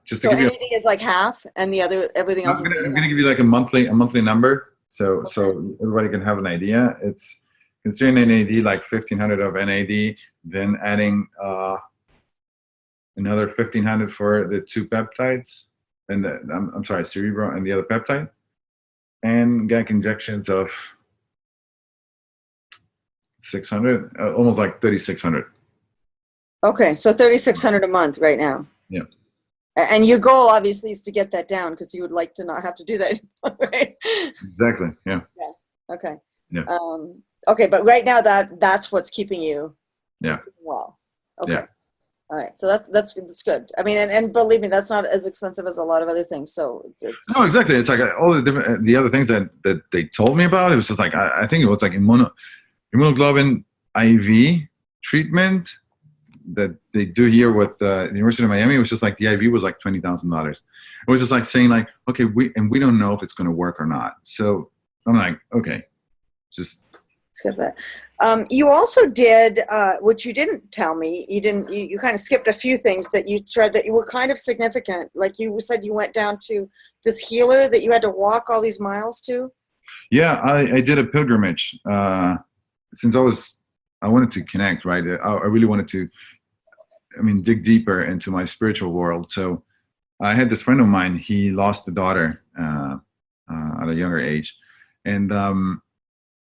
Speaker 2: just to give you.
Speaker 1: NAD is like half, and the other everything else.
Speaker 2: I'm gonna give you like a monthly number, so everybody can have an idea. It's considering NAD like 1,500 of NAD, then adding another 1,500 for the 2 peptides. And I'm sorry, cerebral and the other peptide, and GAC injections of 600, almost like 3,600.
Speaker 1: Okay, so 3,600 a month right now.
Speaker 2: Yeah.
Speaker 1: And your goal obviously is to get that down because you would like to not have to do that anymore, right?
Speaker 2: Exactly. Yeah.
Speaker 1: Yeah. Okay.
Speaker 2: Yeah.
Speaker 1: Okay, but right now that's what's keeping you
Speaker 2: Yeah.
Speaker 1: well. Okay.
Speaker 2: Yeah.
Speaker 1: All right. So that's good. I mean, and believe me, that's not as expensive as a lot of other things. So it's
Speaker 2: No, exactly. It's like all the different, the other things that they told me about. It was just like, I think it was like immunoglobulin IV treatment that they do here with the University of Miami. It was just like the IV was like $20,000. It was just like saying like, okay, we don't know if it's going to work or not. So I'm like, okay, just.
Speaker 1: skip that. You also did, which you didn't tell me. You kind of skipped a few things that you tried that you were kind of significant. Like you said, you went down to this healer that you had to walk all these miles to.
Speaker 2: Yeah, I did a pilgrimage. Since I wanted to connect, right? I really wanted to, dig deeper into my spiritual world. So I had this friend of mine. He lost a daughter at a younger age, and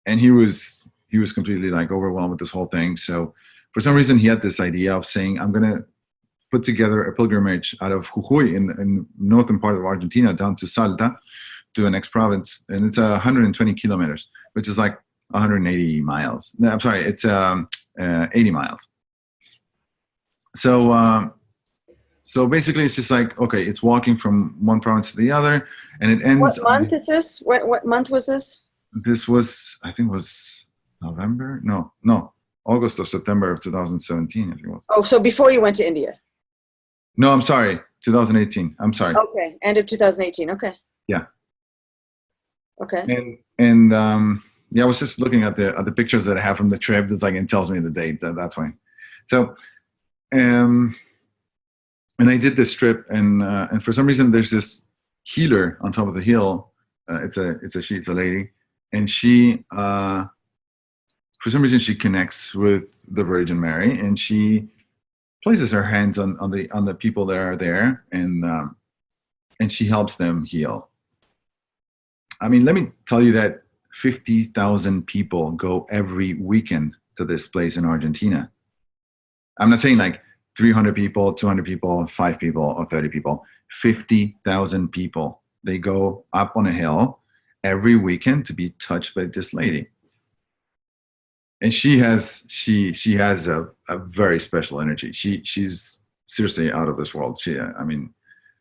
Speaker 2: he was completely like overwhelmed with this whole thing. So for some reason, he had this idea of saying, "I'm gonna put together a pilgrimage out of Jujuy in northern part of Argentina down to Salta, to the next province, and it's 120 kilometers, which is like 180 miles. No, I'm sorry, it's 80 miles. So basically, it's just like, okay, it's walking from one province to the other, and it ends.
Speaker 1: What month is this? What month was this?
Speaker 2: This was, I think, it was November. No, August or September of 2017. I think it was.
Speaker 1: Oh, so before you went to India?
Speaker 2: No, I'm sorry, 2018. I'm sorry.
Speaker 1: Okay, end of 2018. Okay.
Speaker 2: Yeah.
Speaker 1: Okay.
Speaker 2: And yeah, I was just looking at the pictures that I have from the trip. It's like it tells me the date. That's why. So, and I did this trip, and for some reason, there's this healer on top of the hill. It's a lady, and she for some reason she connects with the Virgin Mary, and she places her hands on the people that are there, and she helps them heal. I mean, let me tell you that 50,000 people go every weekend to this place in Argentina. I'm not saying like 300 people, 200 people, 5 people, or 30 people. 50,000 people. They go up on a hill every weekend to be touched by this lady. And she has a very special energy. She's seriously out of this world.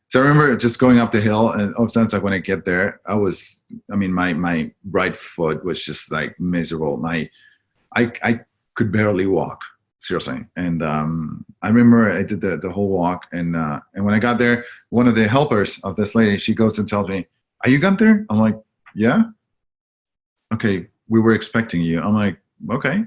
Speaker 2: So I remember just going up the hill, and all of a sudden, like when I get there, my right foot was just like miserable. I could barely walk, seriously. And I remember I did the whole walk, and when I got there, one of the helpers of this lady, she goes and tells me, "Are you Gunther?" I'm like, "Yeah." "Okay, we were expecting you." I'm like, "Okay."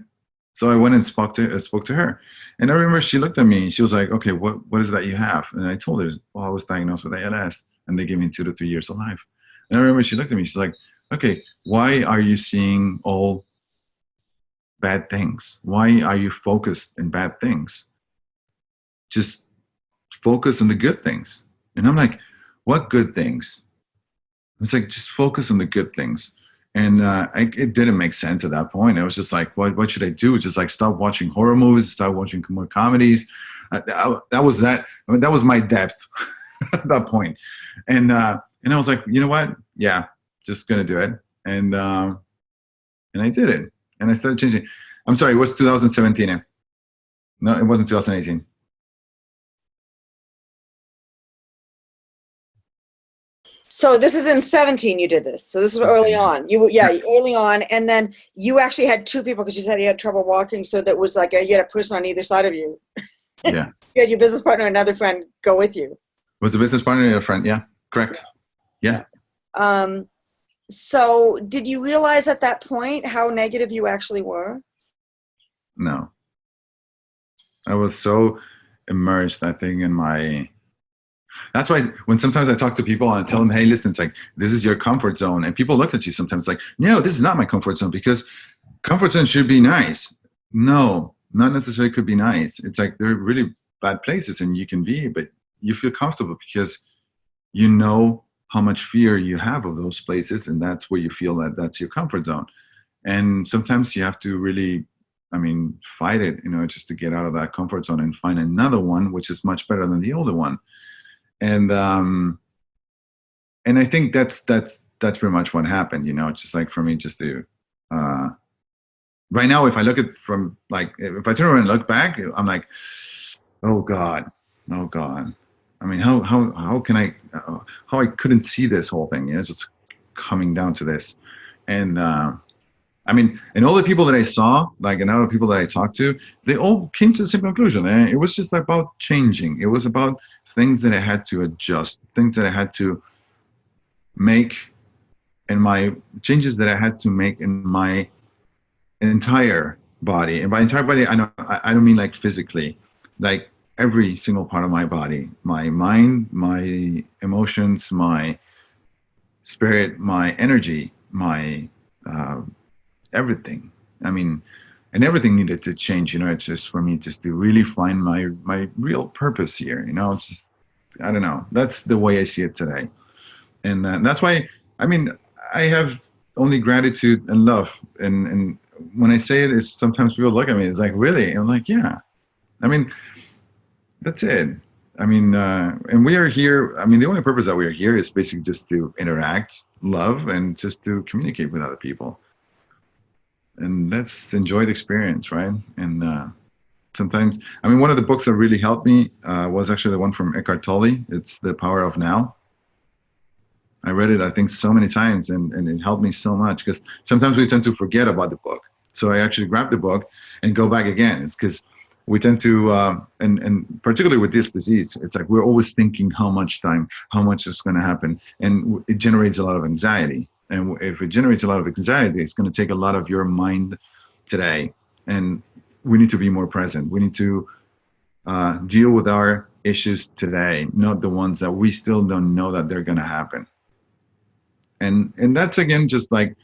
Speaker 2: So I went and spoke to her. And I remember she looked at me and she was like, "Okay, what is it that you have?" And I told her, "Well, I was diagnosed with ALS and they gave me 2 to 3 years of life." And I remember she looked at me, she's like, "Okay, why are you seeing all bad things? Why are you focused in bad things? Just focus on the good things." And I'm like, "What good things?" It's like, just focus on the good things. And it didn't make sense at that point. I was just like, what should I do? Just like stop watching horror movies, start watching more comedies. That was that. I mean, that was my depth at that point. And I was like, you know what? Yeah, just gonna do it. And I did it. And I started changing. I'm sorry, it was 2017. No, it wasn't 2018.
Speaker 1: So this is in 17 you did this. So this is early on. Early on. And then you actually had 2 people because you said you had trouble walking. So that was like you had a person on either side of you.
Speaker 2: Yeah.
Speaker 1: You had your business partner and another friend go with you.
Speaker 2: Was the business partner and a friend? Yeah, correct. Yeah.
Speaker 1: So did you realize at that point how negative you actually were?
Speaker 2: No. I was so immersed, I think, in my... That's why when sometimes I talk to people and I tell them, "Hey, listen, it's like, this is your comfort zone." And people look at you sometimes like, "No, this is not my comfort zone, because comfort zone should be nice." No, not necessarily could be nice. It's like there are really bad places and you can be, but you feel comfortable because you know how much fear you have of those places, and that's where you feel that that's your comfort zone. And sometimes you have to really I mean, fight it, just to get out of that comfort zone and find another one, which is much better than the older one. And I think that's pretty much what happened. It's just like for me, just to right now, if I look at from like if I turn around and look back, I'm like, oh God, oh God. I mean, how can I how I couldn't see this whole thing? It's just coming down to this, and I mean, and all the people that I saw, like, and all the people that I talked to, they all came to the same conclusion. And it was just about changing. It was about things that I had to adjust, things that I had to make, and my changes that I had to make in my entire body. And by entire body, I don't mean like physically, like every single part of my body, my mind, my emotions, my spirit, my energy, my everything. I mean, and everything needed to change. It's just for me just to really find my real purpose here. It's just, I don't know. That's the way I see it today, and that's why. I mean, I have only gratitude and love. And when I say it, is sometimes people look at me. It's like, really? And I'm like, yeah. I mean, that's it. I mean, and we are here. I mean, the only purpose that we are here is basically just to interact, love, and just to communicate with other people. And let's enjoy the experience, right? And sometimes, I mean, one of the books that really helped me was actually the one from Eckhart Tolle. It's The Power of Now. I read it, I think, so many times, and it helped me so much, because sometimes we tend to forget about the book. So I actually grabbed the book and go back again. It's because we tend to, and particularly with this disease, it's like we're always thinking how much time, how much is going to happen, and it generates a lot of anxiety. And if it generates a lot of anxiety, it's going to take a lot of your mind today. And we need to be more present. We need to deal with our issues today, not the ones that we still don't know that they're going to happen. And that's, again, just like,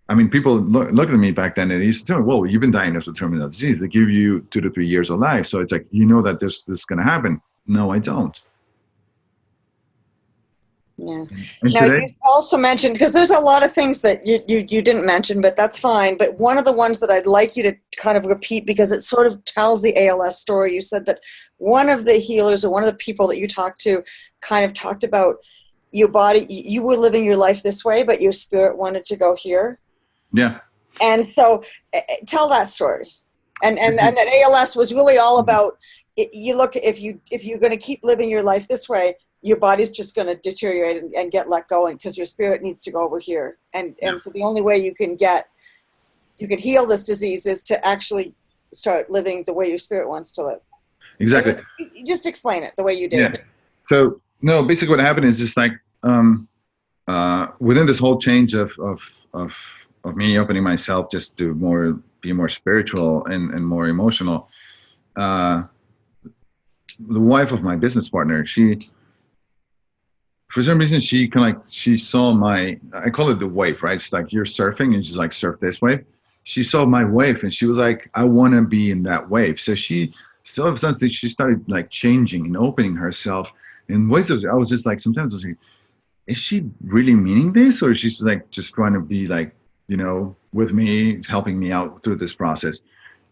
Speaker 2: I mean, people look at me back then and they used to tell me, well, you've been diagnosed with terminal disease. They give you 2 to 3 years of life. So it's like, that this is going to happen. No, I don't.
Speaker 1: Yeah.
Speaker 2: And
Speaker 1: Now,
Speaker 2: today,
Speaker 1: you also mentioned, because there's a lot of things that you didn't mention, but that's fine. But one of the ones that I'd like you to kind of repeat, because it sort of tells the ALS story, you said that one of the healers or one of the people that you talked to kind of talked about your body, you were living your life this way, but your spirit wanted to go here.
Speaker 2: yeah.
Speaker 1: And so tell that story. And that ALS was really all about, you look, if you're going to keep living your life this way, your body's just going to deteriorate and get let go, and because your spirit needs to go over here. And so the only way you can heal this disease is to actually start living the way your spirit wants to live.
Speaker 2: Exactly.
Speaker 1: You just explain it the way you did.
Speaker 2: Yeah. So no, basically what happened is just like within this whole change of me opening myself just to be more spiritual and more emotional. The wife of my business partner, for some reason, she saw I call it the wave, right? It's like you're surfing and she's like, surf this wave. She saw my wave and she was like, I want to be in that wave. So she started like changing and opening herself in ways that I was just like, sometimes I was like, is she really meaning this? Or is she like just trying to be like, with me, helping me out through this process?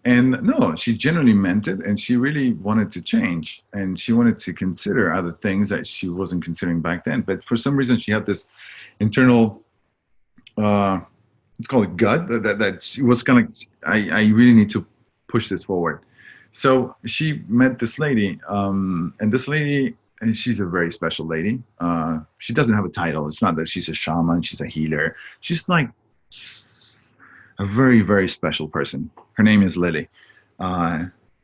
Speaker 2: And no, she genuinely meant it, and she really wanted to change, and she wanted to consider other things that she wasn't considering back then. But for some reason, she had this internal, let's call it gut, that she was kind of, I really need to push this forward. So she met this lady, and this lady, and she's a very special lady. She doesn't have a title. It's not that she's a shaman, she's a healer. She's like a very, very special person. Her name is Lily.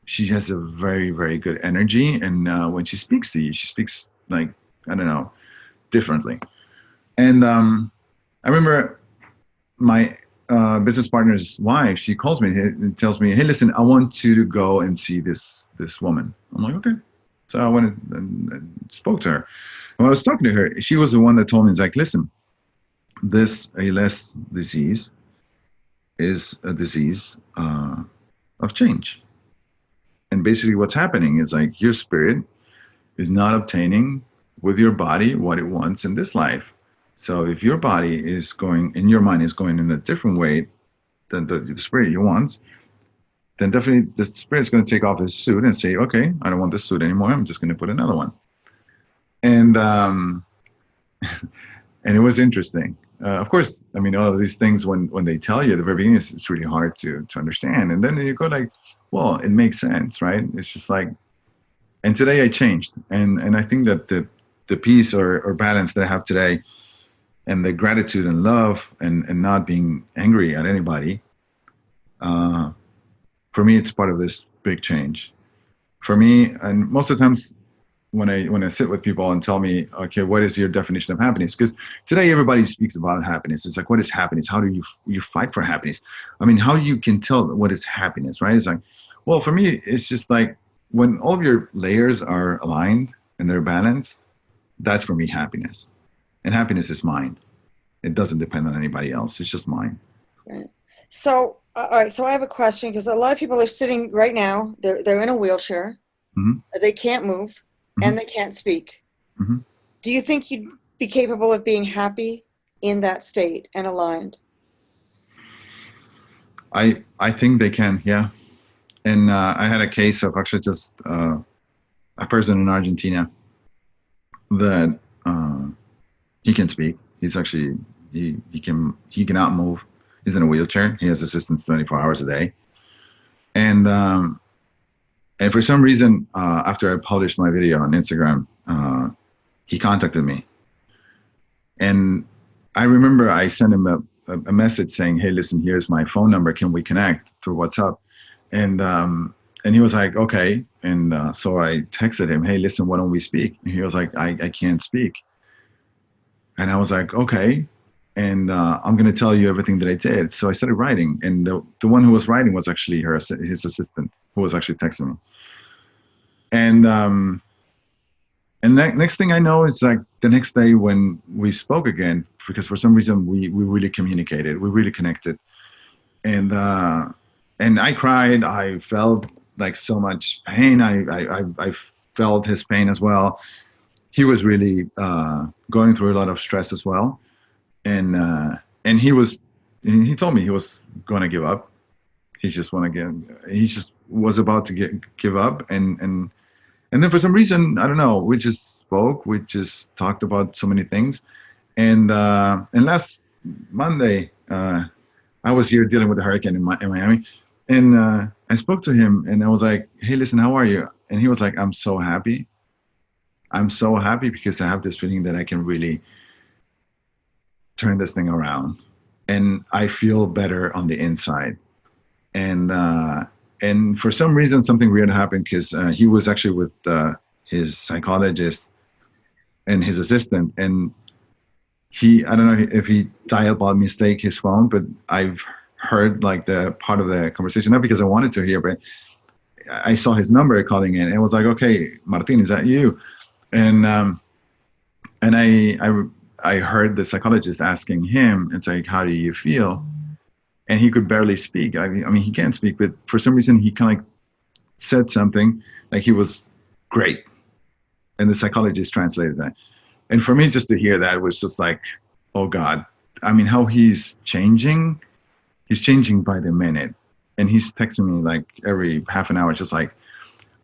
Speaker 2: She has a very, very good energy. And when she speaks to you, she speaks like, I don't know, differently. And I remember my business partner's wife, she calls me and tells me, hey, listen, I want you to go and see this woman. I'm like, okay. So I went and spoke to her. When I was talking to her, she was the one that told me, it's like, listen, this ALS disease is a disease of change. And basically what's happening is like your spirit is not obtaining with your body what it wants in this life. So if your body is going, and your mind is going in a different way, the spirit you want, then definitely the spirit's going to take off his suit and say, okay, I don't want this suit anymore. I'm just going to put another one. And and it was interesting. Of course, I mean, all of these things when they tell you at the very beginning, it's really hard to understand. And then you go like, well, it makes sense, right? It's just like, and today I changed, and I think that the peace or balance that I have today, and the gratitude and love and not being angry at anybody, for me, it's part of this big change. For me, and most of the times when I sit with people and tell me, okay, what is your definition of happiness? Because today everybody speaks about happiness. It's like, what is happiness? How do you fight for happiness? I mean, how you can tell what is happiness, right? It's like, well, for me, it's just like when all of your layers are aligned and they're balanced, that's for me happiness. And happiness is mine. It doesn't depend on anybody else. It's just mine.
Speaker 1: Right. So, all right. So I have a question, because a lot of people are sitting right now. They're in a wheelchair.
Speaker 2: Mm-hmm.
Speaker 1: They can't move, and they can't speak.
Speaker 2: Mm-hmm.
Speaker 1: Do you think you'd be capable of being happy in that state and aligned?
Speaker 2: I think they can, yeah. And I had a case of actually just a person in Argentina that he can speak. He's actually he cannot move. He's in a wheelchair. He has assistance 24 hours a day. And for some reason, after I published my video on Instagram, he contacted me. And I remember I sent him a message saying, "Hey, listen, here's my phone number. Can we connect through WhatsApp?" And he was like, "Okay." And so I texted him, "Hey, listen, why don't we speak?" And he was like, "I can't speak." And I was like, "Okay." And I'm going to tell you everything that I did. So I started writing. And the one who was writing was actually his assistant, who was actually texting me. And next thing I know, it's like the next day when we spoke again, because for some reason we really communicated, we really connected. And I cried. I felt like so much pain. I felt his pain as well. He was really going through a lot of stress as well. And he told me he was going to give up. He just was about to give up. And then for some reason, I don't know, we just spoke, we just talked about so many things. And last Monday, I was here dealing with a hurricane in Miami. And I spoke to him and I was like, "Hey, listen, how are you?" And he was like, "I'm so happy. I'm so happy because I have this feeling that I can really turn this thing around. And I feel better on the inside." And for some reason, something weird happened, because he was actually with his psychologist and his assistant. And I don't know if he dialed by mistake his phone, but I've heard like the part of the conversation, not because I wanted to hear, but I saw his number calling in, and it was like, "Okay, Martin, is that you?" And I heard the psychologist asking him, it's like, "How do you feel?" And he could barely speak. I mean, he can't speak, but for some reason he kind of like said something like he was great. And the psychologist translated that. And for me, just to hear that was just like, oh God. I mean, how he's changing by the minute. And he's texting me like every half an hour, just like,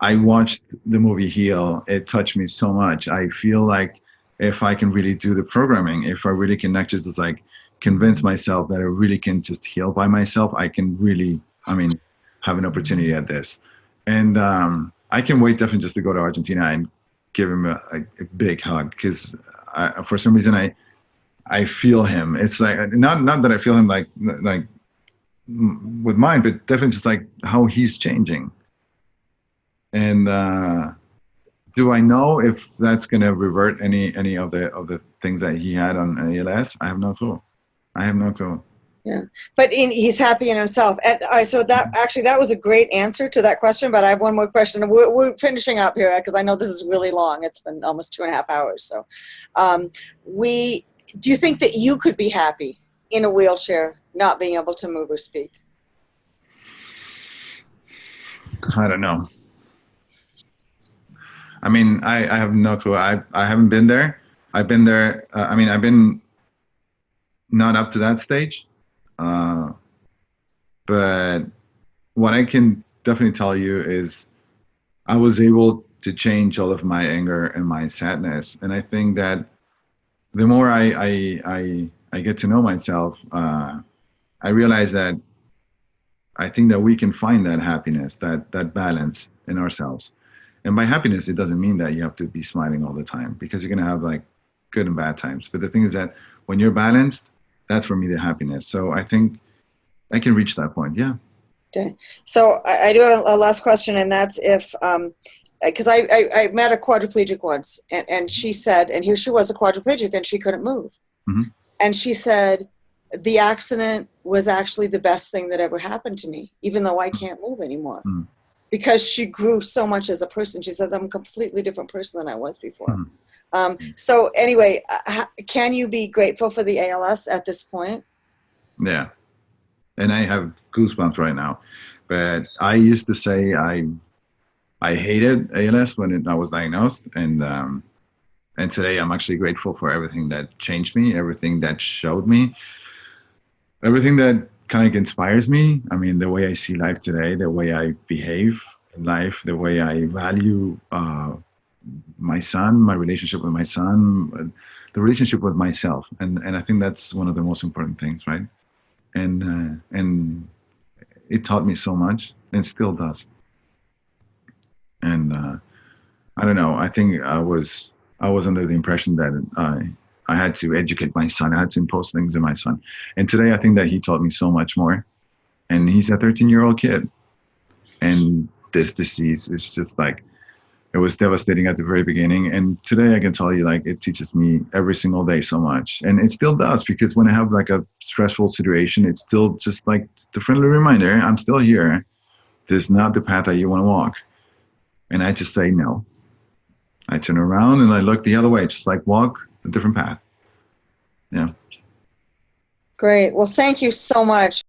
Speaker 2: "I watched the movie Heal. It touched me so much. I feel like if I can really do the programming, if I really can not just like convince myself that I really can just heal by myself, I can really, I mean, have an opportunity at this." And I can wait definitely just to go to Argentina and give him a big hug, because for some reason I feel him. It's like, not that I feel him like with mine, but definitely just like how he's changing. And do I know if that's going to revert any of the things that he had on ALS? I have no clue.
Speaker 1: Yeah, but he's happy in himself. And so that was a great answer to that question. But I have one more question. We're finishing up here because I know this is really long. It's been almost 2.5 hours. So, do you think that you could be happy in a wheelchair, not being able to move or speak?
Speaker 2: I don't know. I mean, I have no clue. I haven't been there. I've been there. I mean, I've been not up to that stage. But what I can definitely tell you is I was able to change all of my anger and my sadness. And I think that the more I get to know myself, I realize that I think that we can find that happiness, that balance in ourselves. And by happiness, it doesn't mean that you have to be smiling all the time, because you're gonna have like good and bad times. But the thing is that when you're balanced, that's for me the happiness. So I think I can reach that point. Yeah.
Speaker 1: Okay. So I do have a last question, and that's if, because I met a quadriplegic once, and she said, and here she was a quadriplegic, and she couldn't move.
Speaker 2: Mm-hmm.
Speaker 1: And she said, the accident was actually the best thing that ever happened to me, even though I can't move anymore.
Speaker 2: Mm-hmm.
Speaker 1: Because she grew so much as a person. She says, I'm a completely different person than I was before.
Speaker 2: Mm-hmm.
Speaker 1: So anyway, can you be grateful for the ALS at this point?
Speaker 2: Yeah. And I have goosebumps right now. But I used to say I hated ALS when I was diagnosed, and today I'm actually grateful for everything that changed me, everything that showed me, everything that kind of inspires me. I mean, the way I see life today, the way I behave in life, the way I value my son, my relationship with my son, the relationship with myself, and I think that's one of the most important things, right? And it taught me so much, and still does. And I don't know. I think I was under the impression that I had to educate my son. I had to impose things on my son. And today, I think that he taught me so much more. And he's a 13-year-old kid. And this disease is just like, it was devastating at the very beginning. And today I can tell you, like, it teaches me every single day so much. And it still does, because when I have like a stressful situation, it's still just like the friendly reminder, I'm still here. This is not the path that you want to walk. And I just say no. I turn around and I look the other way, just like walk a different path. Yeah.
Speaker 1: Great. Well, thank you so much.